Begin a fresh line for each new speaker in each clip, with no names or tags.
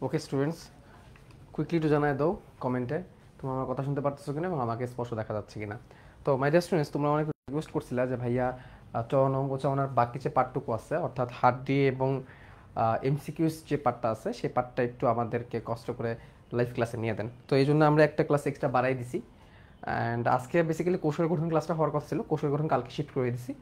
Okay students, quickly একটু জানায় দাও কমেন্টে তোমরা আমার কথা শুনতে পারতেছো কিনা এবং আমাকে স্পষ্ট দেখা যাচ্ছে কিনা। তো মাই ডিয়ার স্টুডেন্টস, তোমরা অনেক রিকোয়েস্ট করছিলা যে ভাইয়া চরণ অঙ্ক চরণের বাকি যে পার্টটুকু আছে অর্থাৎ হাত দিয়ে এবং এমসিকিউস যে পার্টটা আছে সেই পার্টটা একটু আমাদেরকে কষ্ট করে লাইভ ক্লাসে নিয়ে দেন। তো এই জন্য আমরা একটা ক্লাস এক্সট্রা বাড়াই দিছি। অ্যান্ড আজকে বেসিক্যালি কৌশল গঠন ক্লাসটা হওয়ার কথা ছিল, কৌশল গঠন কালকে শিফট করে দিছি।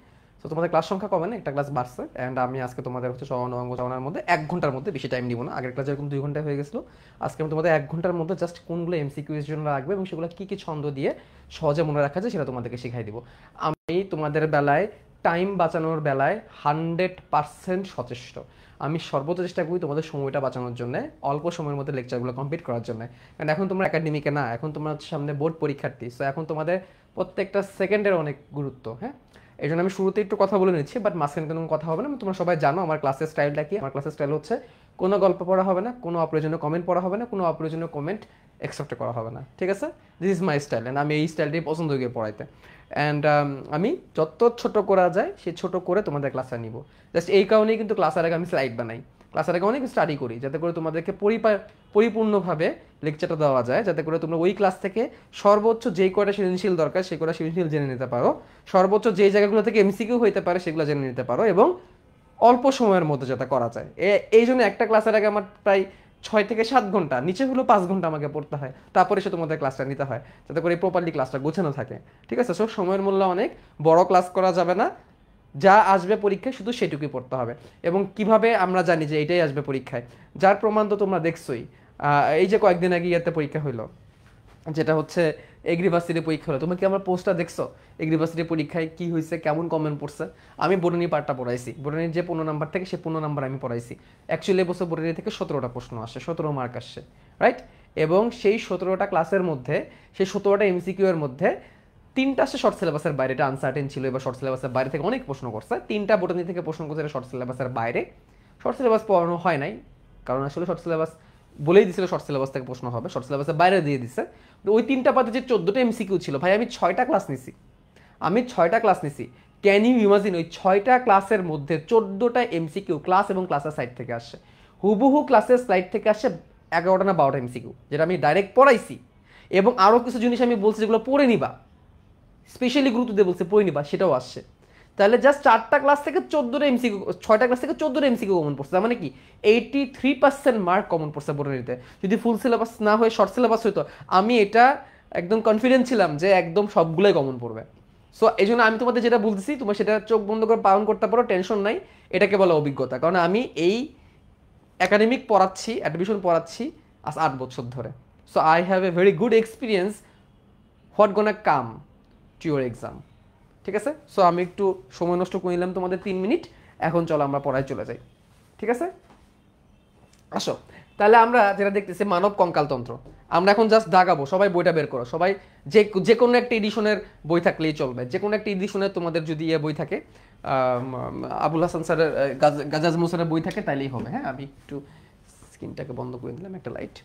তো তোমাদের ক্লাস সংখ্যা কমে না, একটা ক্লাস বাড়ছে। অ্যান্ড আমি আজকে তোমাদের হচ্ছে চরণ অঙ্ক চরণের মধ্যে 1 ঘন্টার মধ্যে, বেশি টাইম দিব না, আগের ক্লাস যেরকম 2 ঘন্টায় হয়ে গেছিলো, আজকে আমি তোমাদের 1 ঘন্টার মধ্যে জাস্ট কোনগুলো এমসিকিউর জন্য রাখবে এবং সেগুলো কী কী ছন্দ দিয়ে সহজে মনে রাখা যায় সেটা তোমাদেরকে শিখাই দিব। আমি তোমাদের বেলায় টাইম বাঁচানোর বেলায় 100% সচেষ্ট। আমি সর্বোচ্চ চেষ্টা করি তোমাদের সময়টা বাঁচানোর জন্য, অল্প সময়ের মধ্যে লেকচারগুলো কমপ্লিট করার জন্য। কারণ এখন তোমরা একাডেমিকে না, এখন তোমরা সামনে বোর্ড পরীক্ষার্থী। সো এখন তোমাদের প্রত্যেকটা সেকেন্ডের অনেক গুরুত্ব। হ্যাঁ, এই জন্য আমি শুরুতে একটু কথা বলে নিচ্ছি, বাট মাঝখানে কোনো কথা হবে না। তোমরা সবাই জানো আমার ক্লাসের স্টাইলটা কি। আমার ক্লাসের স্টাইল হচ্ছে কোনো গল্প পড়া হবে না, কোনো অপ্রয়োজনীয় কমেন্ট পড়া হবে না, কোনো অপ্রয়োজনীয় কমেন্ট অ্যাকসেপ্ট করা হবে না। ঠিক আছে, this is my style and আমি এই স্টাইলটাই পছন্দ করি পড়াইতে। অ্যান্ড আমি যত ছোট করা যায় সে ছোট করে তোমাদের ক্লাসে নিব। জাস্ট এই কারণেই কিন্তু ক্লাসের আগে আমি স্লাইড বানাই, ক্লাসের আগে অনেক স্টাডি করি, যাতে করে তোমাদেরকে পরিপূর্ণভাবে লেকচারটা দেওয়া যায়, যাতে করে তোমরা ওই ক্লাস থেকে সর্বোচ্চ যেই কয়টা সৃজনশীল দরকার সেই কয়টা সৃজনশীল জেনে নিতে পারো, সর্বোচ্চ যেই জায়গাগুলো থেকে এমসিকিউ হইতে পারে সেগুলো জেনে নিতে পারো, এবং অল্প সময়ের মধ্যে যাতে করা যায়। এই জন্য একটা ক্লাসের আগে আমার প্রায় 6 থেকে 7 ঘন্টা, নিচে হলো 5 ঘন্টা আমাকে পড়তে হয়, তারপরে এসে তোমাদের ক্লাসটা নিতে হয়, যাতে করে প্রপারলি ক্লাসটা গোছানো থাকে। ঠিক আছে, সব সময়ের মূল্য অনেক, বড় ক্লাস করা যাবে না, যা আসবে পরীক্ষায় শুধু সেটুকুই পড়তে হবে। এবং কিভাবে আমরা জানি যে এটাই আসবে পরীক্ষায়, যার প্রমাণ তো তোমরা দেখছোই। এই যে কয়েকদিন আগে ইয়াতে পরীক্ষা হইলো, যেটা হচ্ছে এগ্রিভার্সিটি পরীক্ষা হলো, তুমি কি আমার পোস্টটা দেখছো? এগ্রিভার্সিটি পরীক্ষায় কি হয়েছে, কেমন কমেন্ট পড়ছে? আমি বোটানি পার্টটা পড়াইছি, বোটানির যে 15 নাম্বার থেকে সে 15 নাম্বার আমি পড়াইছি। অ্যাকচুয়ালি এবছর বোটানি থেকে 17টা প্রশ্ন আসে, 17 মার্ক আসছে, রাইট? এবং সেই 17টা ক্লাসের মধ্যে, সেই 17টা এমসিকিউ এর মধ্যে 3টা আসছে শর্ট সিলেবাসের বাইরে, এটা আনসার্টেন ছিল, এবার শর্ট সিলেবাসের বাইরে থেকে অনেক প্রশ্ন করছে। 3টা বোটানি থেকে প্রশ্ন করছে, এটা শর্ট সিলেবাসের বাইরে। শর্ট সিলেবাস পড়ানো হয় নাই, কারণ আসলে শর্ট সিলেবাস বলেই দিছিল শর্ট সিলেবাস থেকে প্রশ্ন হবে, শর্ট সিলেবাসের বাইরে দিয়ে দিছে। ওই 3টা পাতে যে 14টা এমসিকিউ ছিল, ভাই আমি 6টা ক্লাস নিছি, আমি 6টা ক্লাস নিছি। ক্যান ইউ ইমাজিন, ওই 6টা ক্লাসের মধ্যে 14টা এমসিকিউ ক্লাস এবং ক্লাসের সাইড থেকে আসছে, হুবহু ক্লাসের স্লাইড থেকে আসছে 11টা না 12টা এমসিকিউ, যেটা আমি ডাইরেক্ট পড়াইছি। এবং আরও কিছু জিনিস আমি বলছি যেগুলো পড়ে নিবা, স্পেশালি গুরুত্ব দিয়ে বলছে পড়ে নিবা, সেটাও আসছে। তাহলে জাস্ট 4টা ক্লাস থেকে 14টা এমসিকিউ, 6টা ক্লাস থেকে 14টা এমসিকিউ কমন পড়ছে, তার মানে কি 83% মার্ক কমন পড়ছে বোটানিতে। যদি ফুল সিলেবাস না হয়ে শর্ট সিলেবাস হইতো, আমি এটা একদম কনফিডেন্ট ছিলাম যে একদম সবগুলোই কমন পড়বে। সো এই জন্য আমি তোমাদের যেটা বলতেছি, তোমার সেটা চোখ বন্ধ করে পালন করতে পারো, টেনশন নাই, এটাকে বলা অভিজ্ঞতা। কারণ আমি এই একাডেমিক পড়াচ্ছি, অ্যাডমিশন পড়াচ্ছি আজ 8 বছর ধরে। So I have a very good experience what gonna come to your exam. ঠিক আছে, সো আমি একটু সময় নষ্ট করে নিলাম তোমাদের 3 মিনিট, এখন চলো আমরা পড়ায় চলে যাই। ঠিক আছে, আসো। তাহলে আমরা যেটা দেখতেছি মানব কঙ্কালতন্ত্র, আমরা এখন জাস্ট দাগাবো। সবাই বইটা বের করো, সবাই যে কোনো একটা এডিশনের বই থাকলেই চলবে, যে কোনো একটা এডিশনের তোমাদের যদি বই থাকে, আবুল হাসান স্যারের গাজাজ মোসানের বই থাকে তাইলেই হবে। হ্যাঁ, আমি একটু স্ক্রিনটাকে বন্ধ করে দিলাম, একটা লাইট।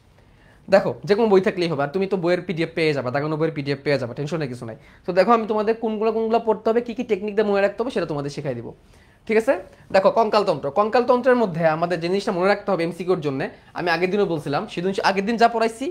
দেখো, যে কোনো বই থাকলেই হবে, আর তুমি তো বইয়ের পিডিএফ পেয়ে যাবে, দাগানো বইয়ের পিডিএফ পেয়ে যাবে, টেনশনের কিছু নাই। তো দেখো, আমি তোমাদের কোনগুলো পড়তে হবে, কী কী টেকনিক দিয়ে মনে রাখতে হবে সেটা তোমাদের শেখাই দিব। ঠিক আছে, দেখো কঙ্কালতন্ত্র। কঙ্কালতন্ত্রের মধ্যে আমাদের যে জিনিসটা মনে রাখতে হবে এমসিকিউর জন্য, আমি আগের দিনও বলছিলাম, সেদিন আগের দিন যা পড়াইছি,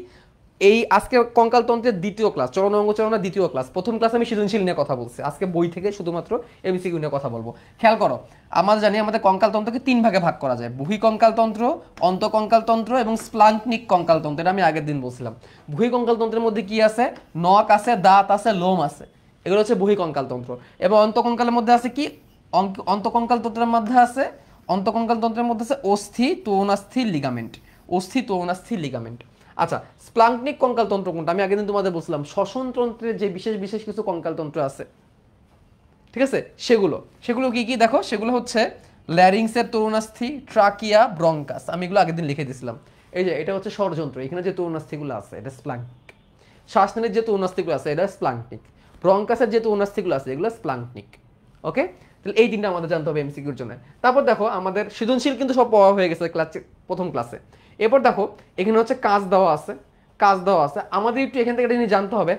এই আজকে কঙ্কালতন্ত্রের দ্বিতীয় ক্লাস, চরণ অঙ্গ চরণের দ্বিতীয় ক্লাস। প্রথম ক্লাস আমি সৃজনশীল নিয়ে কথা বলছি, আজকে বই থেকে শুধুমাত্র এমসিকিউ নিয়ে কথা বলবো। খেয়াল করো, আমরা জানি আমাদের কঙ্কালতন্ত্রকে 3 ভাগে ভাগ করা যায়, বহিঃকঙ্কালতন্ত্র, অন্তঃকঙ্কালতন্ত্র এবং স্প্লাঙ্কনিক কঙ্কালতন্ত্র। এটা আমি আগের দিন বলছিলাম। বহিঃকঙ্কালতন্ত্রের মধ্যে কি আছে? নখ আছে, দাঁত আছে, লোম আছে, এগুলো হচ্ছে বহিঃকঙ্কালতন্ত্র। এবং অন্তঃকঙ্কালের মধ্যে আছে কি? অন্তঃকঙ্কালতন্ত্রের মধ্যে আছে, অন্তঃকঙ্কালতন্ত্রের মধ্যে আছে অস্থি, তরুণাস্থি, লিগামেন্ট। অস্থি, তরুণাস্থি, লিগামেন্ট। আচ্ছা, স্প্লাঙ্কনিক কঙ্কালতন্ত্র কোনটা? আমি আগের দিন তোমাদের বলছিলাম শ্বসনতন্ত্রের যে বিশেষ বিশেষ কিছু কঙ্কালতন্ত্র আছে, ঠিক আছে, সেগুলো কি কি দেখো, সেগুলো হচ্ছে ল্যারিংসের তরুণাস্থি, ট্রাকিয়া, ব্রঙ্কাস। আমি এগুলো আগের দিন লিখে দিয়েছিলাম। এই যে এটা হচ্ছে ষড়যন্ত্র, এখানে যে তরুণাস্থিগুলো আছে এটা স্প্লাঙ্কনিক। শ্বাসনালীর যে তরুণাস্থিগুলো আছে এটা স্প্লাঙ্কনিক। ব্রঙ্কাসের যে তরুণাস্থিগুলো আছে এগুলো স্প্লাঙ্কনিক। ওকে, তাহলে এই 3টা আমাদের জানতে হবে এমসিকিউর জন্য। তারপর দেখো, আমাদের সৃজনশীল কিন্তু সব পড়া হয়ে গেছে প্রথম ক্লাসে। এরপর দেখো, এখানে হচ্ছে কাজ দেওয়া আছে, আমাদের একটু এখান থেকে জিনিস জানতে হবে,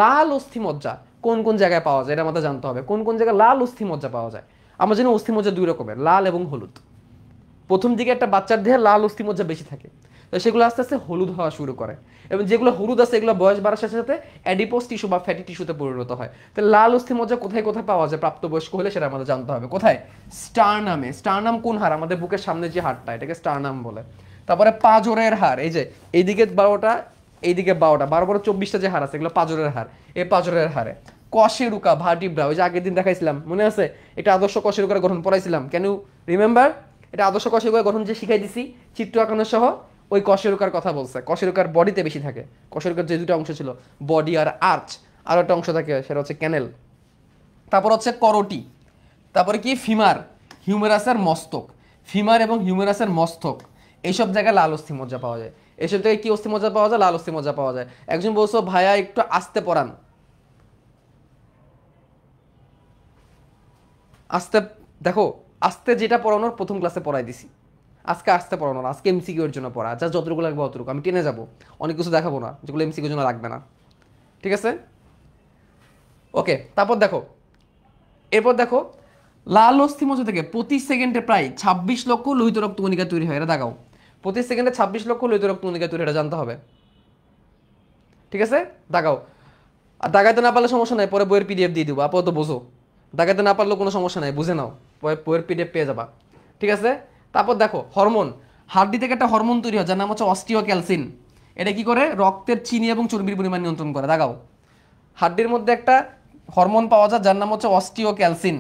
লাল অস্থিমজ্জা কোন কোন জায়গায় পাওয়া যায়, এটা আমাদের জানতে হবে। কোন কোন জায়গায় লাল অস্থিমজ্জা পাওয়া যায়? আমরা জানি অস্থিমজ্জা 2 রকমের, লাল এবং হলুদ। প্রথম দিকে একটা বাচ্চার দেহে লাল অস্থিমজ্জা বেশি থাকে, তো সেগুলো আস্তে আস্তে হলুদ হওয়া শুরু করে, এবং যেগুলো হলুদ আছে এগুলো বয়স বাড়ার সাথে সাথে অ্যাডিপোস টিস্যু বা ফ্যাটি টিস্যুতে পরিণত হয়। তো লাল অস্থিমজ্জা কোথায় কোথায় পাওয়া যায় প্রাপ্তবয়স্ক হলে সেটা আমাদের জানতে হবে। কোথায়? স্টারনামে। স্টারনাম কোন হাড়? আমাদের বুকের সামনে যে হাড়টা, এটাকে স্টারনাম বলে। তারপরে পাঁজরের হাড়, এই যে এইদিকে 12টা, এইদিকে 12টা, 12-24টা যে হাড় আছে এগুলো পাঁজরের হাড়। এই পাঁজরের হাড়ে কশেরুকা, ভার্টিব্রা, ওই যে আগের দিন দেখাইছিলাম মনে আছে, এটা আদর্শ কশেরুকার গঠন পড়াইছিলাম, ক্যান ইউ রিমেম্বার? এটা আদর্শ কশেরুকার গঠন যে শিখাই দিছি চিত্র আঁকানো সহ, ওই কশেরুকার কথা বলছে। কশেরুকার বডিতে বেশি থাকে। কশেরুকার যে দুটো অংশ ছিল, বডি আর আর্চ, আর একটা অংশ থাকে সেটা হচ্ছে ক্যানেল। তারপর হচ্ছে করোটি, তারপরে কি ফিমার, হিউমেরাসের মস্তক। ফিমার এবং হিউমেরাসের মস্তক, এইসব জায়গায় লাল অস্থিমজ্জা পাওয়া যায়। এইসব জায়গায় কি অস্থিমজ্জা পাওয়া যায়? লাল অস্থিমজ্জা পাওয়া যায়। একজন বলছো ভাইয়া একটু আস্তে পড়ান, আস্তে দেখো, আস্তে যেটা পড়ানোর প্রথম ক্লাসে পড়াই দিছি, আজকে আস্তে পড়ানোর, আজকে এমসিকিউ এর জন্য পড়া, যা যতটুকু লাগবে অতটুকু, আমি টেনে যাবো, অনেক কিছু দেখাবো না যেগুলো এমসিকিউ এর জন্য লাগবে না, ঠিক আছে? ওকে, তারপর দেখো, এরপর দেখো লাল অস্থিমজ্জা থেকে প্রতি সেকেন্ডে প্রায় 26 লক্ষ লোহিত রক্তকণিকা তৈরি হয়, এটা দেখাও। প্রতি সেকেন্ডে 26 লক্ষ লোহিত রক্তকণিকা তৈরি, এটা জানতে হবে, ঠিক আছে? দাগাও। আর দাগাইতে না পারলে সমস্যা নাই, পরে বইয়ের পিডিএফ দিয়ে দিব, আপাতত বোঝো। দাগাইতে না পারলেও কোনো সমস্যা নাই, বুঝে নাও, পরে বইয়ের পিডিএফ পেয়ে যাবা, ঠিক আছে? তারপর দেখো হরমোন, হাড্ডি থেকে একটা হরমোন তৈরি হয় যার নাম হচ্ছে অস্টিওক্যালসিন। এটা কি করে? রক্তের চিনি এবং চর্বির পরিমাণ নিয়ন্ত্রণ করে। দাগাও, হাড্ডির মধ্যে একটা হরমোন পাওয়া যায় যার নাম হচ্ছে অস্টিওক্যালসিন।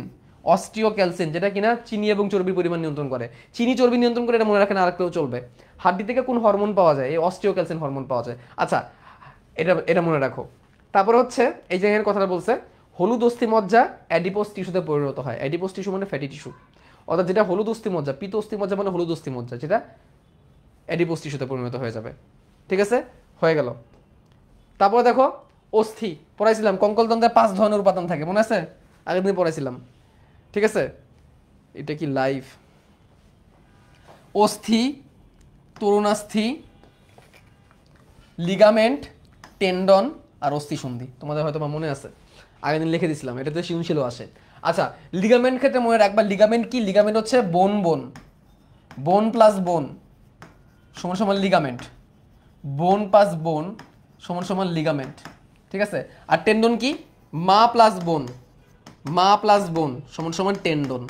অস্টিওক্যালসিন যেটা কিনা চিনি এবং চর্বির পরিমাণ নিয়ন্ত্রণ করে। চিনি চর্বি নিয়ন্ত্রণ করে, এটা মনে রাখেন, আরেকটাও চলবে। হাড্ডি থেকে কোন হরমোন পাওয়া যায়? এই অস্টিওক্যালসিন হরমোন পাওয়া যায়। আচ্ছা, এটা এটা মনে রাখো। তারপরে হচ্ছে এই জায়গার কথাটা বলছে, হলুদ অস্থিমজ্জা অ্যাডিপোস টিস্যুতে পরিণত হয়। অ্যাডিপোস টিস্যু মানে ফ্যাটি টিস্যু, অর্থাৎ যেটা হলুদ অস্থিমজ্জা, পিত অস্থিমজ্জা মানে হলুদ অস্থিমজ্জা, যেটা অ্যাডিপোস টিস্যুতে পরিণত হয়ে যাবে, ঠিক আছে? হয়ে গেল। তারপরে দেখো অস্থি পড়াইছিলাম, কঙ্কলতন্ত্রে 5 ধরনের উপাদান থাকে, মনে আছে? আগের দিন পড়াইছিলাম, ঠিক আছে? এটা কি লাইভ? অস্থি, তরুণাস্থি, লিগামেন্ট, টেন্ডন আর অস্থিসন্ধি। তোমাদের হয়তো মনে আছে, আগের দিন লিখে দিছিলাম, এটাতে সৃজনশীলও আসে। আচ্ছা, লিগামেন্ট ক্ষেত্রে মনে রাখবা, লিগামেন্ট কি? লিগামেন্ট হচ্ছে বোন বোন, বোন প্লাস বোন সমান সমান লিগামেন্ট, বোন প্লাস বোন সমান সমান লিগামেন্ট, ঠিক আছে? আর টেন্ডন কি? মা প্লাস বোন, মা প্লাস বোন সমান সমান টেন্ডন,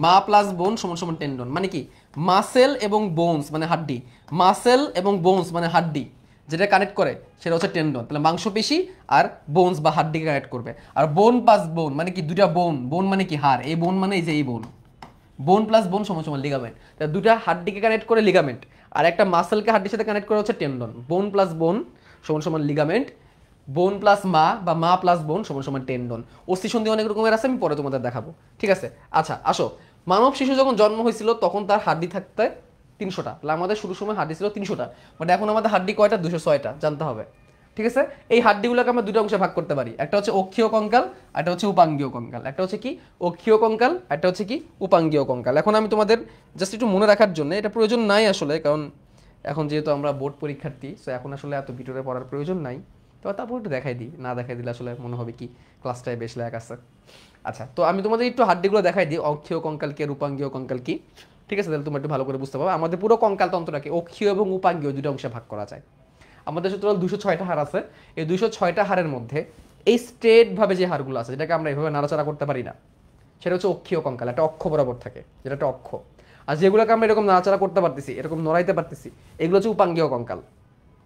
মা প্লাস বোন সমান সমান টেন্ডন। মানে কি? মাসেল এবং বোনস মানে হাড্ডি, মাসেল এবং বোনস মানে হাড্ডি, যেটা কানেক্ট করে সেটা হচ্ছে টেন্ডন। তাহলে মাংসপেশি আর বোনস বা হাড্ডিকে কানেক্ট করবে। আর বোন প্লাস বোন মানে কি? দুইটা বোন, বোন মানে কি? হাড়, এই বোন মানে এই যে এই বোন, বোন প্লাস বোন সমান সমান লিগামেন্ট। তাহলে দুটা হাড্ডিকে কানেক্ট করে লিগামেন্ট, আর একটা মাসেলকে হাড্ডির সাথে কানেক্ট করে হচ্ছে টেন্ডন। বোন প্লাস বোন সমান সমান লিগামেন্ট, বোন প্লাস মা বা মা প্লাস বোন সমান সমান টেন্ডন। অস্থিসন্ধি অনেক রকমের আছে, আমি পরে তোমাদের দেখাবো, ঠিক আছে? আচ্ছা আসো, মানব শিশু যখন জন্ম হয়েছিল তখন তার হাড্ডি থাকতে 300টা। তাহলে আমাদের শুরুর সময় হাড্ডি ছিল 300টা, বাট এখন আমাদের হাড্ডি কয়টা? 206টা, জানতে হবে, ঠিক আছে? এই হাড্ডিগুলোকে আমরা দুটো অংশে ভাগ করতে পারি, একটা হচ্ছে অক্ষীয় কঙ্কাল, একটা হচ্ছে উপাঙ্গীয় কঙ্কাল। একটা হচ্ছে কি? অক্ষীয় কঙ্কাল, একটা হচ্ছে কি? উপাঙ্গীয় কঙ্কাল। এখন আমি তোমাদের জাস্ট একটু মনে রাখার জন্য, এটা প্রয়োজন নাই আসলে, কারণ এখন যেহেতু আমরা বোর্ড পরীক্ষার্থী, সো এখন আসলে এত ভিতরে পড়ার প্রয়োজন নাই। তো তারপর একটু দেখাই দিই, না দেখাই দিলে আসলে মনে হবে কি ক্লাসটায় বেশ ল্যাক আছে। আচ্ছা, তো আমি তোমাদের একটু হাড্ডিগুলো দেখাই দিই, অক্ষীয় কঙ্কাল কি আর উপাঙ্গীয় কঙ্কাল কি, ঠিক আছে? তাহলে তোমরা একটু ভালো করে বুঝতে পারবে। আমাদের পুরো কঙ্কাল তন্ত্রটাকে অক্ষীয় এবং উপাঙ্গীয় দুটো অংশে ভাগ করা যায়। আমাদের টোটাল 206টা হাড় আছে। এই 206টা হাড়ের মধ্যে এই স্ট্রেটভাবে যে হাড়গুলো আছে, যেটাকে আমরা এভাবে নাড়াচাড়া করতে পারি না, সেটা হচ্ছে অক্ষীয় কঙ্কাল, একটা অক্ষ বরাবর থাকে, যেটা একটা অক্ষ। আর যেগুলোকে আমরা এরকম নাড়াচাড়া করতে পারতেছি, এরকম নড়াইতে পারতেছি, এগুলো হচ্ছে উপাঙ্গীয় কঙ্কাল,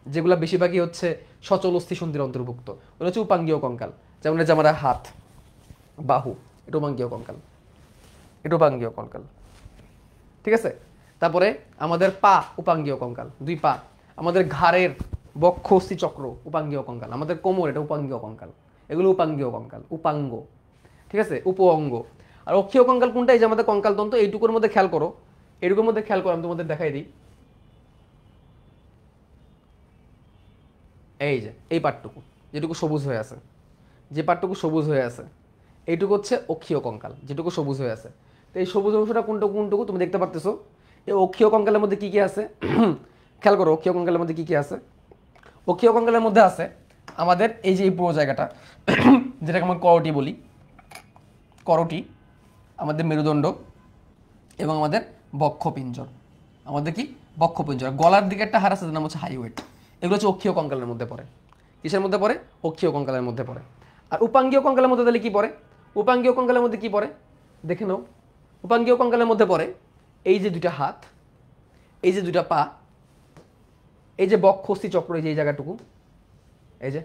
যেগুলো বেশিরভাগই হচ্ছে সচল অস্থিসন্ধির অন্তর্ভুক্ত, ওগুলো হচ্ছে উপাঙ্গীয় কঙ্কাল। যেমন এই যে আমার হাত, বাহু, এটা উপাঙ্গীয় কঙ্কাল, এটা উপাঙ্গীয় কঙ্কাল, ঠিক আছে? তারপরে আমাদের পা, উপাঙ্গীয় কঙ্কাল, 2 পা। আমাদের ঘাড়ের বক্ষ অস্থি চক্র, উপাঙ্গীয় কঙ্কাল। আমাদের কোমর, এটা উপাঙ্গীয় কঙ্কাল। এগুলো উপাঙ্গীয় কঙ্কাল, উপাঙ্গ, ঠিক আছে? উপ অঙ্গ। আর অক্ষীয় কঙ্কাল কোনটা? এই যে আমাদের কঙ্কাল তন্ত্র, এইটুকুর মধ্যে খেয়াল করো, এইটুকুর মধ্যে খেয়াল করো, আমি তোমাদের দেখাই দিই। এই যে এই পার্টটুকু, যেটুকু সবুজ হয়ে আছে, যে পার্টটুকু সবুজ হয়ে আছে, এইটুকু হচ্ছে অক্ষীয় কঙ্কাল, যেটুকু সবুজ হয়ে আছে। তো এই সবুজ অংশটা কোনটুকু কোনটুকু তুমি দেখতে পারতেছো? এই অক্ষীয় কঙ্কালের মধ্যে কি কি আছে খেয়াল করো, অক্ষীয় কঙ্কালের মধ্যে কি কি আছে? অক্ষীয় কঙ্কালের মধ্যে আছে আমাদের এই যে এই পুরো জায়গাটা যেটাকে আমরা করটি বলি, করটি, আমাদের মেরুদণ্ড এবং আমাদের বক্ষপিঞ্জর। আমাদের কি? বক্ষপিঞ্জরা। গলার দিকে একটা হাড় আছে যার নাম হচ্ছে হাইওয়েট। এগুলো হচ্ছে অক্ষীয় কঙ্কালের মধ্যে পড়ে। কিসের মধ্যে পড়ে? অক্ষীয় কঙ্কালের মধ্যে পড়ে। আর উপাঙ্গীয় কঙ্কালের মধ্যে তাহলে কি পড়ে? উপাঙ্গীয় কঙ্কালের মধ্যে কি পড়ে দেখে নাও। উপাঙ্গীয় কঙ্কালের মধ্যে পড়ে এই যে দুইটা হাত, এই যে দুইটা পা, এই যে বক্ষস্থি চক্র, এই যে এই জায়গাটুকু, এই যে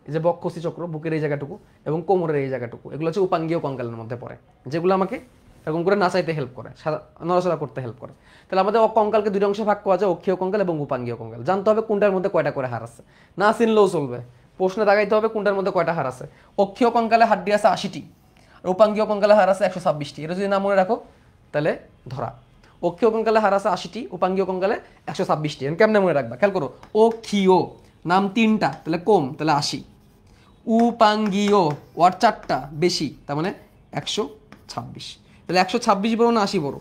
এই যে বক্ষস্থি চক্র, বুকের এই জায়গাটুকু এবং কোমরের এই জায়গাটুকু, এগুলো হচ্ছে উপাঙ্গীয় কঙ্কালের মধ্যে পড়ে, যেগুলো আমাকে এরকম করে নাচাইতে হেল্প করে, নড়াচড়া করতে হেল্প করে। তাহলে আমাদের কঙ্কালকে দুটো অংশে ভাগ করা যায়, অক্ষীয় কঙ্কাল এবং উপাঙ্গীয় কঙ্কাল। জানতে হবে কোনটার মধ্যে কয়টা করে হাড় আছে, না চিনলেও চলবে, প্রশ্নে দাগাইতে হবে কোনটার মধ্যে কয়টা হাড় আছে। অক্ষীয় কঙ্কালে হাড্ডি আছে 80টি, আর উপাঙ্গীয় কঙ্কালে হাড় আছে 126টি। এটা যদি না মনে রাখো তাহলে ধরা। অক্ষীয় কঙ্কালে হাড় আছে 80টি, উপাঙ্গীয় কঙ্কালে 126টি। কেমনে মনে রাখবা খেয়াল করো, অক্ষীয় নাম 3টা, তাহলে কম, তাহলে 80। উপাঙ্গীয় ওয়ার 4টা বেশি, তার মানে 126। তাহলে 126 বড় না 80 বড়?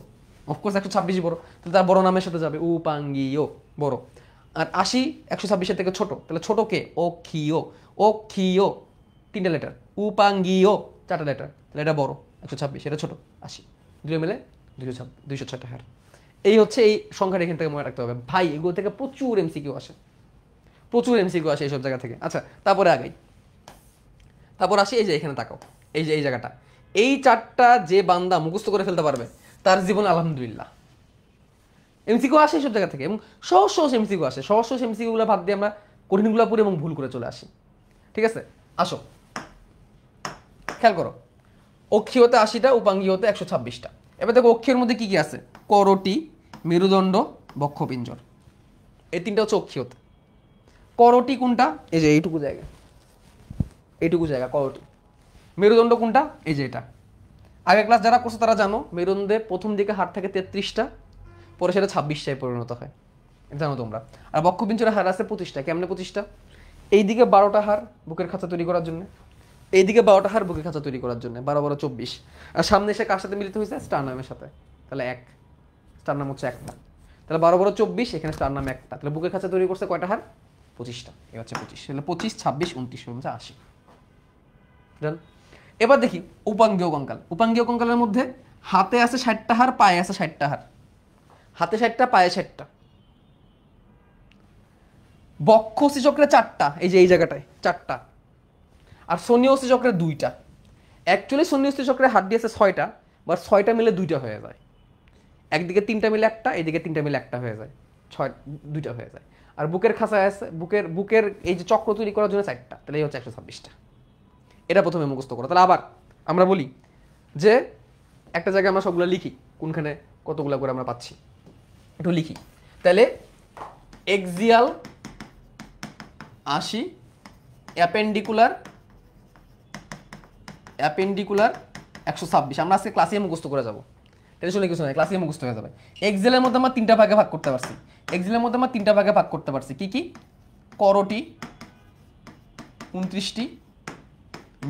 অফকোর্স 126 বড়, তাহলে তার বড় নামের সাথে যাবে উপাঙ্গীয় বড়। আর 80 126-এর থেকে ছোট, তাহলে ছোট কে? অক্ষীয়। অক্ষীয় 3টা লেটার, উপাঙ্গীয় 4টা লেটার, তাহলে এটা বড় 126, এটা ছোট 80। দুটো মিলে 206টা হাড়। এই হচ্ছে এই সংখ্যাটা এখান থেকে মনে রাখতে হবে ভাই। এগুলো থেকে প্রচুর এমসিকিউ আসে, প্রচুর এমসিকিউ আসে এইসব জায়গা থেকে। আচ্ছা তারপরে আগাই, তারপর আসি এই যে এখানে তাকাও, এই যে এই জায়গাটা, এই 4টা যে বান্দা মুখস্থ করে ফেলতে পারবে তার জীবন আলহামদুলিল্লাহ। এমসিকিউ আসে এইসব জায়গা থেকে এবং সহজ সহজ এমসিকিউ আসে। সহজ সহজ এমসিকিউগুলো বাদ দিয়ে আমরা কঠিনগুলো পড়ি এবং ভুল করে চলে আসি। ঠিক আছে, আসো খেয়াল করো, অক্ষীয়তে 80টা, উপাঙ্গীয়তে 126টা। এবার দেখো অক্ষীয়ের মধ্যে কি কি আছে? করটি, মেরুদণ্ড, বক্ষপিঞ্জর, এই 3টা হচ্ছে অক্ষীয়তে। করটি কোনটা? এই যে এইটুকু জায়গা, এইটুকু জায়গা করটি। মেরুদণ্ড কোনটা? এই যে এটা। আগের ক্লাস যারা করছো তারা জানো, মেরুদণ্ডে প্রথম দিকে হাড় থাকে 33টা, পরে সেটা 26টায় পরিণত হয়, জানো তোমরা। আর বক্ষপিঞ্জরের হাড় আছে 25টা। কেমনে 25টা? এইদিকে 12টা হাড় বুকের খাঁচা তৈরি করার জন্য, এইদিকে 12টা হাড় বুকের খাঁচা তৈরি করার জন্য, 12 12 24। আর সামনে এসে কার সাথে মিলিত হয়েছে? স্টারনামের সাথে, তাহলে 1। স্টারনাম হচ্ছে একটা, তাহলে 12 12 24, এখানে স্টারনাম একটা, তাহলে বুকের খাঁচা তৈরি করছে কয়টা হাড়? 25টা। এ হচ্ছে 25, তাহলে 25 26 29 হচ্ছে 80। জান, এবার দেখি উপাঙ্গীয় কঙ্কাল। উপাঙ্গীয় কঙ্কালের মধ্যে হাতে আছে 60টা হাড়, পায়ে আছে 60টা হাড়। হাতে 60টা, পায়ে 60টা। বক্ষ অস্থিচক্রে 4টা, এই যে এই জায়গাটায় 4টা। আর শনি অস্থিচক্রে 2টা। অ্যাকচুয়ালি শনি অস্থিচক্রে হাড্ডি আছে 6টা, বাট 6টা মিলে 2টা হয়ে যায়। একদিকে 3টা মিলে একটা, এইদিকে 3টা মিলে একটা হয়ে যায়, 2টা হয়ে যায়। আর বুকের খাঁচায় আছে, বুকের এই যে চক্র তৈরি করার জন্য 4টা, তাহলে এই হচ্ছে 126টা। এটা প্রথমে মুখস্থ করো। তাহলে আবার আমরা বলি যে একটা জায়গায় আমরা সবগুলো লিখি, কোনখানে কতগুলো করে আমরা পাচ্ছি একটু লিখি। তাহলে এক্সিয়াল 80, অ্যাপেন্ডিকুলার 126। আমরা আজকে ক্লাসে মুখস্থ করে যাবো, টেনশনে কিছু নাই, ক্লাসে মুখস্থ হয়ে যাবে। এক্সেলের মধ্যে আমরা 3টা ভাগে ভাগ করতে পারছি। এক্সেলের মধ্যে আমরা 3টা ভাগে ভাগ করতে পারছি। কি কি? করটি 29টি,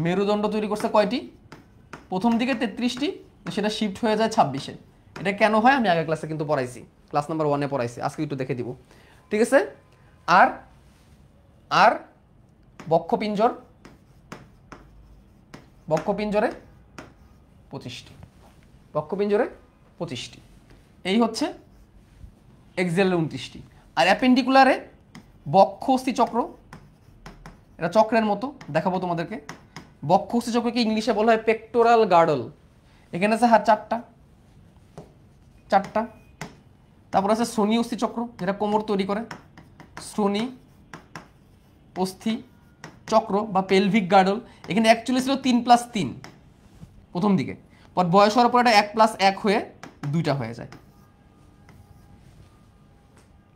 মেরুদণ্ড তৈরি করছে কয়টি? প্রথম দিকে 33টি, সেটা শিফট হয়ে যায় 26-এ। এটা কেন হয় আমি আগের ক্লাসে কিন্তু পড়াইছি, ক্লাস নাম্বার 1-এ পড়াইছি, আজকে একটু দেখে দিব। ঠিক আছে, আর আর বক্ষপিঞ্জর, বক্ষপিঞ্জরে 25টি, বক্ষপিঞ্জরে 25টি। এই হচ্ছে এক্সেলের 29টি। আর অ্যাপেন্ডিকুলারে বক্ষ অস্থি চক্র, এটা চক্রের মতো দেখাবো তোমাদেরকে। বক্ষ অস্থি চক্রকে ইংলিশে বলা হয় পেক্টোরাল গার্ডল। এখানে আছে হাড় 4টা। তারপর আছে শ্রোণী অস্থি চক্র, যেটা কোমর তৈরি করে, শ্রোণী অস্থি চক্র বা পেলভিক গার্ডল। এখানে অ্যাকচুয়ালি ছিল 3+3 প্রথম দিকে, পর বয়স হওয়ার পর এটা 1+1 হয়ে 2টা হয়ে যায়।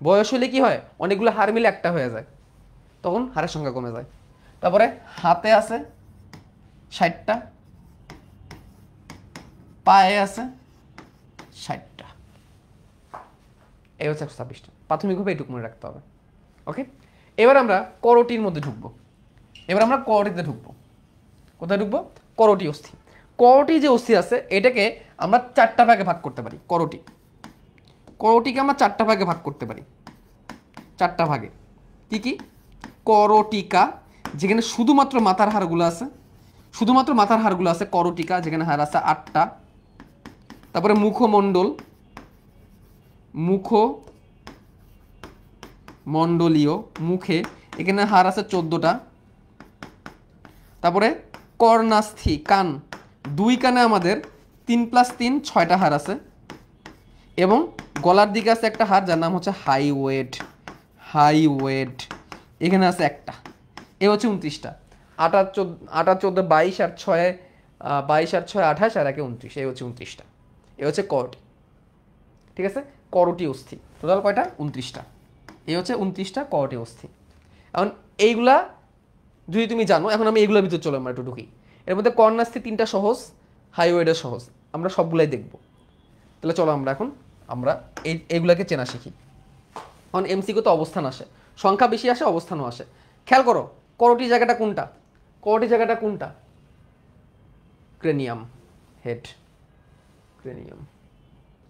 বয়স হলে কি হয়? অনেকগুলো হাড় মিলে একটা হয়ে যায়, তখন হাড়ের সংখ্যা কমে যায়। তারপরে হাতে আছে 60টা, পায়ে আছে 60টা, এই হচ্ছে 126টা। প্রাথমিকভাবে এইটুকু মনে রাখতে হবে। ওকে, এবার আমরা করটির মধ্যে ঢুকবো। এবার আমরা করটিতে ঢুকবো। কোথায় ঢুকবো? করটি অস্থি। করটি যে অস্থি আছে এটাকে আমরা 4টা ভাগে ভাগ করতে পারি। করটিকে আমরা 4টা ভাগে ভাগ করতে পারি। 4টা ভাগে কি কি? করটিকা, যেখানে শুধুমাত্র মাথার হাড়গুলো আছে, শুধুমাত্র মাথার হাড়গুলো আছে। করটিকা, যেখানে হাড় আছে 8টা। তারপরে মুখমণ্ডল, মণ্ডলীয় মুখে এখানে হাড় আছে 14টা। তারপরে কর্ণাস্থি কান, 2 কানে আমাদের 3 + 3 6টা হাড় আছে এবং গলার দিকে আছে একটা হাড় যার নাম হচ্ছে হাইওয়েড। হাইওয়েড এখানে আছে একটা, এ হচ্ছে 29টা। 8 আর 14 22 আর 6 22 আর 6 28 আর 1 29, এই হচ্ছে 29টা। এ হচ্ছে করটি, ঠিক আছে, করটি অস্থি। টোটাল কয়টা? 29টা। এই হচ্ছে 29টা করটি অস্থি। এখন এইগুলা যদি তুমি জানো, এখন আমি এইগুলোর ভিতরে চলো আমরা একটু ঢুকি। এর মধ্যে কর্ণাস্থি 3টা সহজ, হাইওয়েডের সহজ, আমরা সবগুলাই দেখব। তাহলে চলো আমরা এইগুলাকে চেনা শিখি। এখন এমসিকিউ তো অবস্থান আসে, সংখ্যা বেশি আসে, অবস্থানও আসে। খেয়াল করো করটি জায়গাটা কোনটা? করটি জায়গাটা কোনটা? ক্রেনিয়াম, হেড, ক্রেনিয়াম,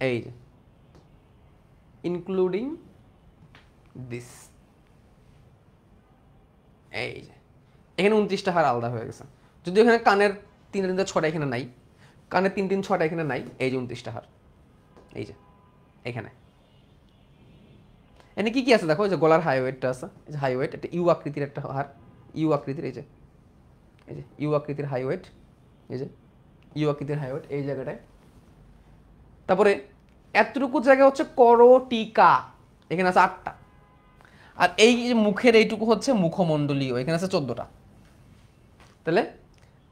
এই যে ইনক্লুডিং দিস, এই যে এখানে 29টা হাড় আলাদা হয়ে গেছে। যদি এখানে কানের 3 3 6টা এখানে নাই, কানের 3 3 6টা এখানে নাই, এই যে 29টা হাড়, এই যে এখানে। এখানে কি কি আছে দেখো, এই যে গলার হাইওয়েটটা আছে, এই যে হাইওয়েট, একটা ইউ আকৃতির একটা হাড়, ইউ আকৃতির, এই যে ইউ আকৃতির হাইওয়েট, এই যে ইউ আকৃতির হাইওয়েট এই জায়গাটায়। তারপরে এতটুকু জায়গা হচ্ছে করটিকা, এখানে আছে 8টা। আর এই যে মুখের এইটুকু হচ্ছে মুখমণ্ডলীয়, এখানে আছে 14টা। তাহলে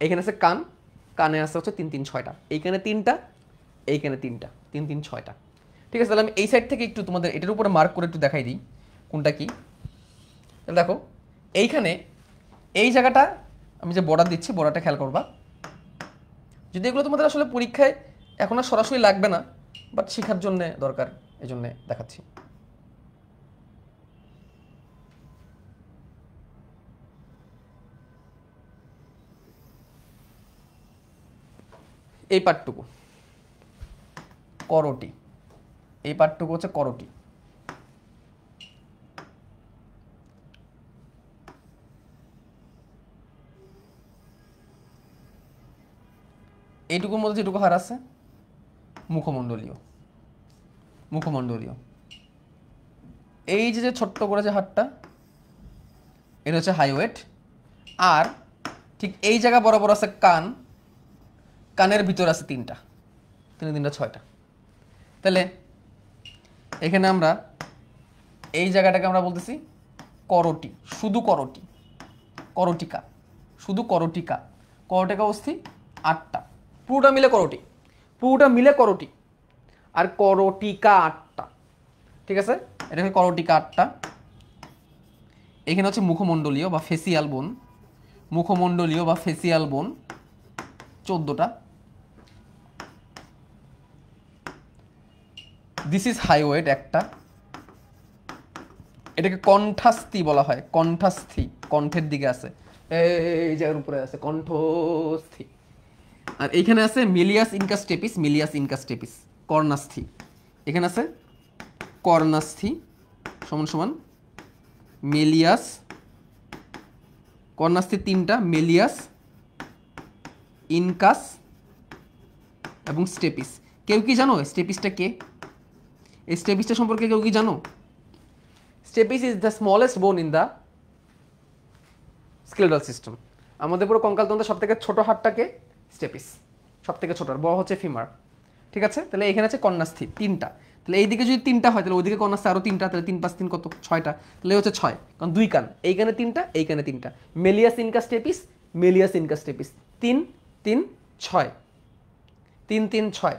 এইখানে আছে কান, কানে আছে হচ্ছে 3 3 6টা, এইখানে 3টা, এইখানে 3টা, 3 3 6টা। ঠিক আছে, তাহলে আমি এই সাইড থেকে একটু তোমাদের এটার উপরে মার্ক করে একটু দেখাই দিই কোনটা কি। তাহলে দেখো এইখানে এই জায়গাটা আমি যে বর্ডার দিচ্ছি, বর্ডারটা খেয়াল করবা। যদি এগুলো তোমাদের আসলে পরীক্ষায় এখন আর সরাসরি লাগবে না, বাট শেখার জন্য দরকার, এই জন্য দেখাচ্ছি। এই পার্টটুকু করটি, এই পার্টটুকু হচ্ছে করটি। এইটুকুর মধ্যে যেটুকু হাড় আছে মুখমণ্ডলীয়, মুখমণ্ডলীয়। এই যে ছোট্ট করে যে হাড়টা, এটা হচ্ছে হাইওয়েট। আর ঠিক এই জায়গা বরাবর আছে কান, কানের ভিতর আছে 3টা, 3 3 6টা। তাহলে এখানে আমরা এই জায়গাটাকে আমরা বলতেছি করটি, শুধু করটি, করটিকা, শুধু করটিকা। করটিকা অস্থি 8টা, পুরোটা মিলে করটি, পুরোটা মিলে করটি। আর করটিকা 8টা, ঠিক আছে, এটা হচ্ছে করটিকা 8টা। এখানে হচ্ছে মুখমণ্ডলীয় বা ফেসিয়াল বোন, মুখমণ্ডলীয় বা ফেসিয়াল বোন 14টা। দিস ইজ হাইওয়েড একটা, এটাকে কণ্ঠাস্থি বলা হয়, কণ্ঠাস্থি, কণ্ঠের দিকে আছে, এই জায়গার উপরে আছে কণ্ঠস্থি। আর এইখানে আছে মিলিয়াস ইনকাস্টেপিস, মিলিয়াস ইনকাস্টেপিস, কর্ণাস্থি। এখানে আছে কর্ণাস্থি সমান সমান মেলিয়াস, কর্ণাস্থি 3টা, মেলিয়াস, ইনকাস এবং স্টেপিস। কেউ কি জানো স্টেপিসটা কে? এই স্টেপিসটা সম্পর্কে কেউ কি জানো? স্টেপিস ইজ দ্য স্মলেস্ট বোন ইন দ্য স্কেলেটাল সিস্টেম। আমাদের পুরো কঙ্কালতন্ত্রের সব থেকে ছোট হাড়টাকে স্টেপিস, সব থেকে ছোট, আর বড় হচ্ছে ফিমার। ঠিক আছে, তাহলে এখানে আছে কর্ণাস্থি 3টা। তাহলে এইদিকে যদি 3টা হয়, তাহলে ওইদিকে কর্ণাস্থি আরো 3টা, তাহলে 3 5 3 কত? 6টা। তাহলে হচ্ছে 6, কারণ 2 কান, এইখানে 3টা, এইখানে 3টা। মেলিয়াস ইনকাস্টেপিস, মেলিয়াস ইনকাস্টেপিস 3 3 6, 3 3 6,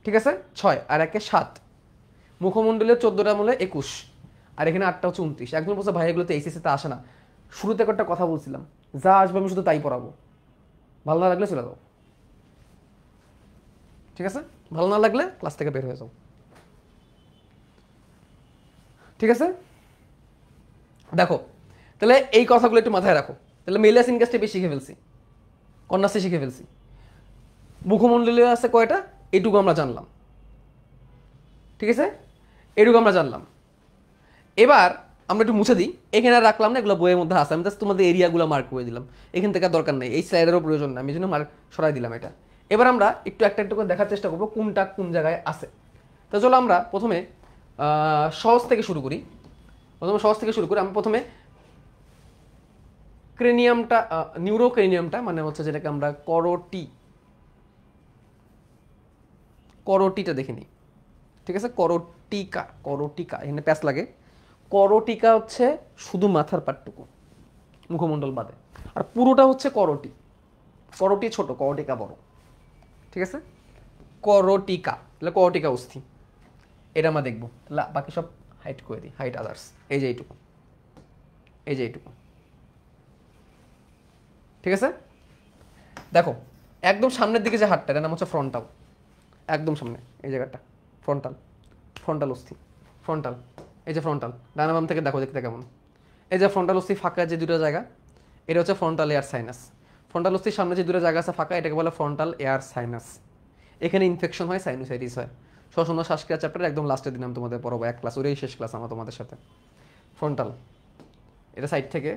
ঠিক আছে, 6 আর 1 7। মুখমণ্ডলের 14টা মূলে 21, আর এখানে 8টা হচ্ছে 29। একজন বলছে ভাই এগুলো তো এইচএসসি তে আসে না। শুরুতে একটা কথা বলছিলাম, যা আসবে আমি শুধু তাই পড়াবো, ভালো না লাগলে চলে যাও, ঠিক আছে, ভালো না লাগলে ক্লাস থেকে বের হয়ে যাও, ঠিক আছে। দেখো তাহলে এই কথাগুলো একটু মাথায় রাখো। তাহলে মেলিয়াস ইনকাস্টেপিস শিখে ফেলছি, কন্যাস্থি শিখে ফেলছি, মুখমণ্ডলীয় আছে কয়টা এটুকু আমরা জানলাম, ঠিক আছে, এটুকু আমরা জানলাম। এবার আমরা একটু মুছে দিই, এখানে রাখলাম না, এগুলো বইয়ের মধ্যে আছে, আমি জাস্ট তোমাদের এরিয়াগুলো মার্ক করে দিলাম, এখান থেকে দরকার নেই, এই স্লাইডেরও প্রয়োজন নেই, আমি জন্য মার্ক সরাই দিলাম এটা। এবার আমরা একটু একটা একটু করে দেখার চেষ্টা করবো কোনটা কোন জায়গায় আছে। তো চলো আমরা প্রথমে সহজ থেকে শুরু করি। প্রথমে সহজ থেকে শুরু করি। আমি প্রথমে ক্রেনিয়ামটা, নিউরোক্রেনিয়ামটা মানে হচ্ছে যেটাকে আমরা করোটিটা দেখে নিই। ঠিক আছে, করোটিকা এখানে প্যাচ লাগে। করোটিকা হচ্ছে শুধু মাথার পাটটুকু, মুখমণ্ডল বাদে, আর পুরোটা হচ্ছে করোটি। করোটি ছোট, করোটিকা বড়। ঠিক আছে, করোটিকা, তাহলে করোটিকা অস্থি, এটা আমরা দেখবো। বাকি সব হাইট করে দিই, হাইট আদার্স। এই যে এইটুকু, এই যে এইটুকু। ঠিক আছে, দেখো একদম সামনের দিকে যে হাটটা, এটার নাম হচ্ছে ফ্রন্টাল। একদম সামনে এই জায়গাটা ফ্রন্টাল, ফ্রন্টাল অস্থি, ফ্রন্টাল। এই যে ফ্রন্টাল, ডানা বাম থেকে দেখো দেখতে কেমন। এই যে ফ্রন্টাল অস্থি ফাঁকা যে দুটো জায়গা, এটা হচ্ছে ফ্রন্টাল এয়ার সাইনাস। ফ্রন্টাল অস্থির সামনে যে দুটো জায়গা আছে ফাঁকা, এটাকে বলে ফ্রন্টাল এয়ার সাইনাস। এখানে ইনফেকশন হয়, সাইনোসাইটিস হয়। শ্বসন ও শ্বাসক্রিয়া চ্যাপ্টার একদম লাস্টের দিন আমি তোমাদের পড়াবো, এক ক্লাস, ওটাই শেষ ক্লাস আমার তোমাদের সাথে। ফ্রন্টাল, এটা সাইড থেকে,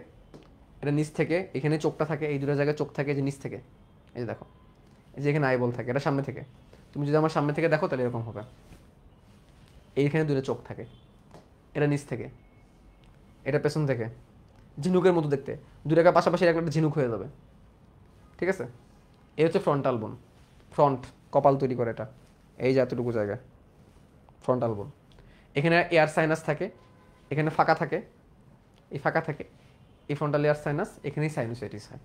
এটা নিচ থেকে, এখানে চোখটা থাকে, এই দুটো জায়গায় চোখ থাকে, যে নিচ থেকে, এই যে দেখো, এই যে এখানে আইবল থাকে, এটা সামনে থেকে। তুমি যদি আমার সামনে থেকে দেখো তাহলে এরকম হবে। এইখানে দুটো চোখ থাকে, এটা নিচ থেকে, এটা পেছন থেকে, ঝিনুকের মতো দেখতে, দুটাকে পাশাপাশি একটা ঝিনুক হয়ে যাবে। ঠিক আছে, এই হচ্ছে ফ্রন্টাল বোন। ফ্রন্ট কপাল তৈরি করে এটা, এই যে এতটুকু জায়গা ফ্রন্টাল বোন। এখানে এয়ার সাইনাস থাকে, এখানে ফাঁকা থাকে, এই ফাঁকা থাকে, এই ফ্রন্টাল এয়ার সাইনাস, এখানেই সাইনোসাইটিস হয়।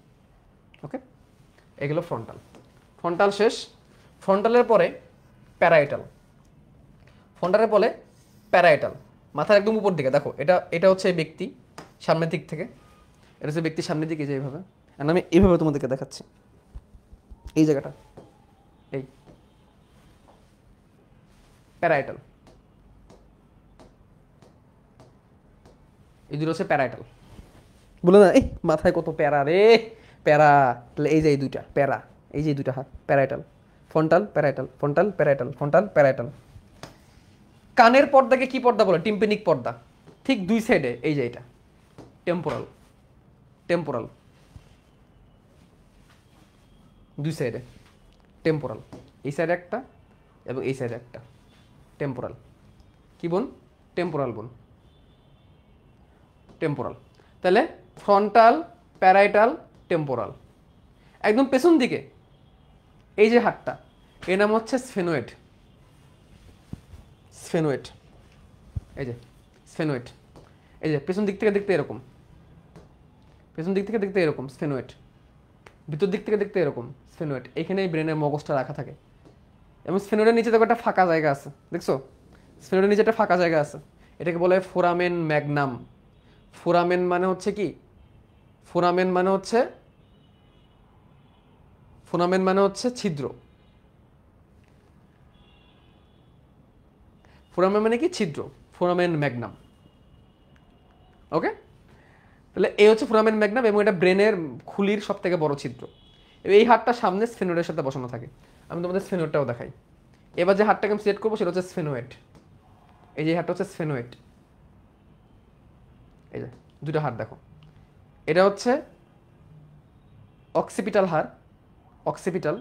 ওকে, এগুলো ফ্রন্টাল। ফ্রন্টাল শেষ। ফ্রন্টালের পরে প্যারাইটাল। ফ্রন্টালের পরে প্যারাইটাল, মাথার একদম উপর দিকে দেখো, এটা এটা হচ্ছে ব্যক্তি সামনের দিক থেকে, এটা হচ্ছে ব্যক্তির সামনের দিকে, যে এইভাবে। আর আমি এইভাবে তোমাদেরকে দেখাচ্ছি, এই জায়গাটা, এই প্যারাইটাল, এই দুটো হচ্ছে প্যারাইটাল। বলে না এই মাথায় কত প্যারা রে, প্যারা, তাহলে এই যে এই দুইটা প্যারা, এই যে দুইটা হাত, parietal, frontal parietal, frontal parietal, frontal parietal. কানের পর্দাকে কি পর্দা বলে? টিম্পেনিক পর্দা। ঠিক দুই সাইডে, এই যে এটা টেম্পোরাল, টেম্পোরাল, দুই সাইডে টেম্পোরাল, এই সাইডে একটা এবং এই সাইডে একটা, টেম্পোরাল। কি বোন? টেম্পোরাল বোন, টেম্পোরাল। তাহলে ফ্রন্টাল, প্যারাইটাল, টেম্পোরাল। একদম পেছন দিকে এই যে হাটটা, এর নাম হচ্ছে স্ফেনোয়েড। স্ফেনোয়েড, এই যে স্ফেনোয়েড, এই যে পেছন দিক থেকে দেখতে এরকম, পেছন দিক থেকে দেখতে এরকম স্ফেনোয়েড, ভিতর দিক থেকে দেখতে এরকম স্ফেনোয়েড। এখানে এই ব্রেনের মগজটা রাখা থাকে, এবং স্ফেনোয়েডের নিচে দেখো একটা ফাঁকা জায়গা আছে, দেখছো? স্ফেনোয়েডের নিচে একটা ফাঁকা জায়গা আছে, এটাকে বলে ফোরামেন ম্যাগনাম। ফোরামেন মানে হচ্ছে কি? ফোরামেন মানে হচ্ছে, ফোরামেন মানে হচ্ছে ছিদ্র। ফোরামেন মানে কি? ছিদ্র, ফোরামেন ম্যাগনাম। ওকে, তাহলে এই হচ্ছে ফোরামেন ম্যাগনাম, এবং এটা ব্রেনের খুলির সব থেকে বড় ছিদ্র। এই হাড়টা সামনে স্ফেনোয়েডের সাথে বসানো থাকে। আমি তোমাদের স্ফেনোয়েডটাও দেখাই। এবার যে হাড়টাকে আমি সিলেক্ট করবো সেটা হচ্ছে স্ফেনোয়েড। এই যে হাড়টা হচ্ছে স্ফেনোয়েড, এই যে দুটো হাড় দেখো, এটা হচ্ছে অক্সিপিটাল হাড়, অক্সিপিটাল,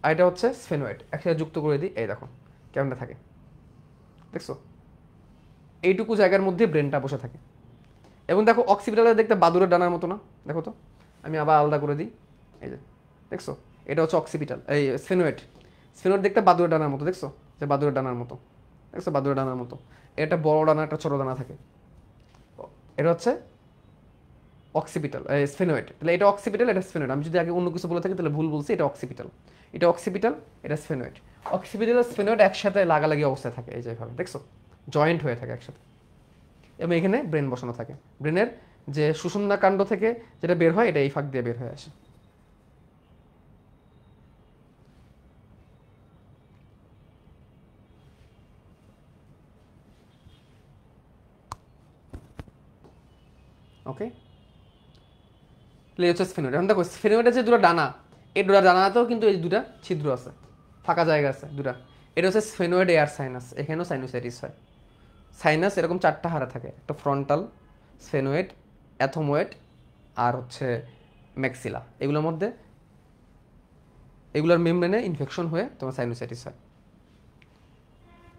আর এটা হচ্ছে স্ফেনোয়েড। একসাথে যুক্ত করে দিই, এই দেখো কেমনটা থাকে, দেখছো? এইটুকু জায়গার মধ্যে ব্রেনটা বসে থাকে। এবং দেখো অক্সিপিটালে দেখতে বাদুরের ডানার মতো না? দেখো তো, আমি আবার আলাদা করে দিই, এই যে দেখছো, এটা হচ্ছে অক্সিপিটাল, এই স্ফেনোয়েড। স্ফেনোয়েড দেখতে বাদুরের ডানার মতো, দেখছো? যে বাদুরের ডানার মতো, দেখছো? বাদুরের ডানার মতো। এটা বড় ডানা, একটা ছোট ডানা থাকে। এটা হচ্ছে অক্সিপিটাল, স্ফেনোয়েড। তাহলে এটা অক্সিপিটাল, এটা স্ফেনোয়েড। আমি যদি আগে অন্য কিছু বলে থাকি তাহলে ভুল বলছি। এটা অক্সিপিটাল, এটা অক্সিপিটাল, এটা স্ফেনোয়েড। অক্সিপিটাল আর স্ফেনোয়েড একসাথে লাগালাগি অবস্থায় থাকে, এই যে এভাবে, দেখছো? জয়েন্ট হয়ে থাকে একসাথে, এবং এখানে ব্রেন বসানো থাকে। ব্রেনের যে সুষুম্না কাণ্ড থেকে যেটা বের হয়, এটা এই ফাঁক দিয়ে বের হয়ে আসে। ওকে, তাহলে হচ্ছে স্ফেনোয়েড। এখন দেখো স্ফেনোয়েডের যে দুটো ডানা, এই দুটো ডানাতেও কিন্তু এই দুটা ছিদ্র আছে, ফাঁকা জায়গা আছে দুটা। এটা হচ্ছে স্ফেনোয়েড এয়ার সাইনাস, এখানেও সাইনোসাইটিস হয়। সাইনাস এরকম চারটা হাড়ে থাকে, একটা ফ্রন্টাল, স্ফেনোয়েড, অ্যাথোমোয়েড, আর হচ্ছে ম্যাক্সিলা। এগুলোর মধ্যে, এগুলোর মেমব্রেনে ইনফেকশন হয়ে তোমার সাইনোসাইটিস হয়।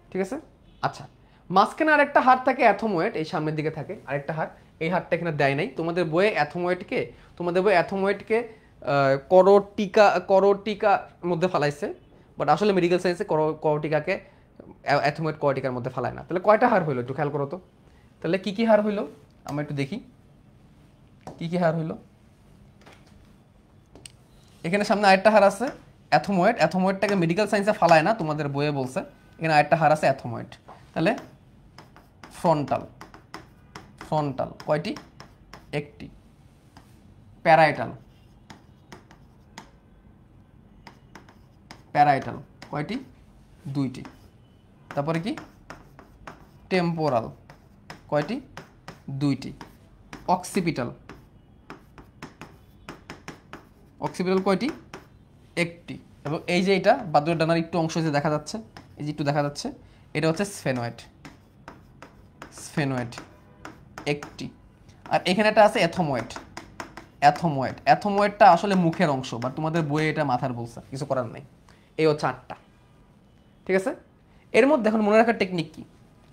ঠিক আছে, আচ্ছা। মাঝখানে আরেকটা হাড় থাকে অ্যাথমোয়েড, এই সামনের দিকে থাকে আরেকটা হাড়, এই হাড়টা এখানে দেয় নাই তোমাদের বইয়ে। অ্যাথমোয়েডকে করটিকা মধ্যে ফালাইছে, বাট আসলে মেডিকেল সায়েন্সে করটিকাকে অ্যাথমোয়েড করটিকার মধ্যে ফালায় না। তাহলে কয়টা হাড় হইলো একটু খেয়াল করো তো। তাহলে কি কি হাড় হইলো আমরা একটু দেখি, কি কি হাড় হইলো। এখানে সামনে আরেকটা হাড় আছে অ্যাথমোয়েড, অ্যাথমোয়েডটাকে মেডিকেল সায়েন্সে ফালায় না তোমাদের বইয়ে বলছে। এখানে আরেকটা হাড় আছে অ্যাথমোয়েড। তাহলে ফ্রন্টাল, ফ্রন্টাল কয়টি? একটি। প্যারাইটাল, প্যারাইটাল কয়টি? দুইটি। তারপরে কি? টেম্পোরাল কয়টি? দুইটি। অক্সিপিটাল, অক্সিপিটাল কয়টি? একটি। এবং এই যে এটা বাদুড়ের ডানার একটু অংশ যে দেখা যাচ্ছে, এই যে একটু দেখা যাচ্ছে, এটা হচ্ছে স্ফেনয়েড, স্ফেনয়েড একটি। আর এখানে একটা আছে অ্যাথমোয়েড, অ্যাথমোয়েড, অ্যাথমোয়েডটা আসলে মুখের অংশ, বা তোমাদের বইয়ে এটা মাথার বলছে, কিছু করার নেই। এই হচ্ছে 8টা, ঠিক আছে। এর মধ্যে এখন মনে রাখার টেকনিক কি?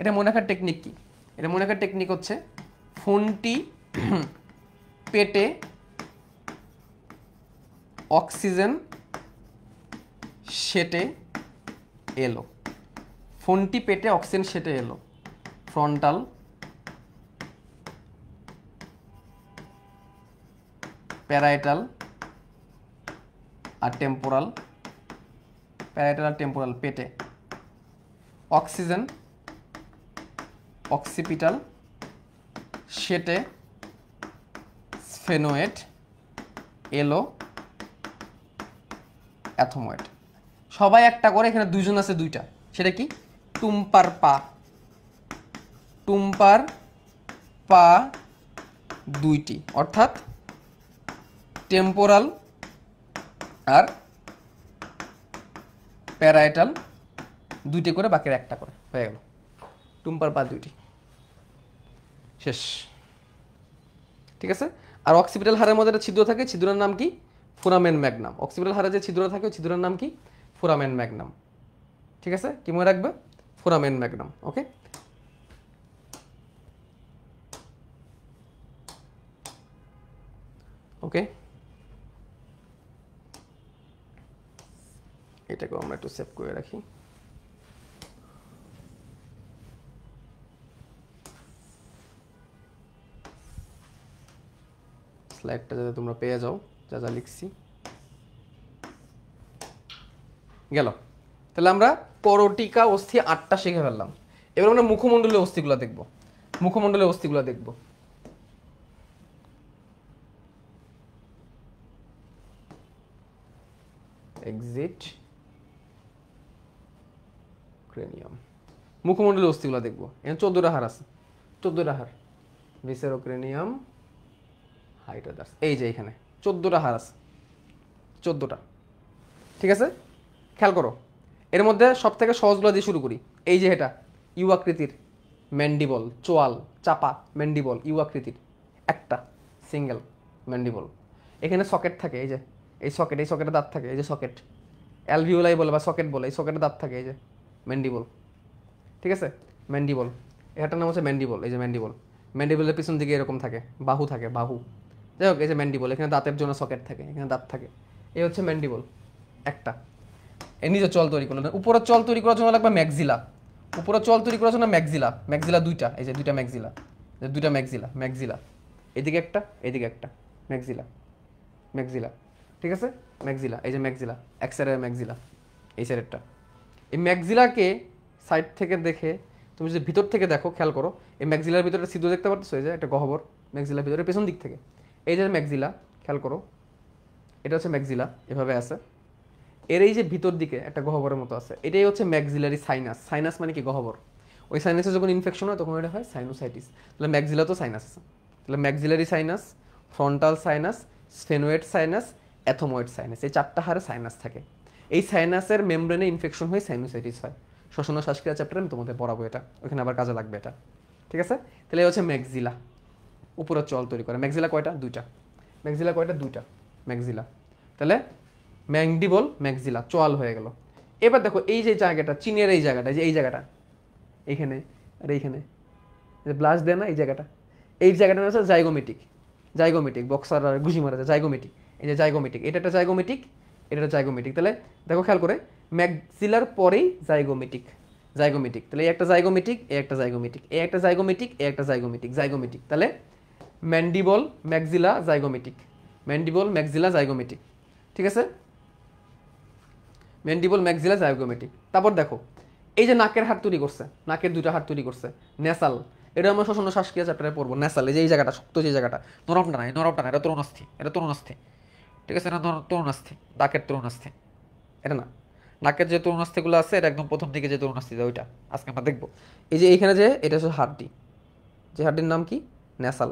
এটা মনে রাখার টেকনিক কি? এটা মনে রাখার টেকনিক হচ্ছে ফোনটি পেটে অক্সিজেন সেটে এলো, ফোনটি পেটে অক্সিজেন সেটে এলো। ফ্রন্টাল, প্যারাইটাল আর টেম্পোরাল, প্যারাইটাল আর টেম্পোরাল পেটে অক্সিজেন, অক্সিপিটাল সেটে স্ফেনোয়েড এলো অ্যাথমোয়েড। সবাই একটা করে, এখানে দুইজন আছে দুইটা, সেটা কি? টুম্পার পা, টুম্পার পা দুইটি, অর্থাৎ টেম্পোরাল আর প্যারাইটাল দুইটি করে, বাকির একটা করে, হয়ে গেল। টুম্পার পা দুইটি, শেষ, ঠিক আছে। আর অক্সিপিটাল হাড়ের মধ্যে একটা ছিদ্র থাকে, ছিদ্রের নাম কি? Foramen Magnum. অক্সিপিটাল হাড়ে যে ছিদ্র থাকে, ওই ছিদ্রের নাম কি? ফোরামেন ম্যাগনাম, ঠিক আছে। কি মনে রাখবে? ফোরামেন ম্যাগনাম, ওকে। ওকে, এটাকেও আমরা একটু সেভ করে রাখি। স্লাইডটা যাতে তোমরা পেয়ে যাও, যা যা লিখছি গেল। তাহলে আমরা করটিকা অস্থি 8টা শিখে ফেললাম। এবার আমরা মুখমণ্ডলীয় অস্থিগুলো দেখব, মুখমণ্ডলীয় অস্থিগুলো দেখব। এক্সিট ক্রেনিয়াম, মুখমণ্ডলীয় অস্থিগুলো দেখব। এখানে 14টা হাড় আছে, 14টা হাড়, ভিসেরোক্রেনিয়াম, হাইড্রোডাস, এই যে এখানে 14টা হাড় আছে, 14টা, ঠিক আছে। খেয়াল করো, এর মধ্যে সব থেকে সহজগুলো দিয়ে শুরু করি। এই যে এটা ইউ আকৃতির ম্যান্ডিবল, চোয়াল চাপা ম্যান্ডিবল, ইউ আকৃতির একটা সিঙ্গেল ম্যান্ডিবল। এখানে সকেট থাকে, এই যে এই সকেট, এই সকেটে দাঁত থাকে, এই যে সকেট, অ্যালভিওলাই বলে বা সকেট বলে, এই সকেটে দাঁত থাকে, এই যে ম্যান্ডিবল, ঠিক আছে। ম্যান্ডিবল, এটার নাম হচ্ছে ম্যান্ডিবল, এই যে ম্যান্ডিবল। ম্যান্ডিবলের পিছন দিকে এরকম থাকে, বাহু থাকে, বাহু। যাই হোক, এই যে ম্যান্ডিবল, এখানে দাঁতের জন্য সকেট থাকে, এখানে দাঁত থাকে, এই হচ্ছে ম্যান্ডিবল একটা। এর নিজে চল তৈরি করলো না, উপরের চল তৈরি করার জন্য লাগবে ম্যাক্সিলা, উপরের চল তৈরি করার জন্য ম্যাক্সিলা, ম্যাক্সিলা দুইটা, এই যে দুইটা ম্যাক্সিলা, দুইটা ম্যাক্সিলা, ম্যাক্সিলা এদিকে একটা, এদিকে একটা, ম্যাক্সিলা, ম্যাক্সিলা, ঠিক আছে। ম্যাক্সিলা, এই যে ম্যাক্সিলা, এক সাইডের ম্যাক্সিলা, এই সাইডেরটা। এই ম্যাক্সিলাকে সাইড থেকে দেখে তুমি যদি ভিতর থেকে দেখো, খেয়াল করো, এই ম্যাক্সিলার ভিতরে ছিদ্র দেখতে পাচ্ছ, এই যে একটা গহ্বর ম্যাক্সিলার ভিতরে পেছন দিক থেকে, এই যে ম্যাক্সিলা, খেয়াল করো, এটা হচ্ছে ম্যাক্সিলা, এভাবে আছে। এর এই যে ভিতর দিকে একটা গহ্বরের মতো আছে, এটাই হচ্ছে ম্যাক্সিলারি সাইনাস। সাইনাস মানে কি? গহ্বর। ওই সাইনাসে যখন ইনফেকশন হয় তখন এটা হয় সাইনোসাইটিস। তাহলে ম্যাক্সিলা তো সাইনাস আছে। তাহলে maxillary sinus, frontal sinus, sphenoid sinus, ethmoid sinus, এই 4টা হাড়ে সাইনাস থাকে। এই সাইনাসের মেমব্রেনে ইনফেকশন হয়ে সাইনোসাইটিস হয়। শ্বসন ও শ্বাসক্রিয়া চ্যাপ্টারে আমি তোমাদের পড়াবো এটা, ওখানে আবার কাজে লাগবে এটা, ঠিক আছে। তাহলে এই হচ্ছে ম্যাক্সিলা, উপরের চল তৈরি করে। ম্যাক্সিলা কয়টা? দুইটা। ম্যাক্সিলা কয়টা? দুইটা ম্যাক্সিলা। তাহলে ম্যান্ডিবল, ম্যাক্সিলা, চোয়াল হয়ে গেল। এবার দেখো এই যে জায়গাটা, চিনের এই জায়গাটা, যে এই জায়গাটা, এখানে আর এইখানে যে ব্লাশ দেয় না এই জায়গাটা, এই জায়গাটা হচ্ছে জাইগোমেটিক। জাইগোমেটিক বক্সার আর ঘুষি মারা যায় জাইগোমেটিক। এই যে জাইগোমেটিক, এটা একটা জাইগোমেটিক, এটা একটা জাইগোমেটিক। তাহলে দেখো খেয়াল করে, ম্যাক্সিলার পরেই জাইগোমেটিক। জাইগোমেটিক তাহলে এই একটা জাইগোমেটিক, এই একটা জাইগোমেটিক, এই একটা জাইগোমেটিক, এই একটা জাইগোমেটিক, জাইগোমেটিক। তাহলে mandible maxilla zygomatic, mandible maxilla zygomatic. ঠিক আছে, ম্যান্ডিবল ম্যাক্সিলা জাইগোমেটিক। তারপর দেখো এই যে নাকের হাড় তৈরি করছে, নাকের দুইটা হাড় তৈরি করছে, নেসাল। এটা আমরা শ্বসন শ্বাসক্রিয়া চ্যাপ্টারে পড়বো। নেসাল এই যে এই জায়গাটা শক্ত, যে জায়গাটা নরমটা না, নরমটা না, এটা তরুণাস্থি, এটা তরুণাস্থি। ঠিক আছে, এটা তরুণাস্থি, নাকের তরুণাস্থি, এটা না। নাকের যে তরুণাস্থিগুলো আছে এটা একদম প্রথম দিকে যে তরুণাস্থি, ওইটা আজকে আমরা দেখবো। এই যে এইখানে যে এটা হচ্ছে হাড্ডি, যে হাড্ডির নাম কি? নেসাল।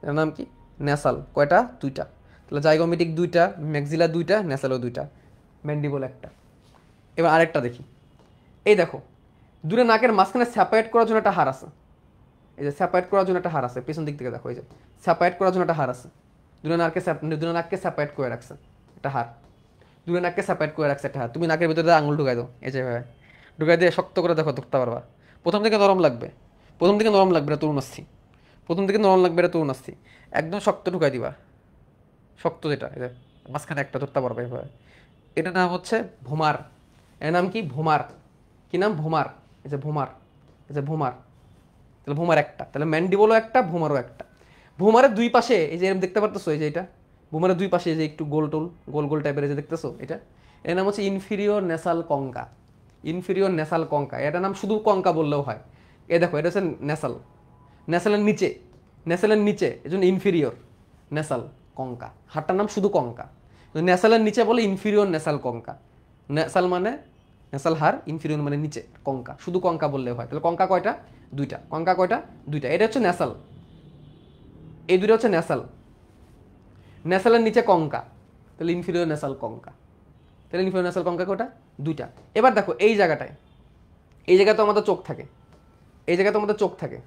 এটার নাম কি? নেসাল। কয়টা? দুইটা। তাহলে জাইগোমেটিক দুইটা, ম্যাক্সিলা দুইটা, নেসালও দুইটা, ম্যান্ডিবল একটা। এবার আরেকটা দেখি। এই দেখো দুটো নাকের মাঝখানে সেপারেট করার জন্য একটা হাড় আছে। এই যে সেপারেট করার জন্য একটা হাড় আছে, পেছন দিক থেকে দেখো, এই যে সেপারেট করার জন্য একটা হাড় আছে। দুটো নাককে সেপারেট করে রাখছে একটা হাড়, দুটো নাককে সেপারেট করে রাখছে একটা হাড়। তুমি নাকের ভিতরে আঙুল ঢুকাই দাও, এই যে ভাবে ঢুকাই দিয়ে শক্ত করে দেখো, ধরতে পারবা। প্রথম দিকে নরম লাগবে, প্রথম দিকে নরম লাগবে, এটা তরুণাস্থি। প্রথম দিকে নরম লাগবে, এটা তরুণাস্থি। একদম শক্ত ঢুকাই দিবা, শক্ত যেটা, এই যে মাঝখানে একটা ধরতে পারবা এভাবে। এটার নাম হচ্ছে ভোমার। এর নাম কি? ভোমার। কি নাম? ভোমার। এই যে ভোমার, এই যে ভোমার। তাহলে ভোমার একটা, তাহলে ম্যান্ডিবলও একটা, ভোমারও একটা। ভোমারের দুই পাশে এই যে দেখতে পারতেছো, এই যে এটা ভোমারের দুই পাশে যে একটু গোল টোল, গোল গোল টাইপের যে দেখতেছো, এটা এর নাম হচ্ছে ইনফিরিয়র নেসাল কঙ্কা। ইনফিরিয়র নেসাল কঙ্কা, এটার নাম শুধু কঙ্কা বললেও হয়। এ দেখো এটা হচ্ছে নেসাল, নেসালের নিচে, নেসালের নিচে, এই জন্য ইনফিরিয়র নেসাল কঙ্কা। হাড়টার নাম শুধু কঙ্কা। নেসালের নিচে বলে ইনফিরিয়র নেসাল কঙ্কা। নেসাল মানে নেসাল হাড়, ইনফিরিয়র মানে নিচে, কঙ্কা শুধু কঙ্কা বললেও হয়। তাহলে কঙ্কা কয়টা? দুইটা। কঙ্কা কয়টা? দুইটা। এটা হচ্ছে নেসাল, এই দুটো হচ্ছে নেসাল। নেসালের নিচে কঙ্কা, তাহলে ইনফিরিয়র নেসাল কঙ্কা। তাহলে ইনফিরিয়র নেসাল কঙ্কা কয়টা? দুইটা। এবার দেখো এই জায়গাটায়, এই জায়গায় তো আমাদের চোখ থাকে, এই জায়গায় তো আমাদের চোখ থাকে।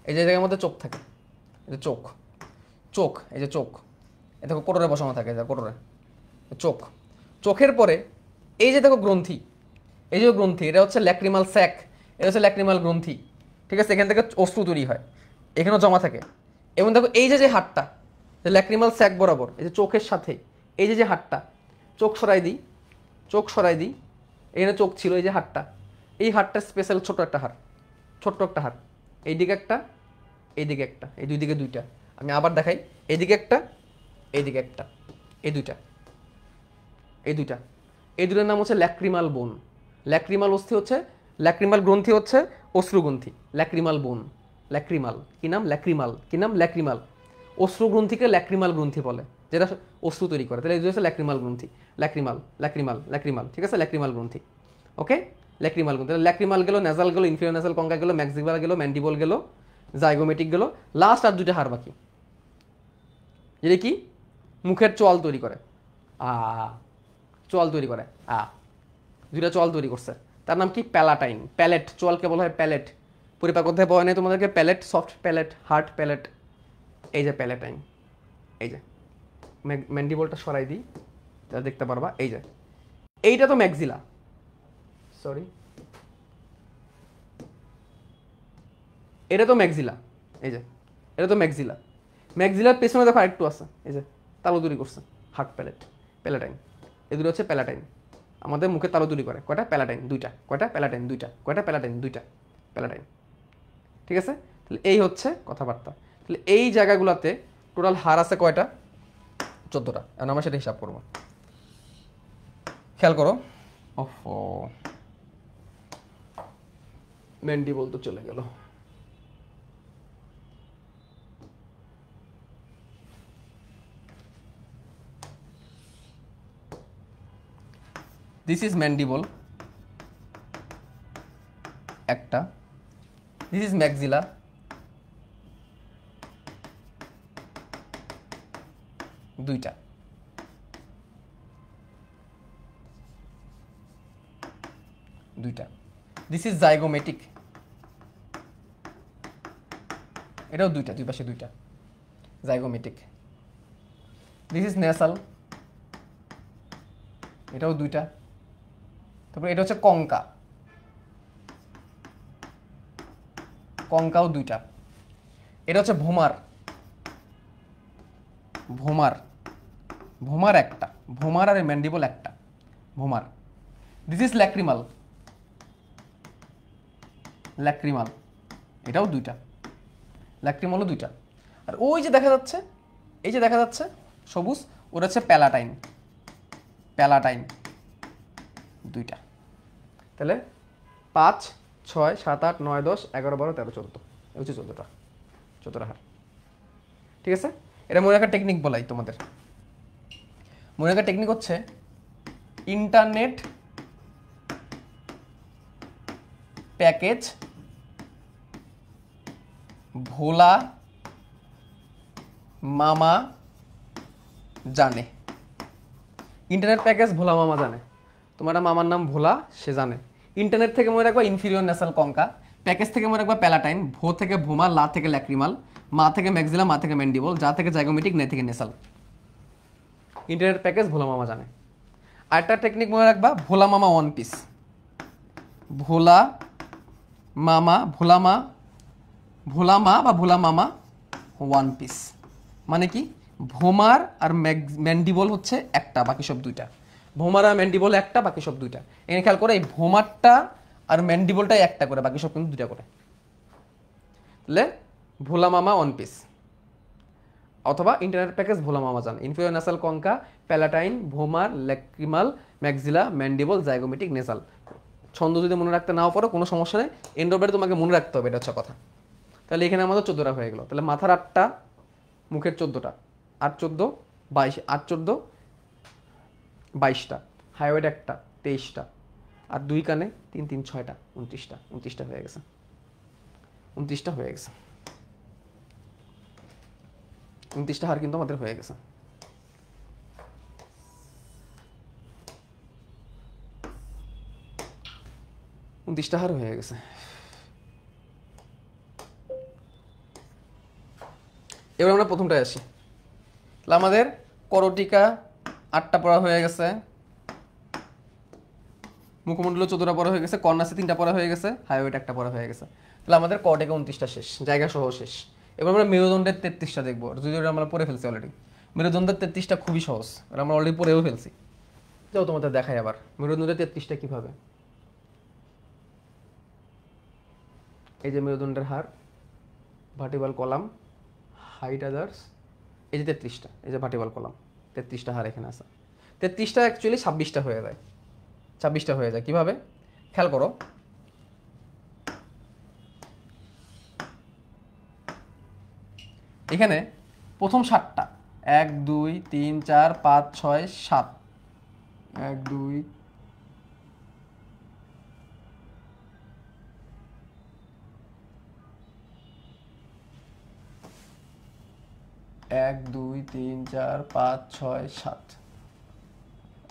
এই যে জায়গার মধ্যে চোখ থাকে, এই যে চোখ, চোখ, এই যে চোখ, এ দেখো কোটরে বসানো থাকে, কোটরে চোখ। চোখের পরে এই যে দেখো গ্রন্থি, এই যে গ্রন্থি, এটা হচ্ছে ল্যাক্রিমাল স্যাক, এটা হচ্ছে ল্যাক্রিমাল গ্রন্থি। ঠিক আছে, এখান থেকে অশ্রু তৈরি হয়, এখানেও জমা থাকে। এবং দেখো এই যে যে হাড়টা, যে ল্যাক্রিমাল স্যাক বরাবর, এই যে চোখের সাথে এই যে যে হাড়টা, চোখ সরাই দিই, চোখ সরাই দিই, এখানে চোখ ছিল, এই যে হাড়টা, এই হাড়টা স্পেশাল ছোট একটা হাড়, ছোট্ট একটা হাড়। এইদিকে একটা, এইদিকে একটা, এই দুই দিকে দুইটা। আমি আবার দেখাই, এইদিকে একটা, এইদিকে একটা, এই দুইটা, এই দুইটা, এই দুটার নাম হচ্ছে ল্যাক্রিমাল বোন। ল্যাক্রিমাল অস্থি হচ্ছে, ল্যাক্রিমাল গ্রন্থি হচ্ছে অশ্রুগ্রন্থি। ল্যাক্রিমাল বোন, ল্যাক্রিমাল কি নাম? ল্যাক্রিমাল কি নাম? ল্যাক্রিমাল। অশ্রুগ্রন্থিকে ল্যাক্রিমাল গ্রন্থি বলে, যেটা অশ্রু তৈরি করে। তাহলে এই হচ্ছে ল্যাক্রিমাল গ্রন্থি, ল্যাক্রিমাল, ল্যাক্রিমাল, ল্যাক্রিমাল। ঠিক আছে, ল্যাক্রিমাল গ্রন্থি। ওকে, ল্যাক্রিমাল গ্রন্থি। ল্যাক্রিমাল গেল, নেজাল গেল, ইনফিরিয়র নেজাল কঙ্কা গেল, ম্যাক্সিমাল গেল, ম্যান্ডিবল গেল, জাইগোমেটিক গেল। লাস্ট আর দুইটা হাড় বাকি, যেটা কি মুখের চোয়াল তৈরি করে। চোয়াল তৈরি করে, দুইটা চোয়াল তৈরি করছে, তার নাম কি? প্যালাটাইন। প্যালেট, চোয়ালকে বলা হয় প্যালেট। পরিপাক অধ্যায় পড়ে নেই তোমাদেরকে, palate, soft palate, hard palate. এই যে প্যালেটাইন, এই যে ম্যান্ডিবলটা সরাই দিই, তাহলে দেখতে পারবা। এই যে এইটা তো ম্যাক্সিলা, সরি, এটা তো ম্যাক্সিলা, এই যে এটা তো ম্যাক্সিলা। ম্যাক্সিলার পেছনে দেখো আরেকটু আছে, এই যে তালু তৈরি করছে, হার্ড প্যালেট, প্যালাটাইন। এই দুটো হচ্ছে প্যালাটাইন, আমাদের মুখে তালু তৈরি করে। কয়টা? প্যালাটাইন দুইটা। কয়টা? প্যালাটাইন দুইটা। কয়টা? প্যালাটাইন দুইটা, প্যালাটাইন। ঠিক আছে, তাহলে এই হচ্ছে কথাবার্তা। তাহলে এই জায়গাগুলোতে টোটাল হাড় আছে কয়টা? 14টা। এখন আমরা সেটা হিসাব করবো, খেয়াল করো। ওহো, ম্যান্ডিবল তো চলে গেল। দিস ইজ ম্যান্ডিবল একটা, দিস ইজ ম্যাক্সিলা, দুইটা। দুইটা। দিস ইজ জাইগোমেটিক, এটাও দুইটা, দুই পাশে দুইটা, জাইগোমেটিক। দিস ইজ নেসাল, এটাও দুইটা। তারপর এটা হচ্ছে কঙ্কা, কঙ্কাও দুইটা। এটা হচ্ছে ভোমার, ভোমার, ভোমার একটা, ভোমার আর ম্যান্ডিবল একটা, vomer. This is lacrimal, lacrimal, এটাও দুইটা, ল্যাক্রিমালও দুইটা। আর ওই যে দেখা যাচ্ছে, এই যে দেখা যাচ্ছে সবুজ, ওটা হচ্ছে প্যালাটাইন, প্যালাটাইন দুইটা। তাহলে 5, 6, 7, 8, 9, 10, 11, 12, 13, 14, এই হচ্ছে 14টা, 14টা হার। ঠিক আছে, এটা মনে রাখার টেকনিক বলাই তোমাদের। মনে রাখার টেকনিক হচ্ছে ইন্টারনেট প্যাকেজ ভোলা মামা জানে। ইন্টারনেট প্যাকেজ ভোলা মামা জানে, তোমার মামার নাম ভোলা, সে জানে। ইন্টারনেট থেকে মনে রাখবা ইনফিরিয়র ন্যাসাল কঙ্কা, প্যাকেজ থেকে মনে রাখবা প্যালাটাইন, ভো থেকে ভোমা, লা থেকে ল্যাক্রিমাল, মা থেকে ম্যাক্সিলা, মা থেকে ম্যান্ডিবল, যা থেকে জাইগোমেটিক, নে থেকে নেসাল। ইন্টারনেট প্যাকেজ ভোলা মামা জানে। আরেকটা টেকনিক মনে রাখবা, ভোলা মামা ওয়ান পিস, ভোলা মামা, ভোলা মা, ভোলা মা বা ভোলা মামা ওয়ান পিস। মানে কি, ভোমার আর ম্যান্ডিবল হচ্ছে একটা, বাকি সব দুইটা। ভোমার আর ম্যান্ডিবল একটা, বাকি সব দুইটা। এখানে খেয়াল করে, এই ভোমারটা আর ম্যান্ডিবলটাই একটা করে, বাকি সব কিন্তু দুইটা করে। তাহলে ভোলা মামা ওয়ান পিস, অথবা ইন্টারনেট প্যাকেজ ভোলা মামা জান, inferior nasal concha, palatine, vomer, lacrimal, maxilla, mandible, zygomatic, nasal. ছন্দ যদি মনে রাখতে নাও পারো কোনো সমস্যা নেই, এন্ডোবারে তোমাকে মনে রাখতে হবে, এটা হচ্ছে কথা। তাহলে এখানে আমাদের 14টা হয়ে গেল। তাহলে মাথার 8টা, মুখের 14টা, 8, 14, 22, 8, 14, 22টা, হাইওয়েড একটা, 23টা, আর 2 কানে 3, 3, 6টা, 29টা, 29টা হয়ে গেছে, 29টা হয়ে গেছে, 29টা হার কিন্তু আমাদের হয়ে গেছে। হার হয়ে গেছে। এবার আমরা প্রথমটায় আসি। তাহলে আমাদের করটিকা 8টা পড়া হয়ে গেছে, মুখমণ্ডল 14টা পড়া হয়ে গেছে, কর্নাসি 3টা পড়া হয়ে গেছে, হাইওয়েট একটা পড়া হয়ে গেছে। তাহলে আমাদের করটিকা 29টা শেষ, জায়গা সহ শেষ। এবার আমরা মেরুদণ্ডের 33টা দেখবো, যদি ওটা আমরা পড়ে ফেলছি অলরেডি। মেরুদণ্ডের 33টা খুবই সহজ, আর আমরা অলরেডি পড়েও ফেলছি। যাও তোমাদের দেখাই আবার মেরুদণ্ডের 33টা কিভাবে। এই যে মেরুদণ্ডের হার, ভার্টিবাল কলাম, হাইট আদার্স, এই যে 33টা, এই যে ভার্টিবাল কলাম, 33টা হার এখানে আছে। 33টা অ্যাকচুয়ালি 26টা হয়ে যায়, 26টা হয়ে যায়। কিভাবে খেয়াল করো, এখানে প্রথম 7টা, 1, 2, 3, 4, 5, 6, 7, 1, 2, 1, 2, 3, 4, 5, 6, 7,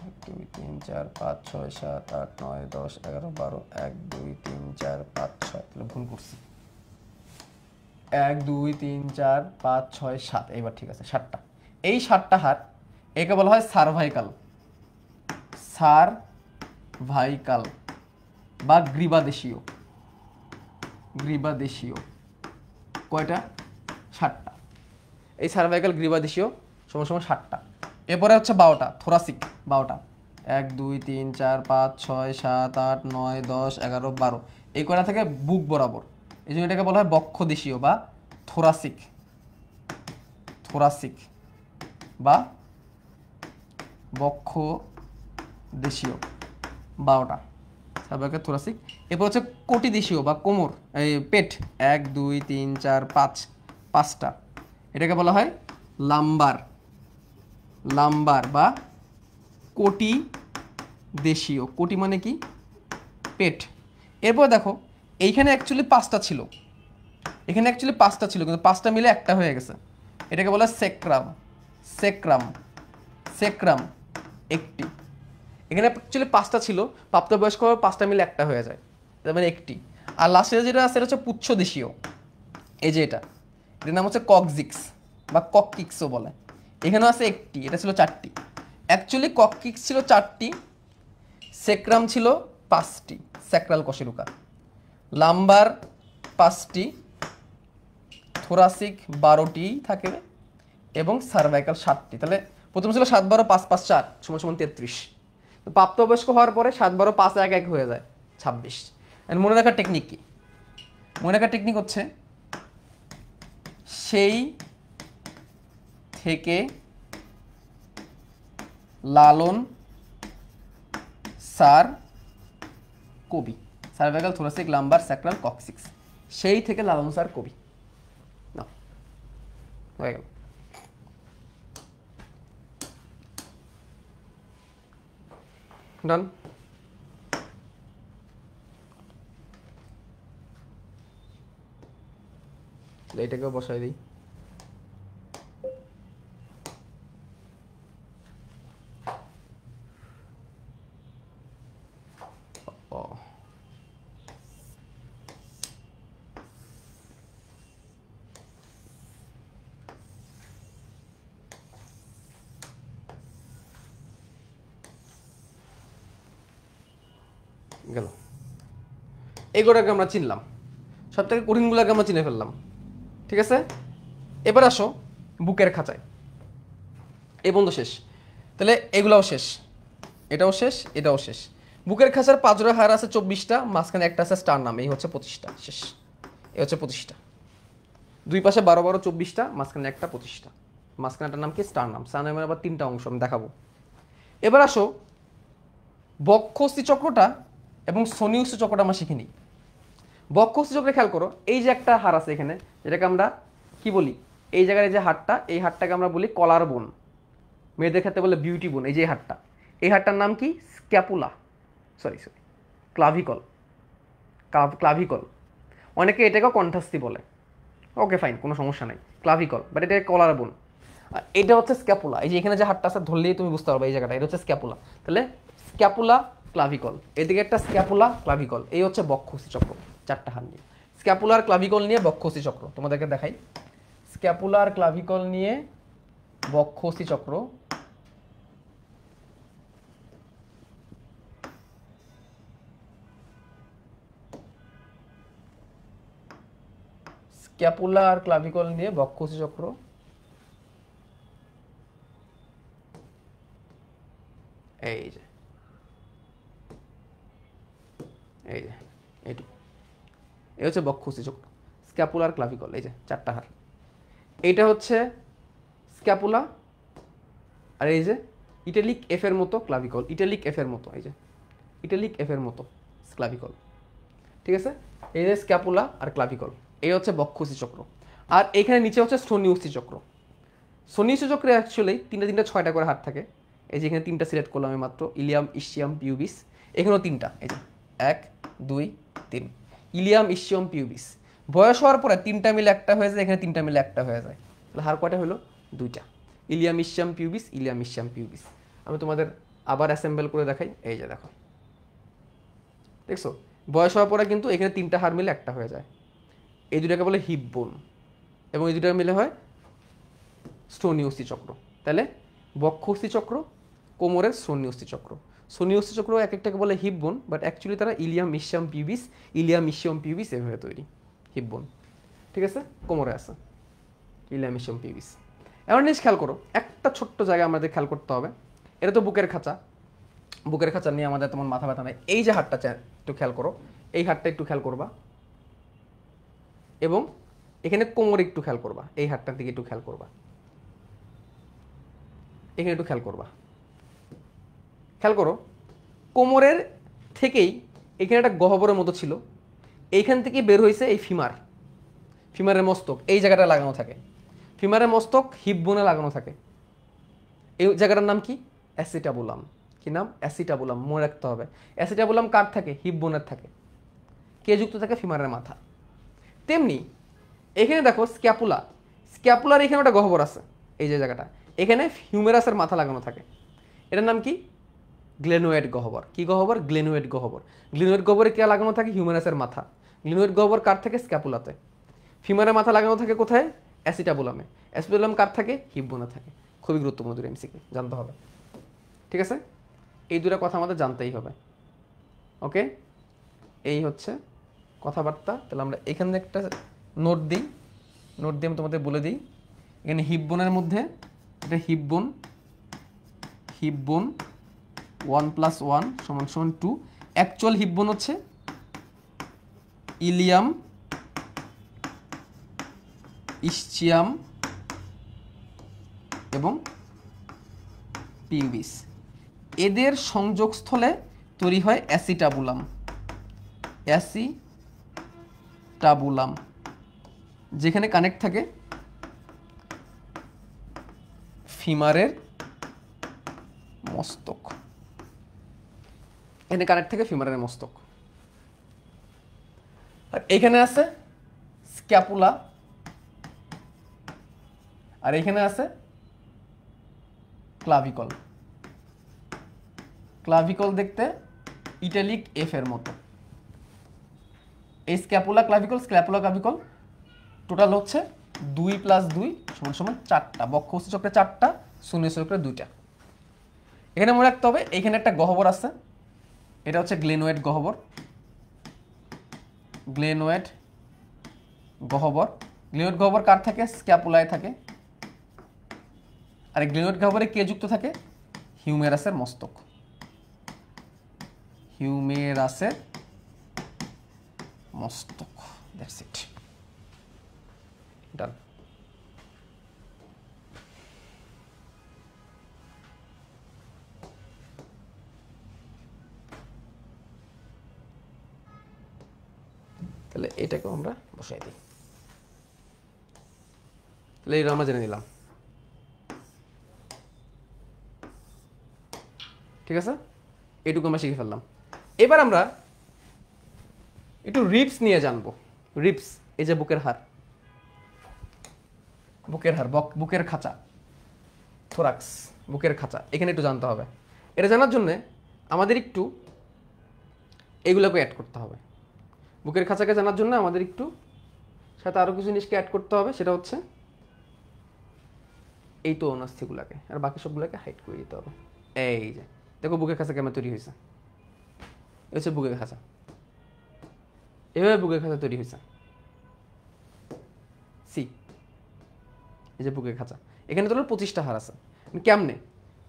1, 2, 3, 4, 5, 6, 7, 8, 9, 10, 11, 12, 1, 2, 3, 4, 5, 6, তাহলে ভুল করছি, 1, 2, 3, 4, 5, 6, 7, এইবার ঠিক আছে। 7টা, এই 7টা হার একে বলা হয় সার্ভাইকাল, সার্ভাইকাল বা গ্রীবাদেশীয়, গ্রীবাদেশীয়। কয়টা? 7টা। এই সার্ভাইকাল গ্রীবাদেশীয় সময় 7টা। এরপরে হচ্ছে 12টা, থোরাসিক 12টা, 1, 2, 3, 4, 5, 6, 7, 8, 9, 10, 11, 12, এই কয়টা থেকে বুক বরাবর, এই জন্য এটাকে বলা হয় বক্ষদেশীয় বা থোরাসিক, থোরাসিক বা বক্ষদেশীয় 12টা সার্ভাইকাল থোরাসিক। এরপর হচ্ছে কোটিদেশীয় বা কোমর, এই পেট, 1, 2, 3, 4, 5, 5টা, এটাকে বলা হয় লাম্বার, লাম্বার বা কোটি দেশীয়। কোটি মানে কি? পেট। এরপর দেখো এইখানে অ্যাকচুয়ালি 5টা ছিল, এখানে অ্যাকচুয়ালি 5টা ছিল, কিন্তু 5টা মিলে একটা হয়ে গেছে, এটাকে বলা হয় সেক্রাম, সেক্রাম, সেক্রাম একটি। এখানে অ্যাকচুয়ালি 5টা ছিল, প্রাপ্তবয়স্ক 5টা মিলে একটা হয়ে যায়, তার মানে একটি। আর লাস্টে যেটা আছে এটা হচ্ছে পুচ্ছদেশীয়, এই যে এটার নাম হচ্ছে ককজিক্স বা কককিক্সও বলে। এখানেও আছে একটি, এটা ছিল 4টি। অ্যাকচুয়ালি কককিক্স ছিল 4টি, সেক্রাম ছিল 5টি, স্যাক্রাল কশেরুকা, লাম্বার 5টি, থোরাসিক 12টি থাকবে এবং সার্ভাইকাল 7টি। তাহলে প্রথম ছিল 7 12 5 5 4 সমান সমান 33। তো প্রাপ্তবয়স্ক হওয়ার পরে 7 12 5 1 1 হয়ে যায় 26। এন্ড মনে রাখার টেকনিক কি? মনে রাখার টেকনিক হচ্ছে সেই থেকে লালন সার কবি, cervical thoracic lumbar sacral coccyx, সেই থেকে লালন সার কবি। না হয়ে গেল। ডান। এইটাকেও বসাই দিই। গেল। এগুলোকে আমরা চিনলাম, সব থেকে কঠিনগুলোকে আমরা চিনে ফেললাম। ঠিক আছে, এবার আসো বুকের খাঁচায়। এই বন্ধু শেষ, তাহলে এগুলাও শেষ, এটাও শেষ, এটাও শেষ। বুকের খাঁচার পাঁজরের হাড় আছে 24টা, মাঝখানে একটা আছে স্টার নাম, এই হচ্ছে 25টা। শেষ, এই হচ্ছে 25টা। দুই পাশে 12 12 24টা, মাঝখানে একটা 25টা, মাঝখানেটার নাম কি? স্টার নাম। স্টার নামের আবার 3টা অংশ আমি দেখাবো। এবার আসো বক্ষস্থি চক্রটা এবং শনিউস্থি চক্রটা আমরা শিখে নিই। বক্ষস্থি চক্রে খেয়াল করো, এই যে একটা হাড় আছে এখানে, যেটাকে আমরা কি বলি? এই জায়গায় যে হাড়টা, এই হাড়টাকে আমরা বলি কলার বোন, মেয়েদের ক্ষেত্রে বলে বিউটি বোন। এই যে হাড়টা, এই হাড়টার নাম কি? Scapula, sorry clavicle, clavicle. অনেকে এটাকেও কণ্ঠাস্থি বলে। ওকে ফাইন, কোনো সমস্যা নাই, ক্লাভিকল, বাট এটা কলার বোন। আর এটা হচ্ছে স্ক্যাপুলা। এই যে এখানে যে হাড়টা আছে ধরলেই তুমি বুঝতে পারবে এই জায়গাটা, এটা হচ্ছে স্ক্যাপুলা। তাহলে স্ক্যাপুলা ক্লাভিকল, এদিকে একটা স্ক্যাপুলা ক্লাভিকল, এই হচ্ছে বক্ষস্থি চক্র। 4টা হাড় নিয়ে স্ক্যাপুলার ক্লাভিকল নিয়ে বক্ষস্থি চক্র তোমাদেরকে দেখাই। স্ক্যাপুলার ক্লাভিকল নিয়ে বক্ষস্থি চক্র। স্ক্যাপুলার ক্লাভিকল নিয়ে বক্ষস্থি চক্র। এই যে এই যে এইটুকু, এই হচ্ছে বক্ষস্থি চক্র, স্ক্যাপুলার ক্লাভিকল। এই যে 4টা হাড়, এইটা হচ্ছে স্ক্যাপুলা। আর এই যে ইটালিক এফ এর মতো ক্লাভিকল, ইটালিক এফ এর মতো, এই যে ইটালিক এফ এর মতো ক্লাভিকল। ঠিক আছে, এই যে স্ক্যাপুলা আর ক্লাভিকল, এই হচ্ছে বক্ষস্থি চক্র। আর এখানে নিচে হচ্ছে স্তন্যস্থি চক্র। স্তন্যস্থি চক্রে অ্যাকচুয়ালি 3টা 6টা করে হাড় থাকে। এই যে এখানে 3টা সিলেক্ট করলাম আমি মাত্র, ইলিয়াম ইসচিয়াম পিউবিস। এখানেও 3টা, এই যে 1 2 3, ইলিয়াম ইসচিয়াম পিউবিস। বয়স হওয়ার পরে 3টা মিলে একটা হয়ে যায়, এখানে 3টা মিলে একটা হয়ে যায়। তাহলে হাড় কয়টা হলো? 2টা, ইলিয়াম ইসচিয়াম পিউবিস, ইলিয়াম ইসচিয়াম পিউবিস। আমি তোমাদের আবার অ্যাসেম্বল করে দেখাই। এই যে দেখো, দেখছো বয়স হওয়ার পরে কিন্তু এখানে 3টা হাড় মিলে একটা হয়ে যায়। এই দুটাকে বলে হিপ বোন, এবং এই দুটা মিলে হয় স্তন্যস্থি চক্র। তাহলে বক্ষস্থি চক্র, কোমরের স্তন্যস্থি চক্র। স্তন্যস্থি চক্র এক একটাকে বলে হিপ বোন, বাট অ্যাকচুয়ালি তারা ইলিয়াম ইসচিয়াম পিউবিস, ইলিয়াম ইসচিয়াম পিউবিস এভাবে তৈরি, হিপ বোন। ঠিক আছে, কোমরে আছে ইলিয়াম ইসচিয়াম পিউবিস। এমন জিনিস খেয়াল করো, একটা ছোট্ট জায়গা আমাদের খেয়াল করতে হবে। এটা তো বুকের খাঁচা, বুকের খাঁচা নিয়ে আমাদের তেমন মাথা ব্যথা নাই। এই যে হাড়টা একটু খেয়াল করো, এই হাড়টা একটু খেয়াল করবা, এবং এখানে কোমরে একটু খেয়াল করবা, এই হাড়টার দিকে একটু খেয়াল করবা, এখানে একটু খেয়াল করবা। খেয়াল করো, কোমরের থেকেই এখানে একটা গহ্বরের মতো ছিল, এইখান থেকে বের হয়েছে এই ফিমার, ফিমারের মস্তক এই জায়গাটা লাগানো থাকে, ফিমারের মস্তক হিপ বোনে লাগানো থাকে। এই জায়গাটার নাম কি? অ্যাসিটাবুলাম। কি নাম? অ্যাসিটাবুলাম। মনে রাখতে হবে, অ্যাসিটাবুলাম কার থাকে? হিপ বোনের থাকে। কে যুক্ত থাকে? ফিমারের মাথা। তেমনি এখানে দেখো স্ক্যাপুলা, স্ক্যাপুলার এখানে একটা গহ্বর আছে, এই যে জায়গাটা, এখানে হিউমেরাসের মাথা লাগানো থাকে। এটার নাম কি? গ্লেনোয়েড গহ্বর। কি গহ্বর? গ্লেনোয়েড গহ্বর। গ্লেনোয়েড গহ্বরে কে লাগানো থাকে? হিউমেরাসের মাথা। গ্লেনোয়েড গহ্বর কার থাকে? স্ক্যাপুলাতে। ফিমারের মাথা লাগানো থাকে কোথায়? অ্যাসিটাবুলামে। অ্যাসিটাবুলাম কার থাকে? হিপ বোনে থাকে। খুবই গুরুত্বপূর্ণ দুটো এমসিকিউ, জানতে হবে। ঠিক আছে, এই দুটো কথা আমাদের জানতেই হবে। ওকে, এই হচ্ছে কথাবার্তা। তাহলে আমরা এখানে একটা নোট দিই, নোট দিয়ে আমি তোমাদের বলে দিই। এখানে হিপবোনের মধ্যে এটা হিপবোন, হিপবোন 1 + 1 = 2। অ্যাকচুয়াল হিপবোন হচ্ছে ইলিয়াম, ইসচিয়াম এবং পিউবিস। এদের সংযোগস্থলে তৈরি হয় অ্যাসিটাবুলাম, অ্যাসিটাবুলাম যেখানে কানেক্ট থাকে ফিমারের মস্তক, এখানে কানেক্ট থাকে ফিমারের মস্তক। আর এখানে আছে স্ক্যাপুলা, আর এখানে আছে ক্লাভিকল। ক্লাভিকল দেখতে ইটালিক এফ এর মতো। এই scapula clavicle, scapula clavicle total হচ্ছে 2 + 2 = 4টা। বক্ষস্থ চক্রে 4টা, শূন্যস্থ চক্রে 2টা। এখানে মনে রাখতে হবে এখানে একটা গহ্বর আছে, এটা হচ্ছে গ্লেনোয়েড গহ্বর, গ্লেনোয়েড গহ্বর। গ্লেনোয়েড গহ্বর কার থাকে? স্ক্যাপুলায় থাকে। আর গ্লেনোয়েড গহ্বরে কে যুক্ত থাকে? হিউমেরাসের মস্তক, হিউমেরাসের মস্তক। দ্যাটস ইট, ডান। তাহলে এটাকে আমরা বসাই দিই। তাহলে এটা আমরা জেনে নিলাম, ঠিক আছে? এটুকু আমরা শিখে ফেললাম। এবার আমরা একটু রিপস নিয়ে জানবো। রিপস, এই যে বুকের হাড়, বুকের হাড়, বুকের খাঁচা, থোরাক্স, বুকের খাঁচা, এখানে একটু জানতে হবে। এটা জানার জন্য আমাদের একটু এগুলোকে অ্যাড করতে হবে। বুকের খাঁচাকে জানার জন্য আমাদের একটু সাথে আরও কিছু জিনিসকে অ্যাড করতে হবে। সেটা হচ্ছে এই তো অনাস্থিগুলোকে, আর বাকি সবগুলোকে হাইড করে দিতে হবে। এই যে দেখো বুকের খাঁচা কেমন তৈরি হয়েছে, এই হচ্ছে বুকের খাঁচা, এভাবে বুকের খাঁচা তৈরি হয়েছে। সি, এই যে বুকের খাঁচা, এখানে তোর 25টা হাড় আছে। কেমনে?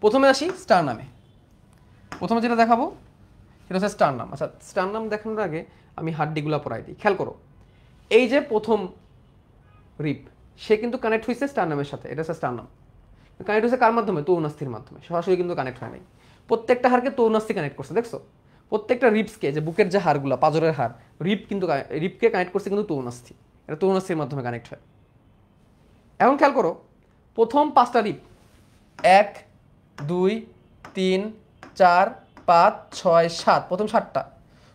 প্রথমে আসি স্টারনামে। প্রথমে যেটা দেখাবো সেটা হচ্ছে স্টারনাম। আচ্ছা, স্টারনাম দেখানোর আগে আমি হাড্ডিগুলো পড়াই দিই। খেয়াল করো, এই যে প্রথম রিপ, সে কিন্তু কানেক্ট হয়েছে স্টারনামের সাথে। এটা হচ্ছে স্টারনাম। কানেক্ট হয়েছে কার মাধ্যমে? তরুণাস্থির মাধ্যমে। সরাসরি কিন্তু কানেক্ট হয় নাই। প্রত্যেকটা হাড়কে তরুণাস্থি কানেক্ট করছে, দেখছো? প্রত্যেকটা রিপসকে, যে বুকের যে হাড়গুলো, পাঁজরের হাড়, রিপ কিন্তু রিপকে কানেক্ট করছে কিন্তু তরুণাস্থি। এটা তরুণাস্থির মাধ্যমে কানেক্ট হয়। এখন খেয়াল করো, প্রথম 5টা রিপ 1 2 3 4 5 6 7, প্রথম 7টা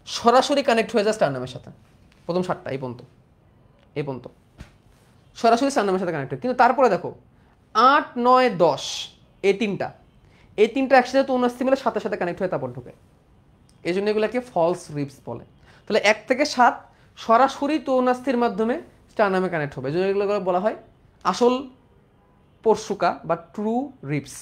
সরাসরি কানেক্ট হয়ে যায় স্টারনামের সাথে। প্রথম 7টা এই পর্যন্ত, এই পর্যন্ত সরাসরি স্টারনামের সাথে কানেক্ট হয়। কিন্তু তারপরে দেখো 8 9 10 এই তিনটা একসাথে তরুণাস্থি মিলে সাথে সাথে কানেক্ট হয়ে তারপর ঢোকে। এই জন্য এগুলোকে ফলস রিপস বলে। তাহলে 1 থেকে 7 সরাসরি তরুণাস্থির মাধ্যমে স্টারনামে কানেক্ট হবে। এই জন্য এগুলো বলা হয় আসল পরশুকা বা ট্রু রিপস।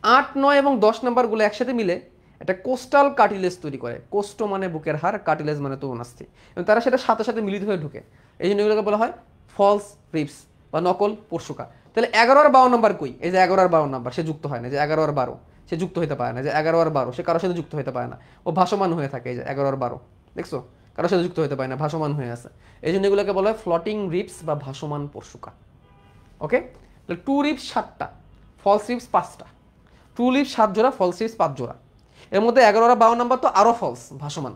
8 9 এবং 10 নাম্বারগুলো একসাথে মিলে একটা কোস্টাল কার্টিলেজ তৈরি করে। কোস্টো মানে বুকের হাড়, কার্টিলেজ মানে তরুণাস্থি, এবং তারা সেটা সাথে সাথে মিলিত হয়ে ঢুকে। এই জন্য এগুলোকে বলা হয় ফলস রিপস বা নকল পরশুকা। তাহলে 11 আর 12 নাম্বার কই? এই যে 11 আর 12 নাম্বার, সে যুক্ত হয় না। যে 11 আর 12 সে যুক্ত হতে পারে না। যে 11 আর 12 সে কারোর সাথে যুক্ত হতে পারে না, ও ভাসমান হয়ে থাকে। এই যে 11 আর 12 দেখছো, কারোর সাথে যুক্ত হতে পারে না, ভাসমান হয়ে আছে। এই জন্য এগুলোকে বলা হয় ফ্লোটিং রিপস বা ভাসমান পরশুকা। ওকে, তাহলে ট্রু রিপস 7টা, ফলস রিপস 5টা। ট্রু রিপস 7 জোড়া, ফলস রিপস 5 জোড়া। এর মধ্যে 11 আর 12 নাম্বার তো আরও ফলস, ভাসমান।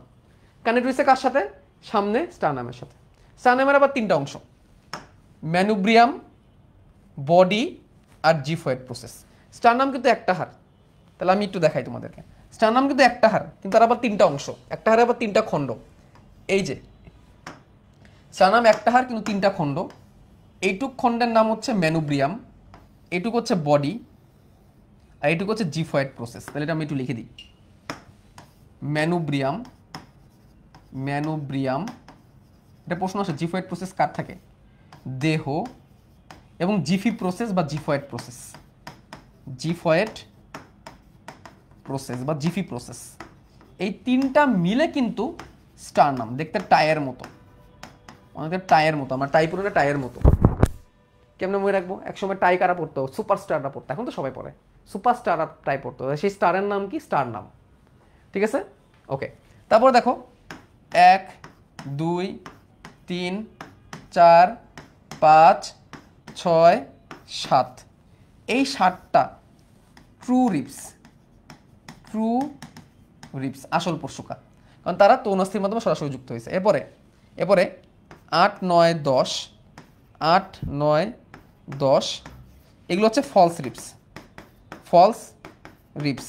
কানেক্ট হয়েছে কার সাথে? সামনে স্টারনামের সাথে। স্টারনামের আবার 3টা অংশ, ম্যানুব্রিয়াম, বডি আর জিফয়েড প্রসেস। স্টারনাম কিন্তু একটা হাড়। তাহলে আমি একটু দেখাই তোমাদেরকে। স্টারনাম কিন্তু একটা হাড়, কিন্তু তার আবার 3টা অংশ, একটা হাড়ে আবার 3টা খণ্ড। এই যে স্টারনাম একটা হাড় কিন্তু 3টা খণ্ড। এইটুক খণ্ডের নাম হচ্ছে ম্যানুব্রিয়াম, এইটুক হচ্ছে বডি, আর এইটুক হচ্ছে জিফয়েড প্রসেস। তাহলে এটা আমি একটু লিখে দিই। ম্যানুব্রিয়াম, ম্যানুব্রিয়াম, এটা প্রশ্ন আসে জিফয়েড প্রসেস কার থাকে? দেহ। এবং জিফি প্রসেস বা জিফয়েড প্রসেস, জিফয়েড প্রসেস বা জিফি প্রসেস, এই তিনটা মিলে কিন্তু স্টারনাম। দেখতে টায়ার মতো, অনেকটা টায়ার মতো, আমরা টাই পরে টায়ার মতো। কেমনে মনে রাখবো? একসময় টাই কারা পড়তো? সুপারস্টাররা পড়তো, এখন তো সবাই পড়ে। সুপারস্টাররা টাই পড়তো, সেই স্টারের নাম কি? স্টার নাম। ঠিক আছে, ওকে। তারপর দেখো 1 2 3 4 5 6 7, এই 7টা ট্রু রিপস, ট্রু রিপস, আসল পরশুকা, কারণ তারা তৌনাস্থির মাধ্যমে সরাসরি যুক্ত হয়েছে। এরপরে 8 9 10, 8 9 10 এগুলো হচ্ছে ফলস রিপস, ফলস রিপস।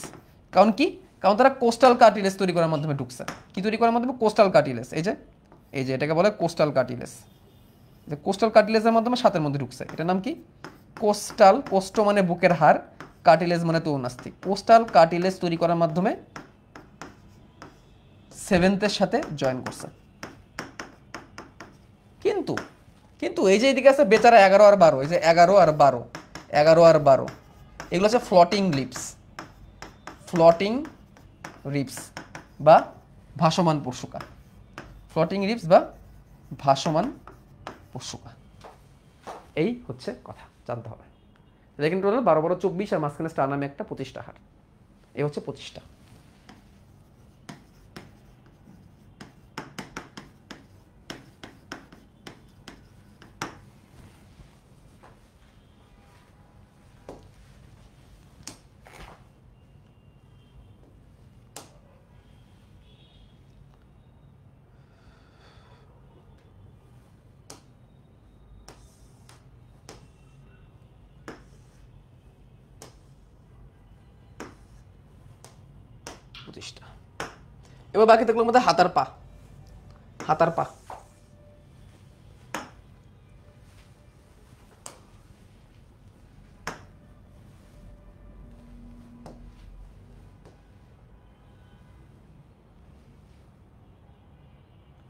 কারণ কি? কারণ তারা কোস্টাল কার্টিলেজ তৈরি করার মাধ্যমে ঢুকছে। কি তৈরি করার মাধ্যমে? Coastal cartilage. এই যে এটাকে বলে কোস্টাল কার্টিলেজ। যে কোস্টাল কার্টিলেজের মাধ্যমে সাতের মধ্যে ঢুকছে, এটার নাম কি? কোস্টাল। কোস্টো মানে বুকের হাড়, কার্টিলেজ মানে তৌনাস্থি। কোস্টাল কার্টিলেজ তৈরি করার মাধ্যমে সেভেন্থের সাথে জয়েন করছে। কিন্তু কিন্তু এই যে এদিকে আছে বেচারা 11 আর 12, এই যে 11 আর 12, 11 আর 12 এগুলো হচ্ছে ফ্লোটিং লিপস, ফ্লোটিং রিপস বা ভাসমান পরশুকা, ফ্লোটিং রিপস বা ভাসমান পরশুকা। এই হচ্ছে কথা, জানতে হবে। দেখেন টোটাল 12 12 24 আর মাঝখানে স্টার নামে একটা 25টা হার, এই হচ্ছে 25টা। এবার বাকি থাকলো মধ্যে হাতার পা, হাতার পা।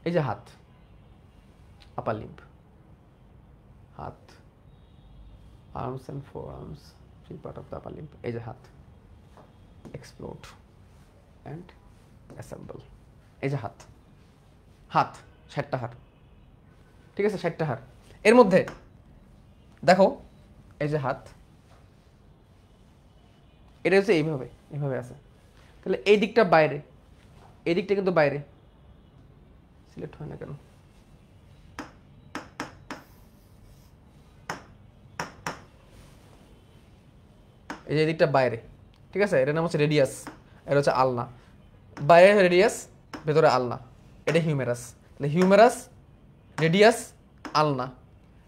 এই যে হাত, আপার লিম্ব, হাত, arms and forearms, three part of the upper limb. এই যে হাত, এক্সপ্লোড অ্যান্ড অ্যাসেম্বল। এই যে হাত, হাত 60টা হাড়, ঠিক আছে, 60টা হাড়। এর মধ্যে দেখো এই যে হাত, এটা হচ্ছে এইভাবে, এইভাবে আছে। তাহলে এই দিকটা বাইরে, এই দিকটা কিন্তু বাইরে, সিলেক্ট হয় না কেন? এই যে দিকটা বাইরে, ঠিক আছে, এটার নাম হচ্ছে রেডিয়াস, এটা হচ্ছে আলনা। বাইরে রেডিয়াস, ভেতরে আলনা, এটা হিউমেরাস। তাহলে হিউমেরাস, রেডিয়াস, আলনা।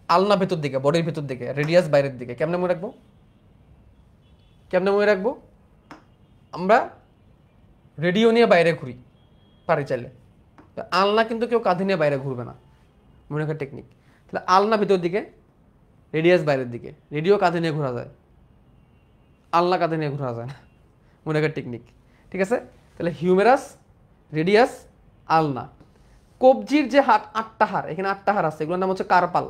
আলনা ভেতর দিকে, বডির ভেতর দিকে, রেডিয়াস বাইরের দিকে। কেমনে মনে রাখবো? কেমনে মনে রাখবো? আমরা রেডিও নিয়ে বাইরে ঘুরি, পারি চাইলে। আলনা কিন্তু কেউ কাঁধে নিয়ে বাইরে ঘুরবে না, মনে রাখার টেকনিক। তাহলে আলনা ভেতর দিকে, রেডিয়াস বাইরের দিকে। রেডিও কাঁধে নিয়ে ঘোরা যায়, আলনা কাঁধে নিয়ে ঘোরা যায় না, মনে রাখার টেকনিক। ঠিক আছে, তাহলে হিউমেরাস, রেডিয়াস, আলনা। কবজির যে হাত 8টা হাড়, এখানে 8টা হাড় আছে, এগুলোর নাম হচ্ছে কার্পাল।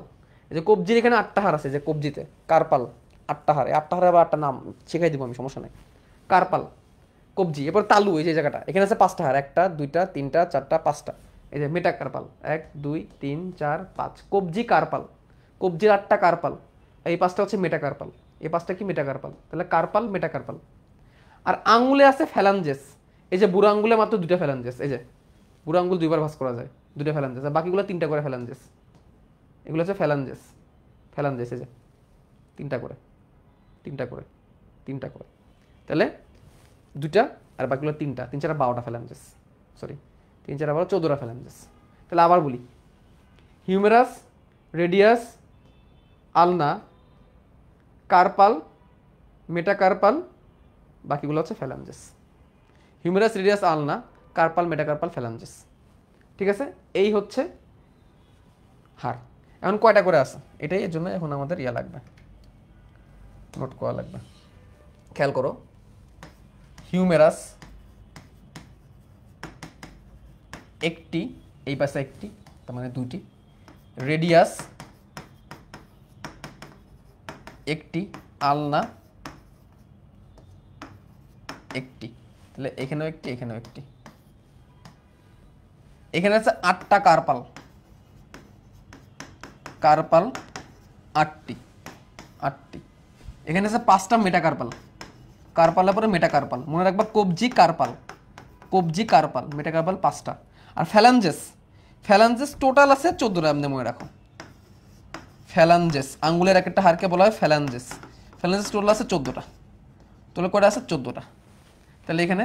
এই যে কবজির এখানে 8টা হাড় আছে, যে কবজিতে কার্পাল, 8টা হাড়। এই 8টা হাড়ের আবার 8টা নাম শিখাই দিব আমি, সমস্যা নেই। কার্পাল, কবজি। এরপর তালু, এই যে জায়গাটা, এখানে আছে 5টা হাড়, 1টা 2টা 3টা 4টা 5টা। এই যে মেটাকার্পাল, 1 2 3 4 5, কবজি কার্পাল। কবজির 8টা কার্পাল, এই 5টা হচ্ছে মেটাকার্পাল, এই 5টা কি? মেটাকার্পাল। তাহলে কার্পাল, মেটাকার্পাল। আর আঙ্গুলে আছে ফ্যালাঞ্জেস, এই যে বুড়ো আঙ্গুলে মাত্র 2টা ফ্যালাঞ্জেস, এই যে বুড়ো আঙ্গুল 2বার ভাঁজ করা যায়, 2টা ফ্যালাঞ্জেস, আর বাকিগুলো 3টা করে ফ্যালাঞ্জেস। এগুলো হচ্ছে ফ্যালাঞ্জেস, ফ্যালাঞ্জেস, এই যে 3টা করে, 3টা করে, 3টা করে। তাহলে 2টা আর বাকিগুলো 3টা, 3 4 12টা ফ্যালাঞ্জেস, সরি 3 4 12 14টা ফ্যালাঞ্জেস। তাহলে আবার বলি, humerus, radius, ulna, carpal, metacarpal, বাকিগুলো হচ্ছে phalanges. Humerus, radius, ulna, carpal, metacarpal, phalanges. ঠিক আছে, এই হচ্ছে হাড়। এখন কয়টা করে আছে এটাই, এর জন্য এখন আমাদের ইয়া লাগবে, নোট করা লাগবে। খেয়াল করো, হিউমেরাস একটি, এই পাশে একটি, তার মানে 2টি। রেডিয়াস একটি, আলনা একটি। তাহলে এখানেও একটি, এখানেও একটি। এখানে আছে 8টা কার্পাল, কার্পাল 8টি, 8টি। এখানে আছে 5টা মেটাকার্পাল, কার্পালের পরে মেটাকার্পাল, মনে রাখবা কবজি কার্পাল, কবজি কার্পাল, মেটাকার্পাল 5টা। আর ফ্যালাঞ্জেস, ফ্যালাঞ্জেস টোটাল আছে 14টা, এমনি মনে রাখো। ফ্যালাঞ্জেস, আঙ্গুলের একটা হাড়কে বলা হয় ফ্যালাঞ্জেস। ফ্যালাঞ্জেস টোটাল আছে 14টা। তাহলে কয়টা আছে? 14টা। তাহলে এখানে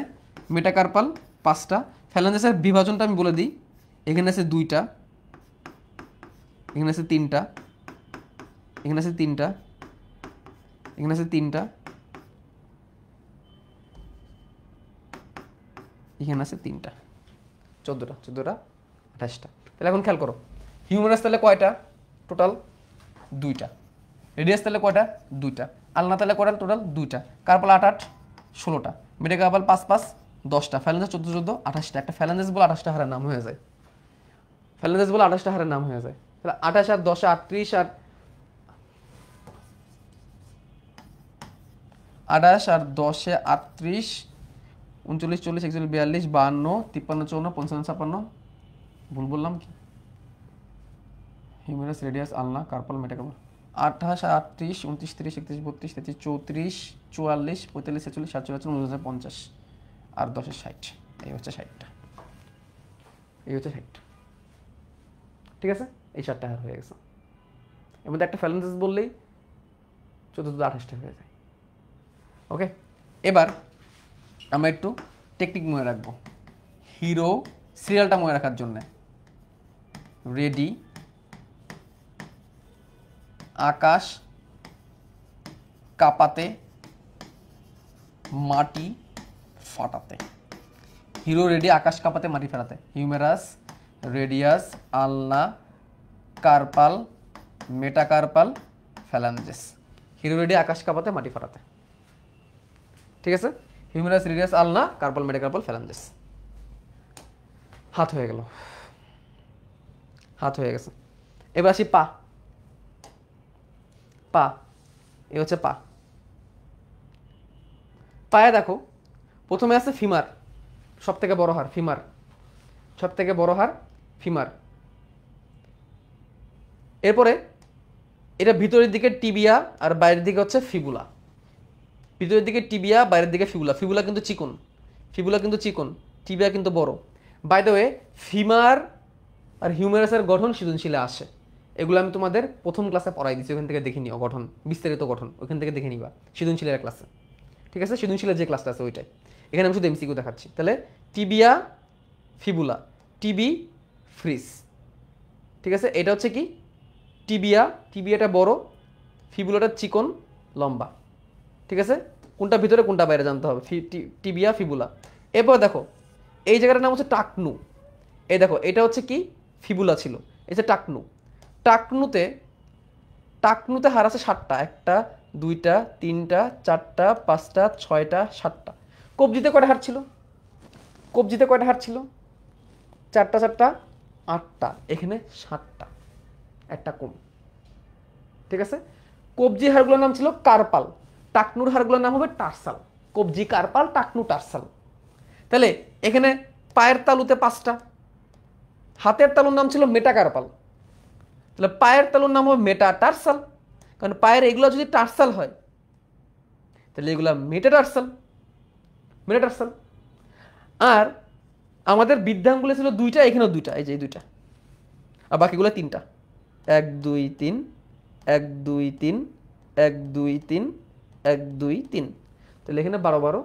মেটাকার্পাল 5টা। ফ্যালাঞ্জেসের বিভাজনটা আমি বলে দিই। এখানে আছে 2টা, এখানে আছে 3টা, এখানে আছে 3টা, এখানে আছে 3টা, এখানে আছে 3টা। 14টা, 14টা, 28টা। তাহলে এখন খেয়াল করো, হিউমেরাস তাহলে কয়টা টোটাল? 2টা। রেডিয়াস তাহলে কয়টা? 2টা। আলনা তাহলে কয়টা টোটাল? 2টা। কার্পাল 8 8, 16টা। মেটাকার্পাল 5 5, 10টা। ফ্যালাঞ্জেস 14 14, 28টা। একটা ফ্যালাঞ্জেস বলে 28টা হারের নাম হয়ে যায়। ফ্যালাঞ্জেস বলে 28টা হারের নাম হয়ে যায়। তাহলে 28 আর 10 38 আর 28 আর 10 38, 39 40 41 42 52 53 54 55 56। ভুল বললাম কি? Humerus, radius, ulna, carpal, metacarpal. 28 38 29 30 31 32 33 34 44 45 46 47 49 50 আর 10 60। এই হচ্ছে 60টা, এই হচ্ছে 60টা। ঠিক আছে, এই 4টা হার হয়ে গেছে। এর মধ্যে একটা ফ্যালাঞ্জেস বললেই 14 28টা হয়ে যায়। ওকে, এবার আমরা একটু টেকনিক মনে রাখবো। হিরো সিরিয়ালটা মনে রাখার জন্য রেডি, আকাশ কাঁপাতে, মাটি ফাটাতে। হিরো রেডি, আকাশ কাঁপাতে, মাটি ফাটাতে। Humerus, radius, ulna, carpal, metacarpal, phalanges. Hero ready, আকাশ কাঁপাতে, মাটি ফাটাতে। ঠিক আছে, humerus, radius, ulna, carpal, metacarpal, phalanges. হাত হয়ে গেল, হাত হয়ে গেছে। এবার আসি পা। পা, এ হচ্ছে পা। পায়ে দেখো, প্রথমে আছে ফিমার, সব থেকে বড় হাড় ফিমার, সব থেকে বড় হাড় ফিমার। এরপরে এটা ভিতরের দিকে টিবিয়া আর বাইরের দিকে হচ্ছে ফিবুলা। ভিতরের দিকে টিবিয়া, বাইরের দিকে ফিবুলা। ফিবুলা কিন্তু চিকন, ফিবুলা কিন্তু চিকন, টিবিয়া কিন্তু বড়। বাই দ্য ওয়ে, ফিমার আর হিউমেরাসের গঠন সৃজনশীলে আসে। এগুলো আমি তোমাদের প্রথম ক্লাসে পড়াই দিচ্ছি, ওখান থেকে দেখে নিও গঠন, বিস্তারিত গঠন ওখান থেকে দেখে নিবা সৃজনশীলের ক্লাসে। ঠিক আছে, সৃজনশীলের যে ক্লাসটা আছে ওইটাই। এখানে আমি শুধু এমসিকিউ দেখাচ্ছি। তাহলে টিবিয়া, ফিবুলা, টিবি, ফ্রিস। ঠিক আছে, এটা হচ্ছে কি টিবিয়া, টিবিয়াটা বড়, ফিবুলাটা চিকন লম্বা। ঠিক আছে, কোনটা ভিতরে কোনটা বাইরে জানতে হবে, টিবিয়া ফিবুলা। এরপর দেখো এই জায়গাটার নাম হচ্ছে টাকনু। এই দেখো এটা হচ্ছে কি ফিবুলা ছিল, এই যে টাকনু। টাকনুতে, টাকনুতে হাড় আছে 7টা, 1টা 2টা 3টা 4টা 5টা 6টা 7টা। কবজিতে কয়টা হাড় ছিল? কবজিতে কয়টা হাড় ছিল? 4টা 4টা 8টা, এখানে 7টা, একটা কম। ঠিক আছে, কবজি হাড়গুলোর নাম ছিল কার্পাল, টাকনুর হাড়গুলোর নাম হবে টার্সাল। কবজি কার্পাল, টাকনু টার্সাল। তাহলে এখানে পায়ের তালুতে 5টা, হাতের তালুর নাম ছিল মেটাকার্পাল। তাহলে পায়ের তালুর নাম হবে মেটাটার্সাল, কারণ পায়ের এগুলো যদি টার্সাল হয় তাহলে এগুলো মেটাটার্সাল, মেটাটার্সাল। আর আমাদের বৃদ্ধাঙ্গুলে ছিল 2টা, এখানেও 2টা, এই যে 2টা, আর বাকিগুলো 3টা। 1 2 3, 1 2 3, 1 2 3, 1 2 3। তাহলে এখানে 12 12,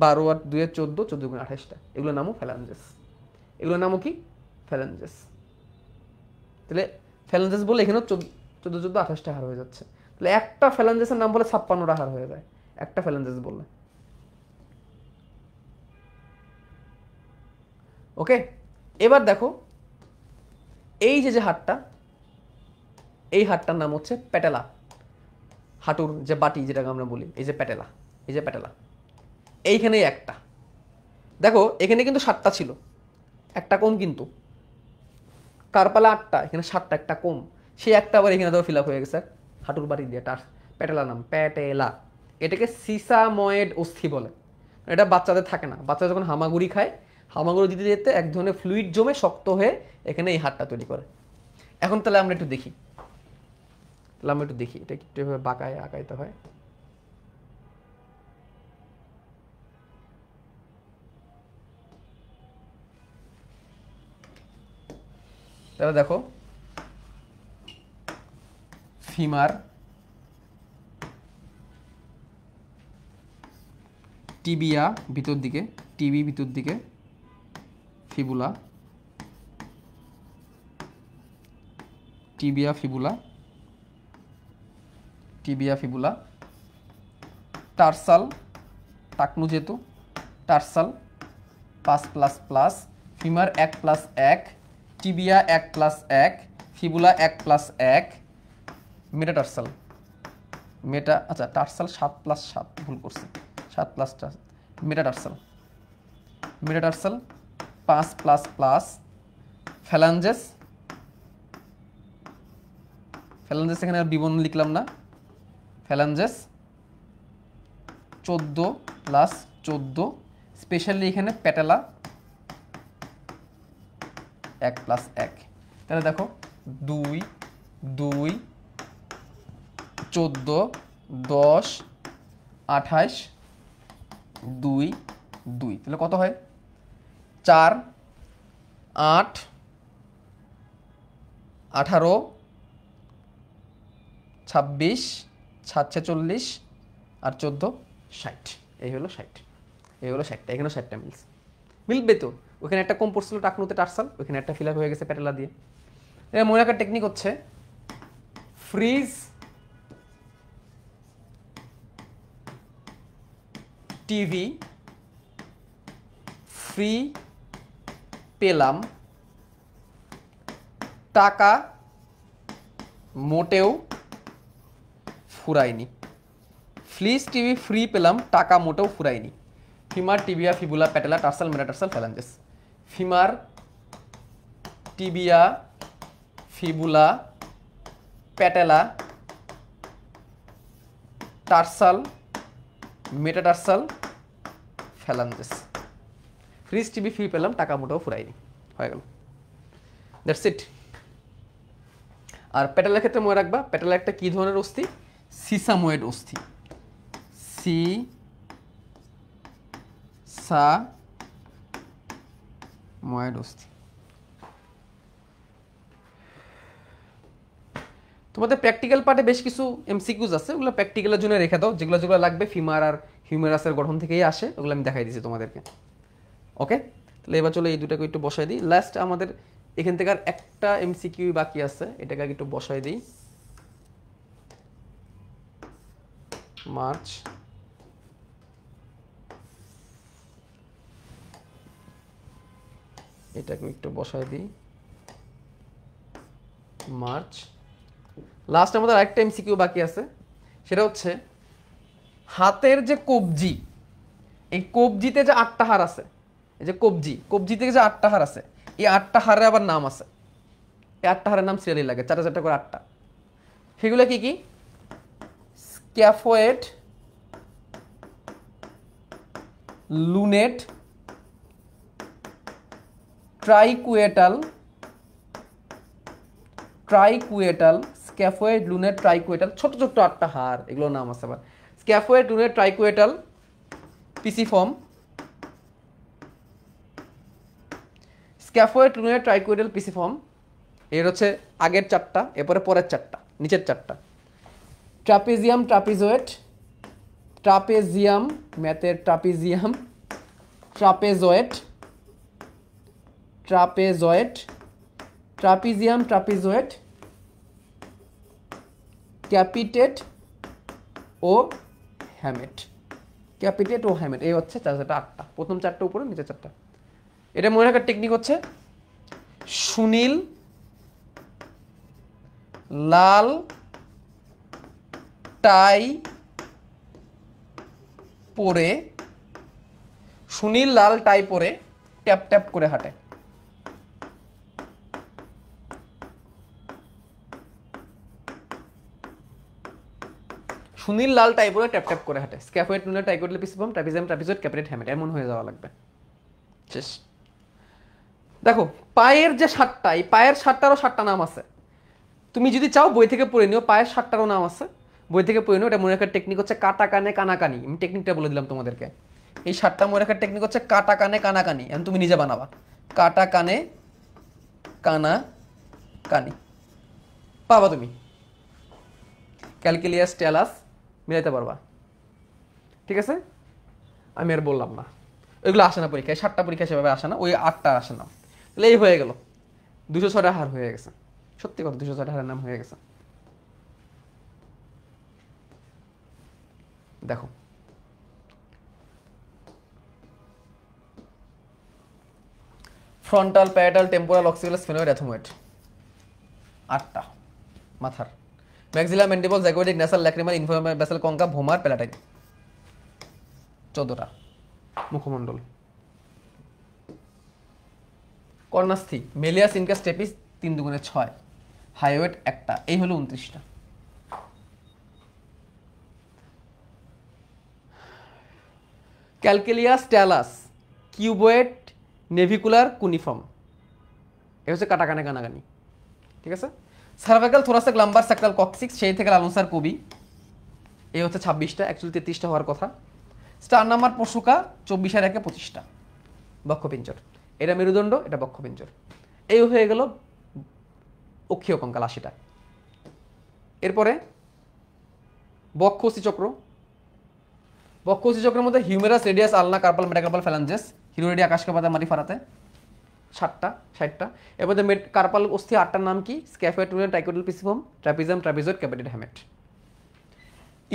12 আর 2 14, 14 গুণ 28টা। এগুলোর নামও ফ্যালাঞ্জেস, এগুলোর নামও কি ফ্যালাঞ্জেস। তাহলে ফ্যালাঞ্জেস বলে এখানেও 14 14 28টা হার হয়ে যাচ্ছে। তাহলে একটা ফ্যালাঞ্জেসের নাম বলে 56টা হার হয়ে যায় একটা ফ্যালাঞ্জেস বললে। ওকে, এবার দেখো এই যে হাড়টা, এই হাড়টার নাম হচ্ছে প্যাটেলা। হাঁটুর যে বাটি যেটাকে আমরা বলি, এই যে প্যাটেলা, এই যে প্যাটেলা। এইখানেই একটা দেখো, এখানে কিন্তু 7টা ছিল, একটা কম কিন্তু। কার্পালা 8টা, এখানে 7টা, একটা কম। সেই একটা আবার এখানে তো ফিল আপ হয়ে গেছে হাঁটুর বাটি দিয়ে। তার প্যাটেলা নাম প্যাটেলা। এটাকে সিসাময়েড অস্থি বলে। এটা বাচ্চাদের থাকে না, বাচ্চা যখন হামাগুড়ি খায়, হামাগুড়ি দিতে যেতে এক ধরনের ফ্লুইড জমে শক্ত হয়ে এখানে এই হাড়টা তৈরি করে। এখন তাহলে আমরা একটু দেখি, এটা একটু এভাবে বাঁকায় আঁকাইতে হয়। তাহলে দেখো ফিমার, টিবিয়া ভিতর দিকে, টিবি ভিতর দিকে, fibula, tibia fibula, tibia fibula, tarsal, টাকনু যেহেতু tarsal 5++, femur 1+1, tibia 1+1, fibula 1+1, metatarsal, আচ্ছা টার্সাল 7+7, ভুল করছি, 7+4, মেটাটার্সাল 5++, ফ্যালাঞ্জেস এখানে আর বিবরণ লিখলাম না, ফ্যালাঞ্জেস 14+14, স্পেশালি এখানে প্যাটেলা 1+1। তাহলে দেখো 2, 2, 14, 10, 28, 2, 2, তাহলে কত হয়? 4, 8, 18, 26, 7 40, আর 14, 60। এই হলো 60, এখানে 60টা মিলবে তো। ওখানে একটা কম পড়ছিল টাকনুতে টার্সাল, ওখানে একটা ফিল আপ হয়ে গেছে প্যাটেলা দিয়ে। মনে রাখার টেকনিক হচ্ছে ফ্রিজ, টিভি, ফ্রি পেলাম, টাকা মোটেও ফুরায়নি। ফ্রিজ টিভি ফ্রি পেলাম, টাকা মোটেও ফুরায়নি। Femur, tibia, fibula, patella, tarsal, metatarsal, phalanges. Femur, tibia, fibula, patella, tarsal, metatarsal, phalanges. Fridge TV free পেলাম, টাকা মোটেও ফুরায়নি, হয়ে গেল, দ্যাটস ইট। আর প্যাটেলার ক্ষেত্রে মনে রাখবা, প্যাটেলা একটা কি ধরনের অস্থি? সিসাময়েড অস্থি, সিসাময়েড অস্থি। তোমাদের প্র্যাকটিক্যাল পার্টে বেশ কিছু এমসিকিউজ আছে, ওগুলো প্র্যাকটিক্যালের জন্য রেখে দাও, যেগুলো যেগুলো লাগবে ফিমার আর হিউমেরাসের গঠন থেকেই আসে, ওগুলো আমি দেখাই দিয়েছি তোমাদেরকে। ওকে, তাহলে এবার চলো এই দুটাকে একটু বসাই দিই। লাস্ট আমাদের এখান থেকে আর একটা এমসিকিউ বাকি আছে, এটাকে আগে একটু বসাই দিই। মার্চ, এটাকে একটু বসাই দিই, মার্চ। লাস্ট আমাদের আরেকটা এমসিকিউ বাকি আছে, সেটা হচ্ছে হাতের যে কবজি, এই কবজিতে যে 8টা হাড় আছে, এই যে কবজিতে যে 8টা হাড় আছে, এই 8টা হাড়ের আবার নাম আছে। এই 8টা হাড়ের নাম সিরিয়ালি লাগে, 4-4 করে 8টা। সেগুলো কি কি? স্ক্যাফোয়েড, লুনেট, ট্রাইকুয়েটাল, স্ক্যাফোয়েড, লুনেট, ট্রাইকুয়েটাল, ছোট ছোট 8টা হাড়, এগুলোর নাম আছে আবার। স্ক্যাফোয়েড, লুনেট, ট্রাইকুয়েটাল, পিসিফর্ম, স্ক্যাফোয়েড, লুনেট, ট্রাইকুয়েটাল, পিসিফর্ম। এর হচ্ছে আগের 4টা, এরপরে পরের 4টা, নিচের 4টা। ট্রাপিজিয়াম, ট্রাপেজিয়াম, ম্যাথের ট্রাপিজিয়াম, ট্রাপিজিয়াম, ক্যাপিটেট ও হ্যামেট, এই হচ্ছে 8টা। প্রথম 4টা উপরে, নিচের 4টা। এটা মনে রাখার টেকনিক হচ্ছে সুনীল লাল টাই পরে, ট্যাপ ট্যাপ করে হাঁটে। সুনীল লাল টাইপরে ট্যাপ ট্যাপ করে হাঁটে, স্ক্যাফয়েড নুনের triquetral pisiform trapezium trapezoid capitate hamate, এমন হয়ে যাওয়া লাগবে। শেষ। দেখো পায়ের যে 7টা, এই পায়ের 7টারও 7টা নাম আছে। তুমি যদি চাও বই থেকে পড়ে নিও, পায়ের 7টারও নাম আছে, বই থেকে পড়ে নিও। এটা মনে রাখার টেকনিক হচ্ছে কাটা কানে কানাকানি। আমি টেকনিকটা বলে দিলাম তোমাদেরকে। এই 7টা মনে রাখার টেকনিক হচ্ছে কাটা কানে কানাকানি। এখন তুমি নিজে বানাবা, কাটা কানে কানা কানি, পাবা তুমি। ক্যালকুলিয়াস টেলাস মিলাইতে পারবা, ঠিক আছে? আমি আর বললাম না, ওইগুলো আসে না পরীক্ষায়, 7টা পরীক্ষা সেভাবে আসে না, ওই 8টা আসে না। তাহলে এই হয়ে গেল 206টা হার হয়ে গেছে। সত্যি কথা, 206টা হারের নাম হয়ে গেছে। দেখো frontal, parietal, temporal, occipital, sphenoid, ethmoid, 8টা মাথার। Maxilla, mandible, zygomatic, nasal, lacrimal, inferior, nasal, concha, vomer, palatine, 14টা মুখমণ্ডল। কর্ণাস্থি, মেলিয়াস, ইনকাস, স্টেপিস, 3 দুগুণে 6, হাইওয়েট 1টা, এই হলো 29টা। ক্যালকুলিয়াস টেলাস, কিউবয়েড, নেভিকুলার, কুনিফর্ম, এই হচ্ছে কাটা কানে কানাকানি, ঠিক আছে? Cervical, thoracic, lumbar, sacral, coccyx, সেই থেকে লালনসার কবি, এই হচ্ছে 26টা, অ্যাকচুয়ালি 33টা হওয়ার কথা। স্টারনামার, পশুকা, 24 আর 1 25টা, বক্ষপিঞ্জর। এটা মেরুদণ্ড, এটা বক্ষপিঞ্জর। এই হয়ে গেল অক্ষীয় কঙ্কাল 80টা। এরপরে বক্ষস্থি চক্র। বক্ষস্থি চক্রের মধ্যে humerus, radius, ulna, carpal, metacarpal, phalanges, হিরোরেডি, আকাশকে পাতা, মাটি ফারাতে, 60টা। এরপরে কার্পাল অস্থি 8টার নাম কি? স্ক্যাফয়েড, নুনের triquetral pisiform, trapezium, trapezoid, capitate hamate.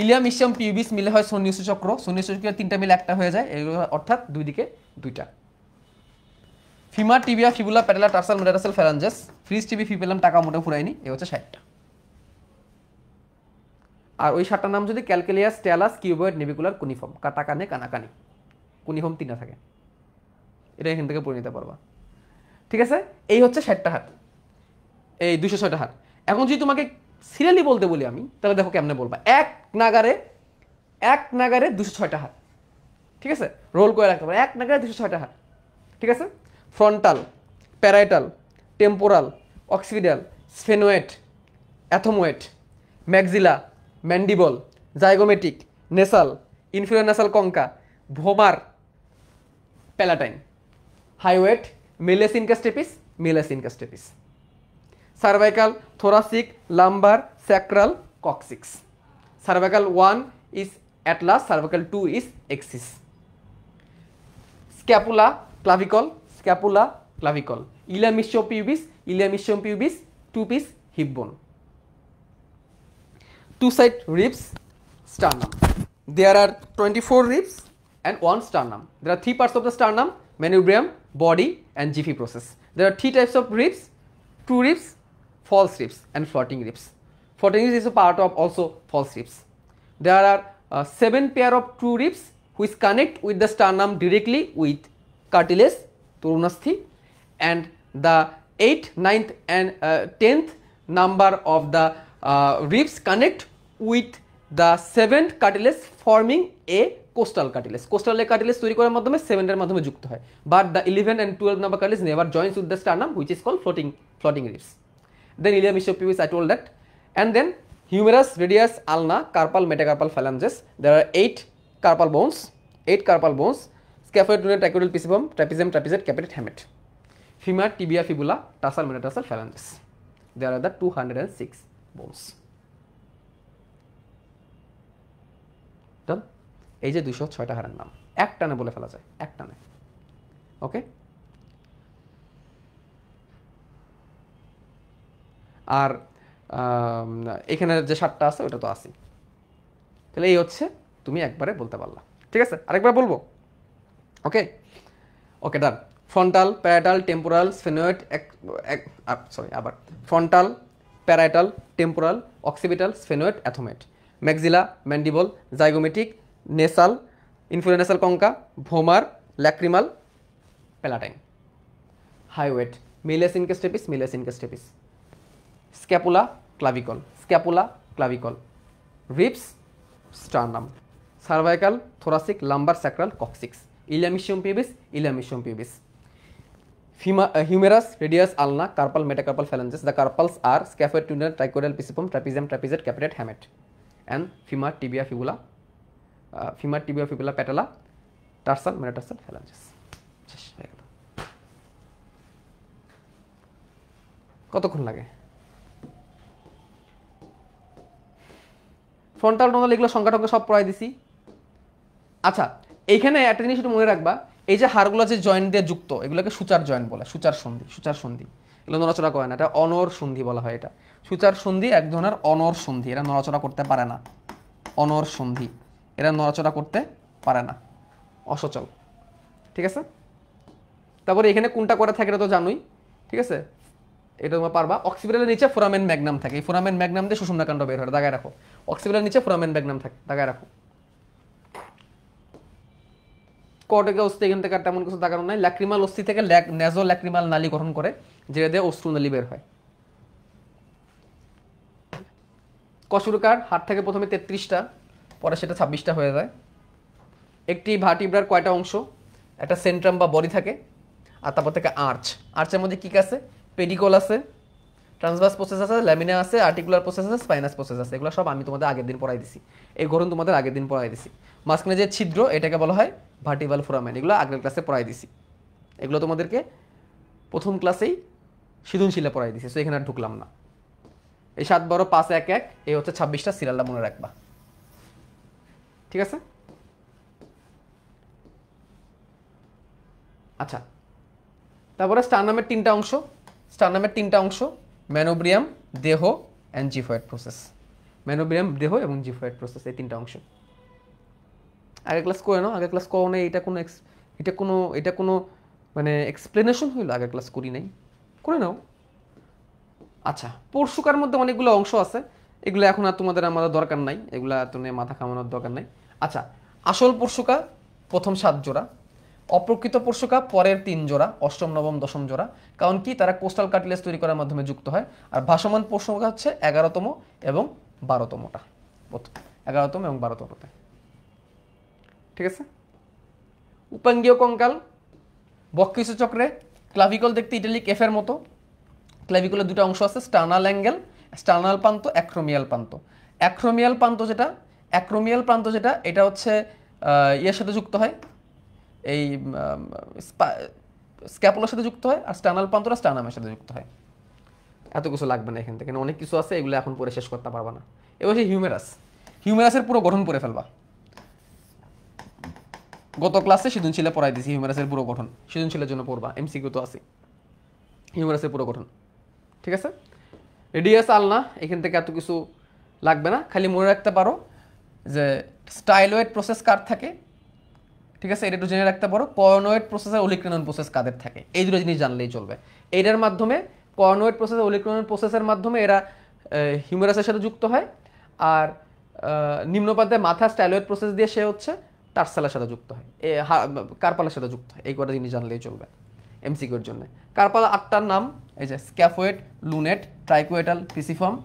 Ilium, ischium, pubis মিলে হয় সন্নিহিত চক্র। সন্নিহিত চক্রের 3টা মিলে 1টা হয়ে যায়, এগুলো অর্থাৎ 2 দিকে 2টা। Femur, tibia, fibula, patella, tarsal, metatarsal, phalanges, fridge, TV, free পেলাম, টাকা মোটেও ফুরায়নি, এই হচ্ছে 60টা। আর ওই 7টার নাম যদি ক্যালকুলিয়াস, টেলাস, কিউবয়েড, নেভিকুলার, কুনিফর্ম, কাটা কানে কানাকানি, কুনিফর্ম 3টা থাকে, এটা এখান থেকে পড়ে নিতে পারবা, ঠিক আছে? এই হচ্ছে 60টা হাত, এই 206টা হাত। এখন যদি তোমাকে সিরিয়ালি বলতে বলি আমি, তাহলে দেখো কেমনে বলবা। এক নাগারে 206টা হাত, ঠিক আছে? রোল করে রাখতে পারো, এক নাগারে 206টা হাত, ঠিক আছে? Frontal, parietal, temporal, occipital, sphenoid, ethmoid, maxilla, mandible, zygomatic, nasal, inferior nasal concha, vomer, palatine, hyoid, malleus incus stapes, malleus incus stapes, cervical, thoracic, lumbar, sacral, coccyx. Cervical 1 is atlas, cervical 2 is axis. Scapula, clavicle, scapula, clavicle. Ilium, ischium pubis, ilium, ischium pubis, 2 piece hip bone. 2 side ribs, sternum. There are 24 ribs and 1 sternum. There are 3 parts of the sternum: manubrium, body, and Giffey process. There are 3 types of ribs: true ribs, false ribs, and floating ribs. Floating ribs is a part of also false ribs. There are 7 pair of true ribs which connect with the sternum directly with cartilage, torunasthi, and the 8th, 9th, and 10th number of the ribs connect with the 7th cartilage, forming a costal cartilage. Costal cartilage তৈরি করার মাধ্যমে 7 এর মাধ্যমে যুক্ত হয়, but the 11th and 12th number cartilage never joins with the sternum, which is called floating ribs. Then ilium, ischium pubis, I told that. And then humerus, radius, ulna, carpal, metacarpal, phalanges. There are 8 carpal bones, scaphoid, lunar, trichoidal, pisiform, trapezium, trapezoid, capitate, hamate. Femur, tibia, fibula, tarsal, metatarsal, phalanges. There are the 206 bones. Done? এই যে 206টা হাড়ের নাম এক টানে বলে ফেলা যায়, এক টানে। ওকে, আর এখানে যে 7টা আছে ওটা তো আছে। তাহলে এই হচ্ছে তুমি একবারে বলতে পারলা, ঠিক আছে? আরেকবার বলবো, okay okay done. Frontal, parietal, temporal, sphenoid, আবার frontal, parietal, temporal, occipital, sphenoid, ethmoid, maxilla, mandible, zygomatic, nasal, inferior nasal concha, vomer, lacrimal, palatine, hyoid, malleus incus stapes, malleus incus stapes, scapula, clavicle, scapula, clavicle, ribs, sternum, cervical, thoracic, lumbar, sacral, coccyx, ilium ischium pubis, ilium ischium pubis, humerus, radius, ulna, carpal, metacarpal phalanges. The carpals are scaphoid, tuner, trichoidal, pisiform, trapezium, trapezoid, capitate, hamate. And femur, tibia, fibula, patella, tarsal, metatarsal phalanges. শেষ হয়ে গেল। কতক্ষণ লাগে? Frontal tonal এগুলো সংখ্যা টঙ্কা সব পড়াই দিছি। আচ্ছা, এইখানে একটা জিনিস একটু মনে রাখবা, এই যে হাড়গুলো যে জয়েন্ট দিয়ে যুক্ত, এগুলোকে সূচার জয়েন্ট বলে, সূচার সন্ধি। এগুলো নড়াচড়া করে না, এটা অনর সন্ধি বলা হয়। এটা সূচার সন্ধি এক ধরনের অনর সন্ধি, এরা নড়াচড়া করতে পারে না। অনর সন্ধি, এরা নড়াচড়া করতে পারে না, অসচল। ঠিক আছে, তারপরে এখানে কোনটা করে থাকে এটা তো জানোই। ঠিক আছে, এটা তোমরা পারবা। অক্সিপিটালের নিচে ফোরামেন ম্যাগনাম থাকে, এই ফোরামেন ম্যাগনাম দিয়ে সুষুম্নাকাণ্ড বের হয়, দাগায় রাখো। অক্সিপিটালের নিচে ফোরামেন ম্যাগনাম থাকে, দাগায় রাখো। কর্টিকা অস্থি এখান থেকে তেমন কিছু দাগানো নাই। ল্যাক্রিমাল অস্থি থেকে নেজো ল্যাক্রিমাল নালী গঠন করে, যেটা দিয়ে অশ্রু নালী বের হয়। কশুরকার হাড় থেকে প্রথমে 33টা, পরে সেটা 26টা হয়ে যায়। একটি ভার্টিব্রার কয়টা অংশ? একটা সেন্ট্রাম বা বডি থাকে, আর তারপর থেকে আর্চের মধ্যে কি আছে? পেডিকল আছে, ট্রান্সভার্স প্রসেস আছে, ল্যামিনা আছে, আর্টিকুলার প্রসেস আছে, স্পাইনাস প্রসেস আছে। এগুলো সব আমি তোমাদের আগের দিন পড়াই দিছি, এই গঠন তোমাদের আগের দিন পড়াই দিছি। মাঝখানে যে ছিদ্র, এটাকে বলা হয় ভার্টিব্রাল ফোরামেন, এগুলো আগের ক্লাসে পড়াই দিছি। এগুলো তোমাদেরকে প্রথম ক্লাসেই সৃজনশীলে পড়াই দিছি, সো এখানে আর ঢুকলাম না। এই 7 12 5 1 1, এই হচ্ছে 26টা সিরিয়ালটা মনে রাখবা। ঠিক আছে, আচ্ছা। তারপরে স্টারনামের 3টা অংশ, ম্যানোব্রিয়াম, দেহ অ্যান্ড জিফয়েড প্রসেস। ম্যানোব্রিয়াম, দেহ এবং জিফয়েড প্রসেস, এই 3টা অংশ আগের ক্লাস করে নাও। আগের ক্লাস করো না, এটা কোনো মানে এক্সপ্লেনেশন হইলো? আগের ক্লাস করি নাই, করে নাও। আচ্ছা, পরশুকার মধ্যে অনেকগুলো অংশ আছে, এগুলো এখন আর তোমাদের আমাদের দরকার নাই, এগুলো তুমি মাথা কামানোর দরকার নাই। আচ্ছা, আসল পরশুকা প্রথম 7 জোড়া, অপ্রকৃত পরশুকা পরের 3 জোড়া, অষ্টম, নবম, দশম জোড়া। কারণ কি? তারা কোস্টাল কার্টিলেজ তৈরি করার মাধ্যমে যুক্ত হয়। আর ভাসমান পরশুকা হচ্ছে 11তম এবং 12তমটা, 11তম এবং 12তমতে। ঠিক আছে, উপাঙ্গীয় কঙ্কাল, বক্ষীয় চক্রে ক্লাভিকল দেখতে ইটালিক এফ এর মতো। ক্লাভিকলের 2টা অংশ আছে, স্টার্নাল অ্যাঙ্গেল, স্টার্নাল প্রান্ত, অ্যাক্রোমিয়াল প্রান্ত। অ্যাক্রোমিয়াল প্রান্ত যেটা এটা হচ্ছে ইয়ের সাথে যুক্ত হয়, এই স্ক্যাপুলার সাথে যুক্ত হয়, আর স্টার্নাল প্রান্তটা স্টার্নামের সাথে যুক্ত হয়। এত কিছু লাগবে না এখান থেকে, অনেক কিছু আছে, এগুলো এখন পরে শেষ করতে পারবা না। এবার সেই হিউমেরাসের পুরো গঠন পড়ে ফেলবা। গত ক্লাসে সৃজনশীলে পড়াই দিয়েছি হিউমেরাসের পুরো গঠন, সৃজনশীলের জন্য পড়বা, এমসিকিউ তো আছে। হিউমেরাসের পুরো গঠন, ঠিক আছে। রেডিয়াস, আলনা, এখান থেকে এত কিছু লাগবে না, খালি মনে রাখতে পারো যে স্টাইলয়েড প্রসেস কার থাকে। ঠিক আছে, এটা একটু জেনে রাখতে পারো। কর্নোয়েড প্রসেস আর ওলিক্রেনন প্রসেস কাদের থাকে, এই দুটো জিনিস জানলেই চলবে। এইটার মাধ্যমে কর্নোয়েড প্রসেস আর ওলিক্রেনন প্রসেসের মাধ্যমে এরা হিউমেরাসের সাথে যুক্ত হয়, আর নিম্নপাতে মাথা স্টাইলয়েড প্রসেস দিয়ে সে হচ্ছে টার্সালের সাথে যুক্ত হয়, কার্পালের সাথে যুক্ত হয়। এই কটা জিনিস জানলেই চলবে এমসিকিউর জন্য। কার্পাল 8টার নাম এই যে scaphoid, lunate, triquetral, pisiform,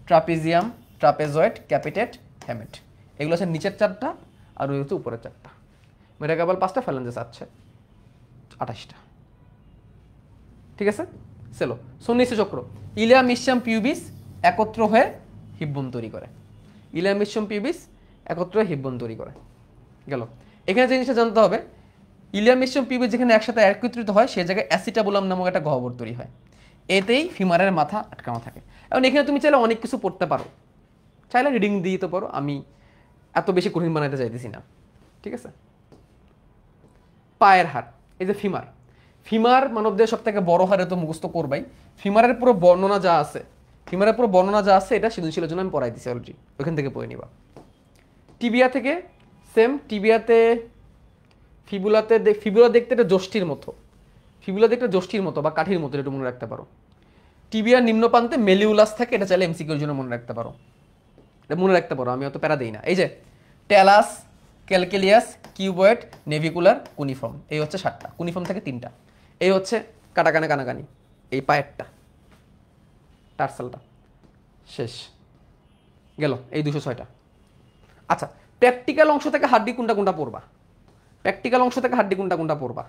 trapezium, trapezoid, capitate, hamate. এগুলো হচ্ছে নিচের 4টা, আর ওই হচ্ছে উপরের 4টা। মেটাকার্পাল 5টা, ফ্যালেঞ্জেস আছে 28টা। ঠিক আছে, চলো। সন্নিহিত চক্র, ইলিয়াম, মিশিয়াম, পিউবিস একত্র হয়ে হিব্বন তৈরি করে। ইলিয়াম, মিশিয়াম, পিউবিস একত্র হয়ে হিব্বন তৈরি করে। গেল। এখানে যে জিনিসটা জানতে হবে, ইলিয়াম, মিশিয়াম, পিউবিস যেখানে একসাথে একত্রিত হয়, সেই জায়গায় অ্যাসিটাবুলাম নামক একটা গহ্বর তৈরি হয়। এতেই ফিমারের মাথা আটকানো থাকে। এবং এখানে তুমি চাইলে অনেক কিছু পড়তে পারো, চাইলে রিডিং দিয়ে দিতে পারো, আমি এত বেশি কঠিন বানাইতে চাইতেছি না। ঠিক আছে, পায়ের হাড়, এই যে ফিমার মানবদের সব থেকে বড় হাড়ে তো মুখস্থ করবাই। ফিমারের পুরো বর্ণনা যা আছে, এটা সৃজনশীলের জন্য আমি পড়াই দিছি অলরেডি, ওইখান থেকে পড়ে নিবা। টিবিয়া থেকে সেম, টিবিয়াতে ফিবুলা দেখতে একটা যষ্টির মতো, বা কাঠির মতো, এটা মনে রাখতে পারো। টিবিয়ার নিম্ন প্রান্তে মেলিউলাস থাকে, এটা চাইলে এমসিকিউর জন্য মনে রাখতে পারো, আমি অত প্যারা দিই না। এই যে টেলাস, ক্যালকেলিয়াস, কিউবয়েড, নেভিকুলার, কুনিফর্ম, এই হচ্ছে 7টা। কুনিফর্ম থেকে 3টা। এই হচ্ছে কানাকানি, এই পায়েরটা, টার্সালটা শেষ গেল, এই 206টা। আচ্ছা, প্র্যাকটিক্যাল অংশ থেকে হাড্ডি কোনটা কোনটা পড়বা, প্র্যাকটিক্যাল অংশ থেকে হাড্ডি কোনটা কোনটা পড়বা।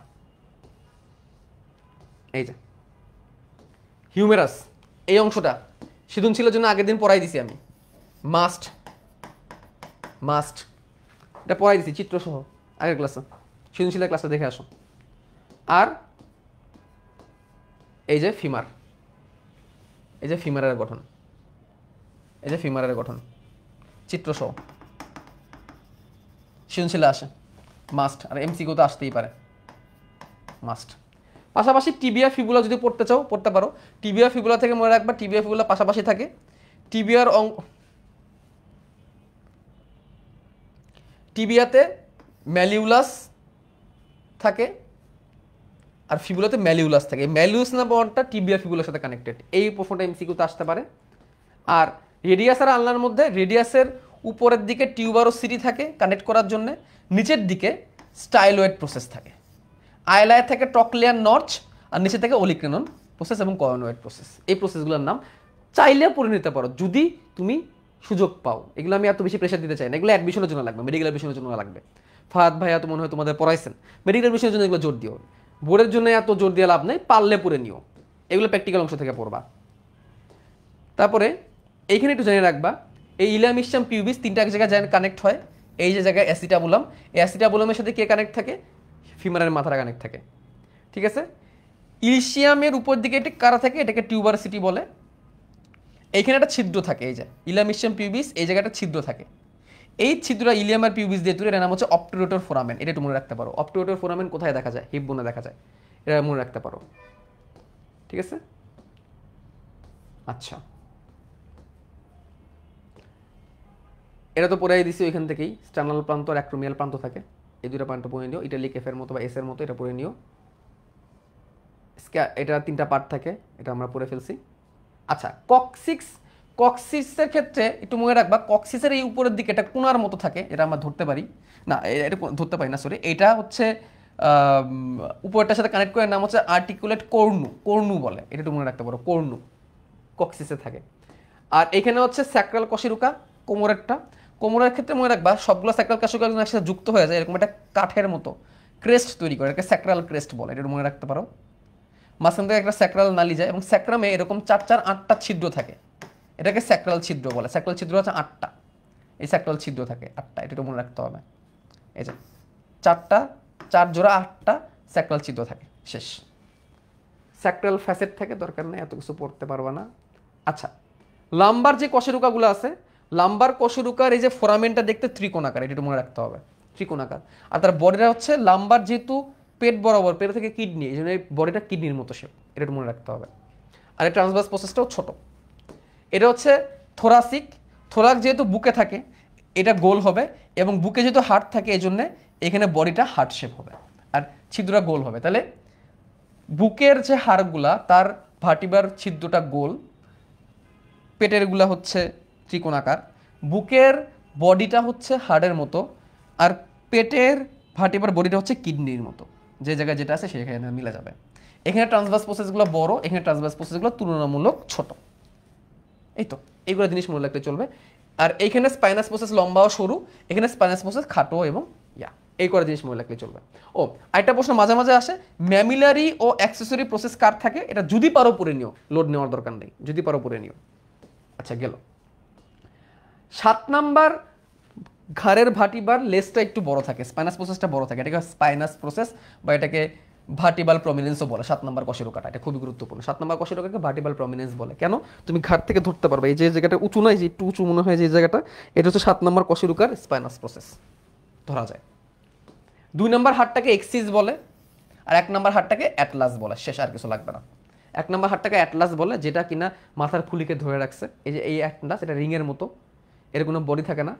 এই যে হিউমেরাস, এই অংশটা সৃজনশীলের জন্য আগের দিন পড়াই দিছি আমি, মাস্ট মাস্ট এটা পড়াই দিছি চিত্র সহ আগের ক্লাসে, সৃজনশীলের ক্লাসটা দেখে আসো। আর এই যে ফিমার, এই যে ফিমারের গঠন, এই যে ফিমারের গঠন চিত্র সহ সৃজনশীলে আসে মাস্ট, আর এমসিকিউ তো আসতেই পারে মাস্ট। পাশাপাশি টিবিয়া ফিবুলা যদি পড়তে চাও পড়তে পারো, টিবিয়া ফিবুলা থেকে মনে রাখবা টিবিয়া ফিবুলা পাশাপাশি থাকে। টিবিয়াতে ম্যালিউলাস থাকে আর ফিবুলাতে ম্যালিউলাস থাকে। ম্যালিউস না বলটা টিবিয়া ফিবুলার সাথে কানেক্টেড, এই প্রশ্নটা এমসিকিউতে আসতে পারে। আর রেডিয়াস আর আলনার মধ্যে রেডিয়াসের উপরের দিকে টিউবারোসিটি থাকে কানেক্ট করার জন্য, নিচের দিকে স্টাইলয়েড প্রসেস থাকে। আইলায় থেকে টকলিয়ার নর্চ আর নিচে থেকে ওলিক্রেনন প্রসেস এবং কয়নোয়েড প্রসেস। এই প্রসেসগুলোর নাম চাইলে পড়ে নিতে পারো যদি তুমি সুযোগ পাও। এগুলো আমি এত বেশি প্রেশার দিতে চাই না, এগুলো অ্যাডমিশনের জন্য লাগবে, মেডিকেল অ্যাডমিশনের জন্য লাগবে। ফাহাদ ভাইয়া তো মনে হয় তোমাদের পড়াইছেন, মেডিকেল অ্যাডমিশনের জন্য এগুলো জোর দিও, বোর্ডের জন্য এত জোর দিয়ে লাভ নেই, পারলে পড়ে নিও, এগুলো প্র্যাকটিক্যাল অংশ থেকে পড়বা। তারপরে এইখানে একটু জেনে রাখবা এই ইলিয়াম ইসচাম পিউবিস তিনটা এক জায়গায় কানেক্ট হয়। এই যে জায়গায় অ্যাসিটাবুলাম, এই অ্যাসিটাবুলামের সাথে কে কানেক্ট থাকে, ফিমারের মাথাটা কানেক্ট থাকে, ঠিক আছে। ইলিশিয়ামের উপর দিকে এটা কারা থাকে, এটাকে টিউবারসিটি বলে। এইখানে একটা ছিদ্র থাকে, এই যে ইলিয়াম ইসচাম পিউবিস, এই জায়গাটা ছিদ্র থাকে। এই ছিদ্রটা ইলিয়াম আর পিউবিস দিয়ে তৈরি, এর নাম হচ্ছে অবটুরেটর ফোরামেন। এটা একটু মনে রাখতে পারো, অবটুরেটর ফোরামেন কোথায় দেখা যায়, হিপ বোনে দেখা যায়, এটা মনে রাখতে পারো, ঠিক আছে। আচ্ছা, এটা তো পড়াই দিছি ওইখান থেকেই, স্টার্নাল প্রান্ত আর অ্যাক্রোমিয়াল প্রান্ত থাকে, এই দুটো প্রান্ত পড়ে নিও। ইটালিক এফ এর মতো বা এস এর মতো এটা পড়ে নিও। এটা তিনটা পার্ট থাকে, এটা আমরা পড়ে ফেলছি। আচ্ছা, কক্সিসের ক্ষেত্রে একটু মনে রাখবা, কক্সিসের এই উপরের দিকে এটা কোনার মতো থাকে, এটা আমরা ধরতে পারি না, এটা ধরতে পারি না সরি, এটা হচ্ছে উপরটার সাথে কানেক্ট করে নাম হচ্ছে আর্টিকুলেট কর্নু, কর্নু বলে, এটা একটু মনে রাখতে পারো, কর্নু কক্সিসে থাকে। আর এখানে হচ্ছে স্যাক্রাল কশেরুকা, কোমরেরটা। কোমরের ক্ষেত্রে মনে রাখবা সবগুলো স্যাক্রাল কশেরুকা একসাথে যুক্ত হয়ে যায়, এরকম একটা কাঠের মতো ক্রেস্ট তৈরি করে, এটাকে স্যাক্রাল ক্রেস্ট বলে, এটা মনে রাখতে পারো। মাঝখান থেকে একটা স্যাক্রাল নালি যায় এবং স্যাক্রামে এরকম 4-4-8টা ছিদ্র থাকে, এটাকে স্যাক্রাল ছিদ্র বলে। স্যাক্রাল ছিদ্র আছে 8টা, এই স্যাক্রাল ছিদ্র থাকে 8টা, এটা একটু মনে রাখতে হবে। এই যে 4 জোড়া 8টা স্যাক্রাল ছিদ্র থাকে, শেষ। স্যাক্রাল ফ্যাসেট থাকে, দরকার নেই, এত কিছু পড়তে পারবা না। আচ্ছা, লাম্বার যে কশেরুকাগুলো আছে, লাম্বার কশেরুকার এই যে ফোরামেনটা দেখতে ত্রিকোণাকার, এটা একটু মনে রাখতে হবে, ত্রিকোণাকার। আর তার বডিটা হচ্ছে লাম্বার, যেহেতু পেট বরাবর, পেট থেকে কিডনি, এই জন্য এই বডিটা কিডনির মতো শেপ, এটা একটু মনে রাখতে হবে। আর এই ট্রান্সভার্স প্রসেসটাও ছোট। এটা হচ্ছে থোরাসিক, থোরাক যেহেতু বুকে থাকে এটা গোল হবে, এবং বুকে যেহেতু হার্ট থাকে এই জন্য এখানে বডিটা হার্ট শেপ হবে আর ছিদ্রটা গোল হবে। তাহলে বুকের যে হাড়গুলা তার ভার্টিবার ছিদ্রটা গোল, পেটেরগুলা হচ্ছে ত্রিকোণাকার, বুকের বডিটা হচ্ছে হাড়ের মতো, আর পেটের ভার্টিবার বডিটা হচ্ছে কিডনির মতো, যে জায়গায় যেটা আছে সেখানে মিলে যাবে। এখানে ট্রান্সভার্স প্রসেসগুলো বড়, এখানে ট্রান্সভার্স প্রসেসগুলো তুলনামূলক ছোট। এই তো এইগুলো জিনিস মনে রাখতে চলবে। আর এইখানে স্পাইনাস প্রসেস লম্বা ও সরু, এখানে স্পাইনাস প্রসেস খাটো এবং এই করে জিনিস মনে রাখলে চলবে। ও আরেকটা প্রশ্ন মাঝে মাঝে আসে, ম্যামিলারি ও অ্যাক্সেসরি প্রসেস কার থাকে, এটা যদি পারো পড়ে নিও, লোড নেওয়ার দরকার নেই, যদি পারো পড়ে নিও। আচ্ছা, গেল 7 নাম্বার, ঘাড়ের ভার্টিবার লেজটা একটু বড় থাকে, স্পাইনাস প্রসেসটা বড় থাকে, এটাকে স্পাইনাস প্রসেস বা এটাকে ভার্টিবাল প্রমিনেন্সও বলে। 7 নাম্বার কশেরুকাটা, এটা খুবই গুরুত্বপূর্ণ। 7 নাম্বার কশেরুকাকে ভার্টিবাল প্রমিনেন্স বলে। কেন, তুমি ঘাট থেকে ধরতে পারবে, এই যে জায়গাটা উঁচু নয়, যে একটু উঁচু মনে হয় যে জায়গাটা, এটা হচ্ছে 7 নাম্বার কশেরুকার স্পাইনাস প্রসেস, ধরা যায়। 2 নাম্বার হাড়টাকে এক্সিস বলে, আর 1 নাম্বার হাড়টাকে অ্যাটলাস বলে, শেষ, আর কিছু লাগবে না। 1 নাম্বার হাড়টাকে অ্যাটলাস বলে, যেটা কিনা মাথার খুলিকে ধরে রাখছে, এই যে এই অ্যাটলাস, এটা রিংয়ের মতো, এর কোনো বডি থাকে না,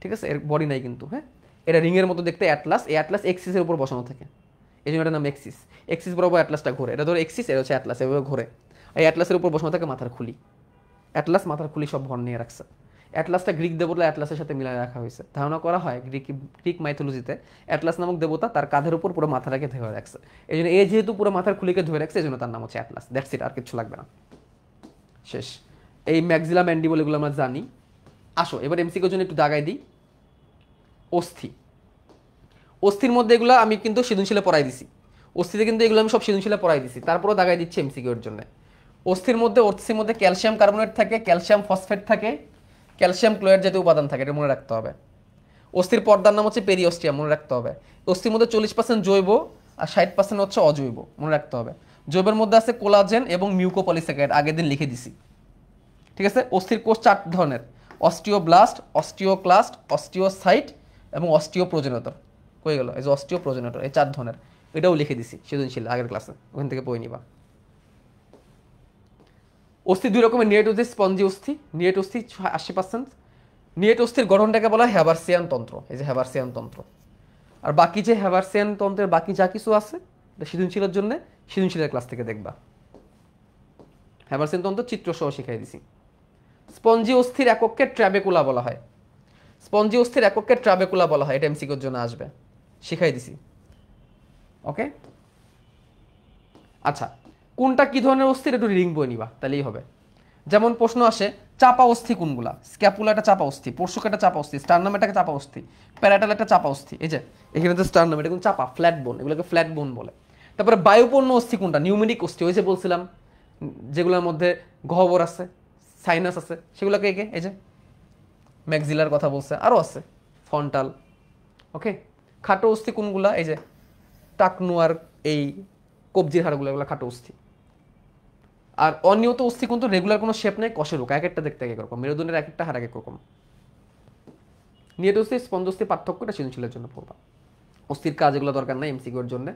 ঠিক আছে, এর বডি নাই কিন্তু, হ্যাঁ, এটা রিংয়ের মতো দেখতে অ্যাটলাস। এই অ্যাটলাস এক্সিসের উপর বসানো থাকে, এই জন্য এটার নাম এক্সিস। এক্সিস বরাবর অ্যাটলাসটা ঘোরে, এটা ধরো এক্সিস, এটা হচ্ছে অ্যাটলাস, এভাবে ঘোরে। এই অ্যাটলাসের উপর বসানো থাকে মাথার খুলি, অ্যাটলাস মাথার খুলি সব ভর নিয়ে রাখছে। অ্যাটলাসটা গ্রিক দেবতা অ্যাটলাসের সাথে মিলিয়ে রাখা হয়েছে। ধারণা করা হয় গ্রিক মাইথোলজিতে অ্যাটলাস নামক দেবতা তার কাঁধের উপর পুরো মাথাটাকে ধরে রাখছে, এই জন্য এ যেহেতু পুরো মাথার খুলিকে ধরে রাখছে, এই জন্য তার নাম হচ্ছে অ্যাটলাস। দ্যাটস ইট, আর কিছু লাগবে না, শেষ। এই ম্যাক্সিলা ম্যান্ডিবল এগুলো আমরা জানি। আসো এবার এমসিকিউর জন্য একটু দাগাই দিই। অস্থি, অস্থির মধ্যে এগুলো আমি কিন্তু সৃজনশীলে পড়াই দিছি, অস্থিতে কিন্তু এগুলো আমি সব সৃজনশীলে পড়াই দিছি, তারপরেও দাগাই দিচ্ছি এমসিকিউ এর জন্য। অস্থির মধ্যে ক্যালসিয়াম কার্বনেট থাকে, ক্যালসিয়াম ফসফেট থাকে, ক্যালসিয়াম ক্লোরাইড জাতীয় উপাদান থাকে, এটা মনে রাখতে হবে। অস্থির পর্দার নাম হচ্ছে পেরিঅস্টিয়াম, মনে রাখতে হবে। অস্থির মধ্যে 40% জৈব আর 60% হচ্ছে অজৈব, মনে রাখতে হবে। জৈবের মধ্যে আছে কোলাজেন এবং মিউকোপলিস্যাকারাইড, আগের দিন লিখে দিছি, ঠিক আছে। অস্থির কোষ 4 ধরনের, অস্টিওব্লাস্ট, অস্টিওক্লাস্ট, অস্টিওসাইট এবং অস্টিওপ্রোজেনেটর। কই গেল? এই যে অস্টিওপ্রোজেনেটর, এই 4 ধরনের, এটাও লিখে দিছি সৃজনশীল আগের ক্লাসে, ওখান থেকে পড়ে নিবা। অস্থি 2 রকমের, নিয়েট অস্থি, স্পঞ্জি অস্থি। নিয়েট অস্থি 80%। নিয়েট অস্থির গঠনটাকে বলা হয় হ্যাবারসিয়ান তন্ত্র, এই যে হ্যাবারসিয়ান তন্ত্র। আর বাকি যে হ্যাবারসিয়ান তন্ত্রের বাকি যা কিছু আছে এটা সৃজনশীলের জন্য সৃজনশীলের ক্লাস থেকে দেখবা। হ্যাবারসিয়ান তন্ত্র চিত্র সহ শিখাই দিছি। স্পঞ্জি অস্থির একককে ট্র্যাবেকুলা বলা হয়, স্পঞ্জি অস্থির একককে ট্র্যাবেকুলা বলা হয়, এটা এমসিকিউর জন্য আসবে, শিখাই দিছি। ওকে, আচ্ছা, কোনটা কি ধরনের অস্থির একটু রিডিং বই নিবা, তাহলেই হবে। যেমন প্রশ্ন আসে চাপা অস্থি কোনগুলা, স্ক্যাপুলা একটা চাপা অস্থি, পোর্সুক একটা চাপা অস্থি, স্টার্নাম একটা চাপা অস্থি, প্যারাটাল একটা চাপা অস্থি। এই যে এখানে তো স্টার্নাম, এটা কিন্তু চাপা, ফ্ল্যাট বোন, এগুলোকে ফ্ল্যাট বোন বলে। তারপরে বায়ুপূর্ণ অস্থি কোনটা, নিউমেরিক অস্থি, ওই যে বলছিলাম যেগুলোর মধ্যে গহ্বর আছে, সাইনাস আছে, সেগুলোকে একে এই যে ম্যাক্সিলার কথা বলছে, আরও আছে ফন্টাল। ওকে, খাটো অস্থি কোনগুলা, এই যে টাকনু আর এই কবজির হাড়গুলো, এগুলো খাটো অস্থি। আর অনিয়ত অস্থি কিন্তু রেগুলার কোনো শেপ নেই, কশেরুকা, এক একটা দেখতে এক রকম, মেরুদণ্ডের এক একটা হাড় এক রকম। নিয়ত অস্থি স্পন্দস্থির পার্থক্যটা সৃজনশীলের জন্য পড়বা। অস্থির কাজ এগুলো দরকার নাই এমসিকিউর জন্য।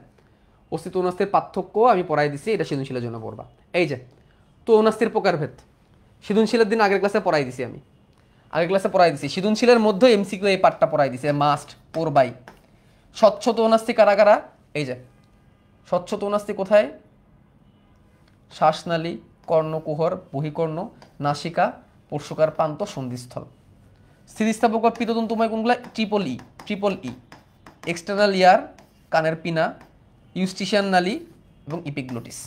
অস্থি তরুণাস্থির পার্থক্য আমি পড়াই দিছি, এটা সৃজনশীলের জন্য পড়বা। এই যে তরুণাস্থির প্রকারভেদ সৃজনশীলের দিন আগের ক্লাসে পড়াই দিছি, আমি আগের ক্লাসে পড়াই দিছি। সৃজনশীলের মধ্যে এমসিকিউ এই পার্টটা পড়াই দিছি, মাস্ট পড়বাই। স্বচ্ছ তরুণাস্থি কারা কারা, এই যে স্বচ্ছ তরুণাস্থি কোথায়, শ্বাসনালী, কর্ণকুহর, বহিকর্ণ, নাসিকা, পর্শুকার প্রান্ত, সন্ধিস্থল। স্থিতিস্থাপক পিততন্তুময় কোনগুলা, triple E, triple E, external ear, কানের পিনা, ইউস্টিশিয়ান নালী এবং ইপিগ্লোটিস।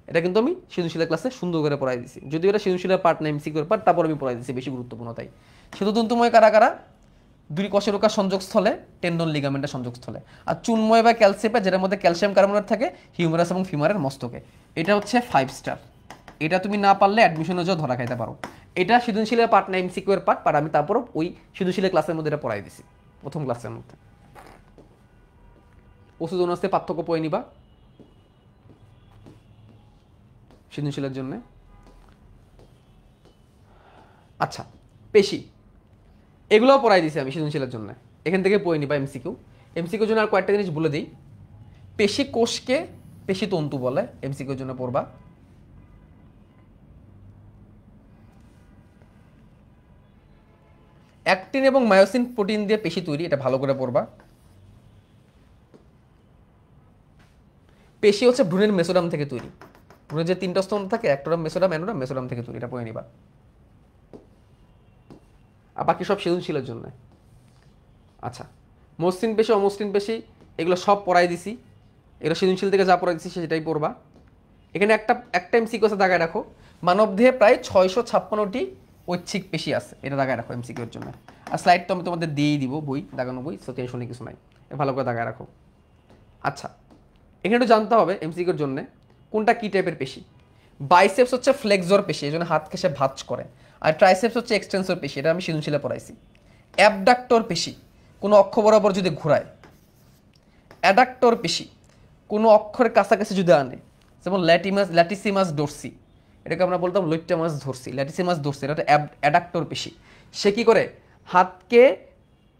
এটা কিন্তু আমি সৃজনশীলের ক্লাসে সুন্দর করে পড়াই দিছি, যদিও এটা সৃজনশীলের পার্ট না এমসিকিউর পার্ট, তারপর আমি পড়াই দিছি, বেশি গুরুত্বপূর্ণ তাই। শীততন্তুময় কারা কারা, দুই কশেরুকার সংযোগস্থলে, টেন্ডন লিগামেন্টের সংযোগস্থলে। আর চুনময় বা ক্যালসিপে, যেটার মধ্যে ক্যালসিয়াম কার্বনেট থাকে হিউমেরাস এবং ফিমারের মস্তকে। এটা হচ্ছে 5 স্টার, এটা তুমি না পারলে অ্যাডমিশনে যাও ধরা খাইতে পারো। এটা সৃজনশীলের পার্ট না এমসিকিউর পার্ট, আমি তারপরও ওই সৃজনশীলের ক্লাসের মধ্যে এটা পড়াই দিছি, প্রথম ক্লাসের মধ্যে। ওষুধ অনুষ্ঠে পার্থক্য পড়ে নিবা সৃজনশীলের জন্য। আচ্ছা, পেশি এগুলোও পড়াই দিছি আমি সৃজনশীলের জন্য, এখান থেকে পড়ে নিবা এমসিকিউ। এমসিকিউর জন্য আর কয়েকটা জিনিস বলে দিই। পেশি কোষকে পেশি তন্তু বলে, এমসিকিউর জন্য পড়বা। অ্যাক্টিন এবং মায়োসিন প্রোটিন দিয়ে পেশি তৈরি, এটা ভালো করে পড়বা। পেশি হচ্ছে ভ্রূণের মেসোডাম থেকে তৈরি, ভ্রূণের যে 3টা স্তন থাকে, অ্যাক্টোডাম, মেসোডাম, অ্যানোডাম, মেসোডাম থেকে তৈরি, এটা পড়ে নিবা। আর বাকি সব সৃজনশীলের জন্য। আচ্ছা, মসৃণ পেশি, অমসৃণ পেশি এগুলো সব পড়াই দিছি, এগুলো সৃজনশীল থেকে যা পড়াই দিছি সেটাই পড়বা। এখানে একটা এমসিকিউ আছে, দাগায় রাখো, মানবদেহে প্রায় 656টি ঐচ্ছিক পেশি আছে, এটা দাগায় রাখো এমসিকিউর জন্য। আর স্লাইড তো আমি তোমাদের দিয়েই দিব, বই দাগানো বই, সো টেনশনে কিছু নাই, ভালো করে দাগায় রাখো। আচ্ছা, এখানে একটু জানতে হবে এমসিকিউর জন্য কোনটা কি টাইপের পেশি। বাইসেপস হচ্ছে ফ্লেক্সর পেশি, এই জন্য হাত খেসে ভাঁজ করে। আর ট্রাইসেপস হচ্ছে এক্সটেন্সর পেশি, এটা আমি সৃজনশীলে পড়াইছি। অ্যাবডাক্টর পেশি কোনো অক্ষ বরাবর যদি ঘোরায়। অ্যাডাক্টর পেশি কোনো অক্ষরের কাছাকাছি যদি আনে, যেমন ল্যাটিসিমাস ডোরসি, এটাকে আমরা বলতাম লইট্টামাস ধরসি, ল্যাটিসিমাস ডোরসি, এটা হচ্ছে অ্যাডাক্টর পেশি। সে কি করে, হাতকে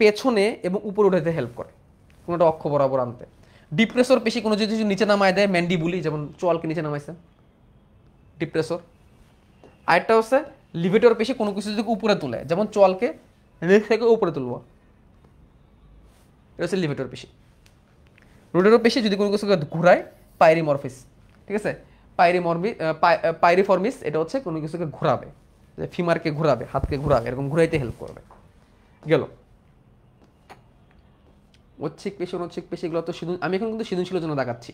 পেছনে এবং উপরে উঠাতে হেল্প করে, কোনোটা অক্ষ বরাবর আনতে। ডিপ্রেসর পেশি কোনো যদি নিচে নামায় দেয়, ম্যান্ডিবুলি, যেমন চোয়ালকে নিচে নামাইছে, ডিপ্রেসর। আরেকটা হচ্ছে লিভেটর পেশি, কোনো কিছু যদি উপরে তুলে, যেমন চোয়ালকে নিচ থেকে উপরে তুলব, এটা হচ্ছে লিভেটর পেশি। রোটেটর পেশি যদি কোনো কিছুকে ঘোরায়, পাইরিমরফিস, ঠিক আছে, পাইরিফর্মিস, এটা হচ্ছে কোনো কিছুকে ঘোরাবে, ফিমারকে ঘোরাবে, হাতকে ঘোরাবে, এরকম ঘুরাইতে হেল্প করবে। গেল ঐচ্ছিক পেশি, অনৈচ্ছিক পেশি, এগুলো তো আমি এখন কিন্তু সৃজনশীলের জন্য দেখাচ্ছি।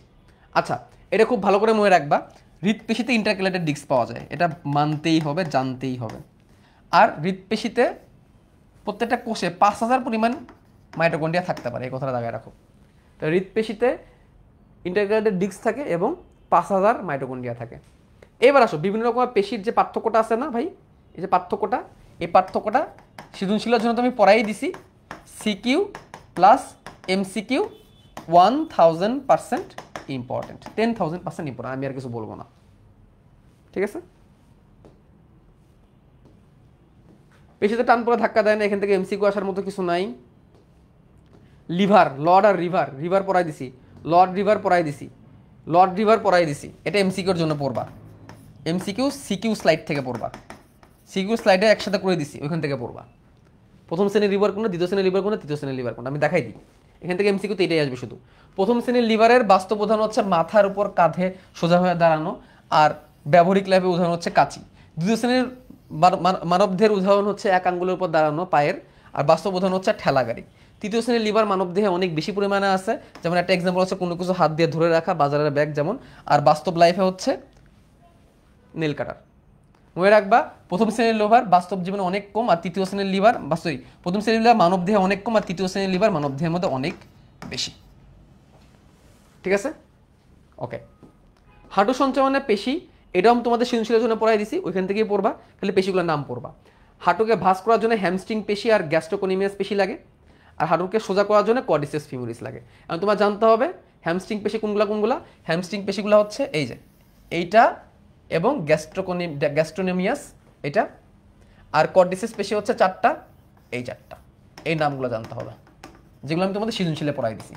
আচ্ছা, এটা খুব ভালো করে মনে রাখবা, হৃৎপেশিতে ইন্টারক্যালেটেড ডিস্ক পাওয়া যায়, এটা মানতেই হবে, জানতেই হবে। আর হৃৎপেশিতে প্রত্যেকটা কোষে 5000 পরিমাণ মাইটোকন্ড্রিয়া থাকতে পারে, এই কথাটা দাগায় রাখো। তো হৃৎপেশিতে ইন্টারগ্রেটেড ডিস্ক থাকে এবং 5000 মাইটোকন্ড্রিয়া থাকে। এবার আসো বিভিন্ন রকমের পেশির যে পার্থক্যটা আছে না ভাই, এই যে পার্থক্যটা, এই পার্থক্যটা সৃজনশীলের জন্য তো আমি পড়াই দিছি, CQ plus MCQ 1000% important, 10,000% important, আমি আর কিছু বলবো না, ঠিক আছে। পেশিতে টান পরে ধাক্কা দেয় না, এখান থেকে এমসিকিউ আসার মতো কিছু নাই। লিভার, লর্ড আর রিভার, রিভার পড়াই দিছি, লর্ড রিভার পড়াই দিছি, লর্ড রিভার পড়াই দিছি, এটা এমসিকিউর জন্য পড়বা। এমসিকিউ সিকিউ স্লাইড থেকে পড়বা, সিকিউ স্লাইডে একসাথে করে দিছি, ওইখান থেকে পড়বা। প্রথম শ্রেণীর লিভার কোনটা, দ্বিতীয় শ্রেণীর লিভার কোনটা, তৃতীয় শ্রেণীর লিভার কোনটা, আমি দেখাই দিই। এখান থেকে এমসিকিউতে এটাই আসবে শুধু। প্রথম শ্রেণীর লিভারের বাস্তব উদাহরণ হচ্ছে মাথার উপর কাঁধে সোজা হয়ে দাঁড়ানো, আর ব্যবহারিক ল্যাবে উদাহরণ হচ্ছে কাঁচি। দ্বিতীয় শ্রেণীর মানবদেহের উদাহরণ হচ্ছে এক আঙ্গুলের উপর দাঁড়ানো পায়ের, আর বাস্তব উদাহরণ হচ্ছে ঠেলা গাড়ি। তৃতীয় শ্রেণীর লিভার মানবদেহে অনেক বেশি পরিমাণে আছে, যেমন একটা এক্সাম্পল হচ্ছে কোনো কিছু হাত দিয়ে ধরে রাখা, বাজারের ব্যাগ যেমন, আর বাস্তব লাইফে হচ্ছে নেল কাটার। মনে রাখবা, প্রথম শ্রেণীর লিভার বাস্তব জীবনে অনেক কম, আর তৃতীয় শ্রেণীর লিভার প্রথম শ্রেণীর লিভার মানব দেহে অনেক কম, আর তৃতীয় শ্রেণীর লিভার মানব দেহের মধ্যে অনেক বেশি, ঠিক আছে। ওকে, হাঁটু সঞ্চালনের পেশি, এটাও আমি তোমাদের সৃজনশীলের জন্য পড়াই দিছি, ওইখান থেকেই পড়বা, খালি পেশিগুলোর নাম পড়বা। হাঁটুকে ভাঁজ করার জন্য হ্যামস্ট্রিং পেশি আর গ্যাস্ট্রোকোনিমিয়াস পেশি লাগে, আর হাঁটুকে সোজা করার জন্য কোয়াড্রিসেপস ফিমোরিস লাগে। এখন তোমার জানতে হবে হ্যামস্ট্রিং পেশি কোনগুলা। হ্যামস্ট্রিং পেশিগুলো হচ্ছে এই যে এইটা এবং গ্যাস্ট্রোনেমিয়াস এটা, আর কোয়াড্রিসেপস পেশি হচ্ছে 4টা, এই 4টা, এই নামগুলো জানতে হবে, যেগুলো আমি তোমাদের সৃজনশীলে পড়াই দিছি।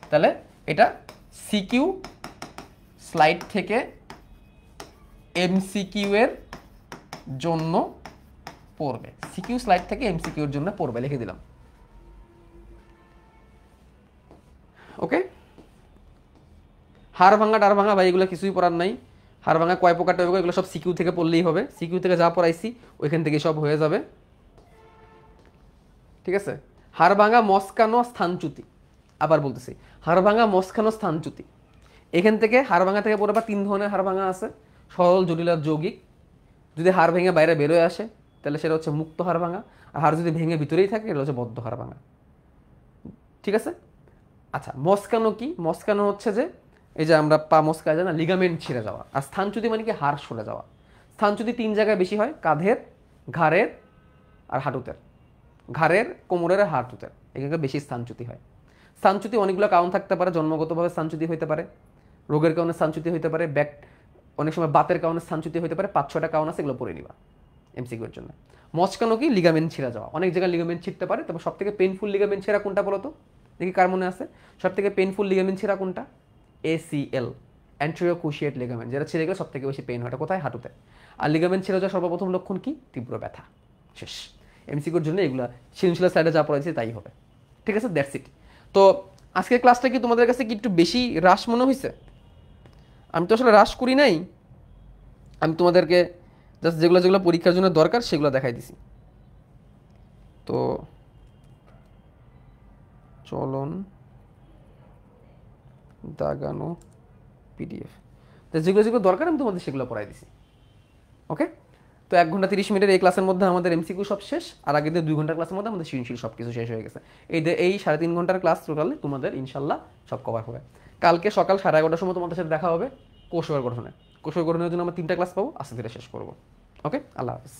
তাহলে এটা সিকিউ স্লাইড থেকে এমসিকিউ এর জন্য পড়বে, সিকিউ স্লাইড থেকে এমসিকিউ এর জন্য পড়বে, লিখে দিলাম। ওকে, হাড় ভাঙা টার ভাঙা ভাই এগুলো কিছুই পড়ার নাই। হাড় ভাঙা কয় প্রকার টাইপ, এগুলো সব সিকিউ থেকে পড়লেই হবে, সিকিউ থেকে যা পড়াইছি ওইখান থেকে সব হয়ে যাবে, ঠিক আছে। হাড় ভাঙা মস্কানো স্থানচ্যুতি, আবার বলতেছি হাড় ভাঙা মস্কানো স্থানচ্যুতি, এখান থেকে হাড় ভাঙা থেকে পড়বা 3 ধরনের হাড় ভাঙা আছে, সরল, জটিল আর যৌগিক। যদি হাড় ভেঙে বাইরে বেরোয় আসে তাহলে সেটা হচ্ছে মুক্ত হাড় ভাঙা, আর হাড় যদি ভেঙে ভিতরেই থাকে এটা হচ্ছে বদ্ধ হাড় ভাঙা, ঠিক আছে। আচ্ছা, মস্কানো কি? মস্কানো হচ্ছে যে এই যে আমরা পা মস্কা যায় না, লিগামেন্ট ছিঁড়ে যাওয়া। আর স্থানচ্যুতি মানে কি? হাড় সরে যাওয়া। স্থানচ্যুতি 3 জায়গায় বেশি হয়, কাঁধের, ঘাড়ের আর হাঁটুতের, ঘাড়ের, কোমরের আর হাঁটুতের, এখানে বেশি স্থানচ্যুতি হয়। স্থানচ্যুতি অনেকগুলো কারণ থাকতে পারে, জন্মগতভাবে স্থানচ্যুতি হইতে পারে, রোগের কারণে স্থানচ্যুতি হইতে পারে, অনেক সময় বাতের কারণে স্থানচ্যুতি হইতে পারে, 5-6টা কারণ আছে, এগুলো পড়ে নিবা এমসিকিউর জন্য। মস্কানো কি? লিগামেন্ট ছিঁড়া যাওয়া, অনেক জায়গায় লিগামেন্ট ছিঁড়তে পারে, তবে সব থেকে পেইনফুল লিগামেন্ট ছেঁড়া কোনটা বলো তো, দেখি কার মনে আছে? সব থেকে পেইনফুল লিগামেন্ট ছেঁড়া কোনটা? ACL, অ্যান্টেরিয়র ক্রুশিয়েট লিগামেন্ট, যেটা ছিঁড়ে গেলে সব থেকে বেশি পেইন হয়, কোথায়? হাঁটুতে। আর লিগামেন্ট ছেড়ে যাওয়ার সর্বপ্রথম লক্ষণ কি? তীব্র ব্যথা। শেষ। এমসিকিউর জন্য এগুলো সৃজনশীলের সাইডে যা পড়াইছি তাই হবে, ঠিক আছে। That's it. তো আজকের ক্লাসটা কি তোমাদের কাছে কি একটু বেশি রাশ মনে হয়েছে? আমি তো আসলে রাশ করি নাই, আমি তোমাদেরকে জাস্ট যেগুলো যেগুলো পরীক্ষার জন্য দরকার সেগুলো দেখাই দিছি। তো চলন দাগানো PDF, যেগুলো যেগুলো দরকার আমি তোমাদের সেগুলো পড়াই দিছি। ওকে, তো 1 ঘন্টা 30 মিনিটের এই ক্লাসের মধ্যে আমাদের এমসিকিউ সব শেষ, আর আগের 2 ঘন্টার ক্লাসের মধ্যে আমাদের সৃজনশীল সব কিছু শেষ হয়ে গেছে। এই 3.5 ঘন্টার ক্লাস টোটালে তোমাদের ইনশাল্লাহ সব কভার হবে। কালকে সকাল 11:30টার সময় তোমাদের সাথে দেখা হবে কোষ গঠনে। কোষ গঠনের জন্য আমরা 3টা ক্লাস পাবো, আস্তে ধীরে শেষ করবো। ওকে, আল্লাহ হাফিজ।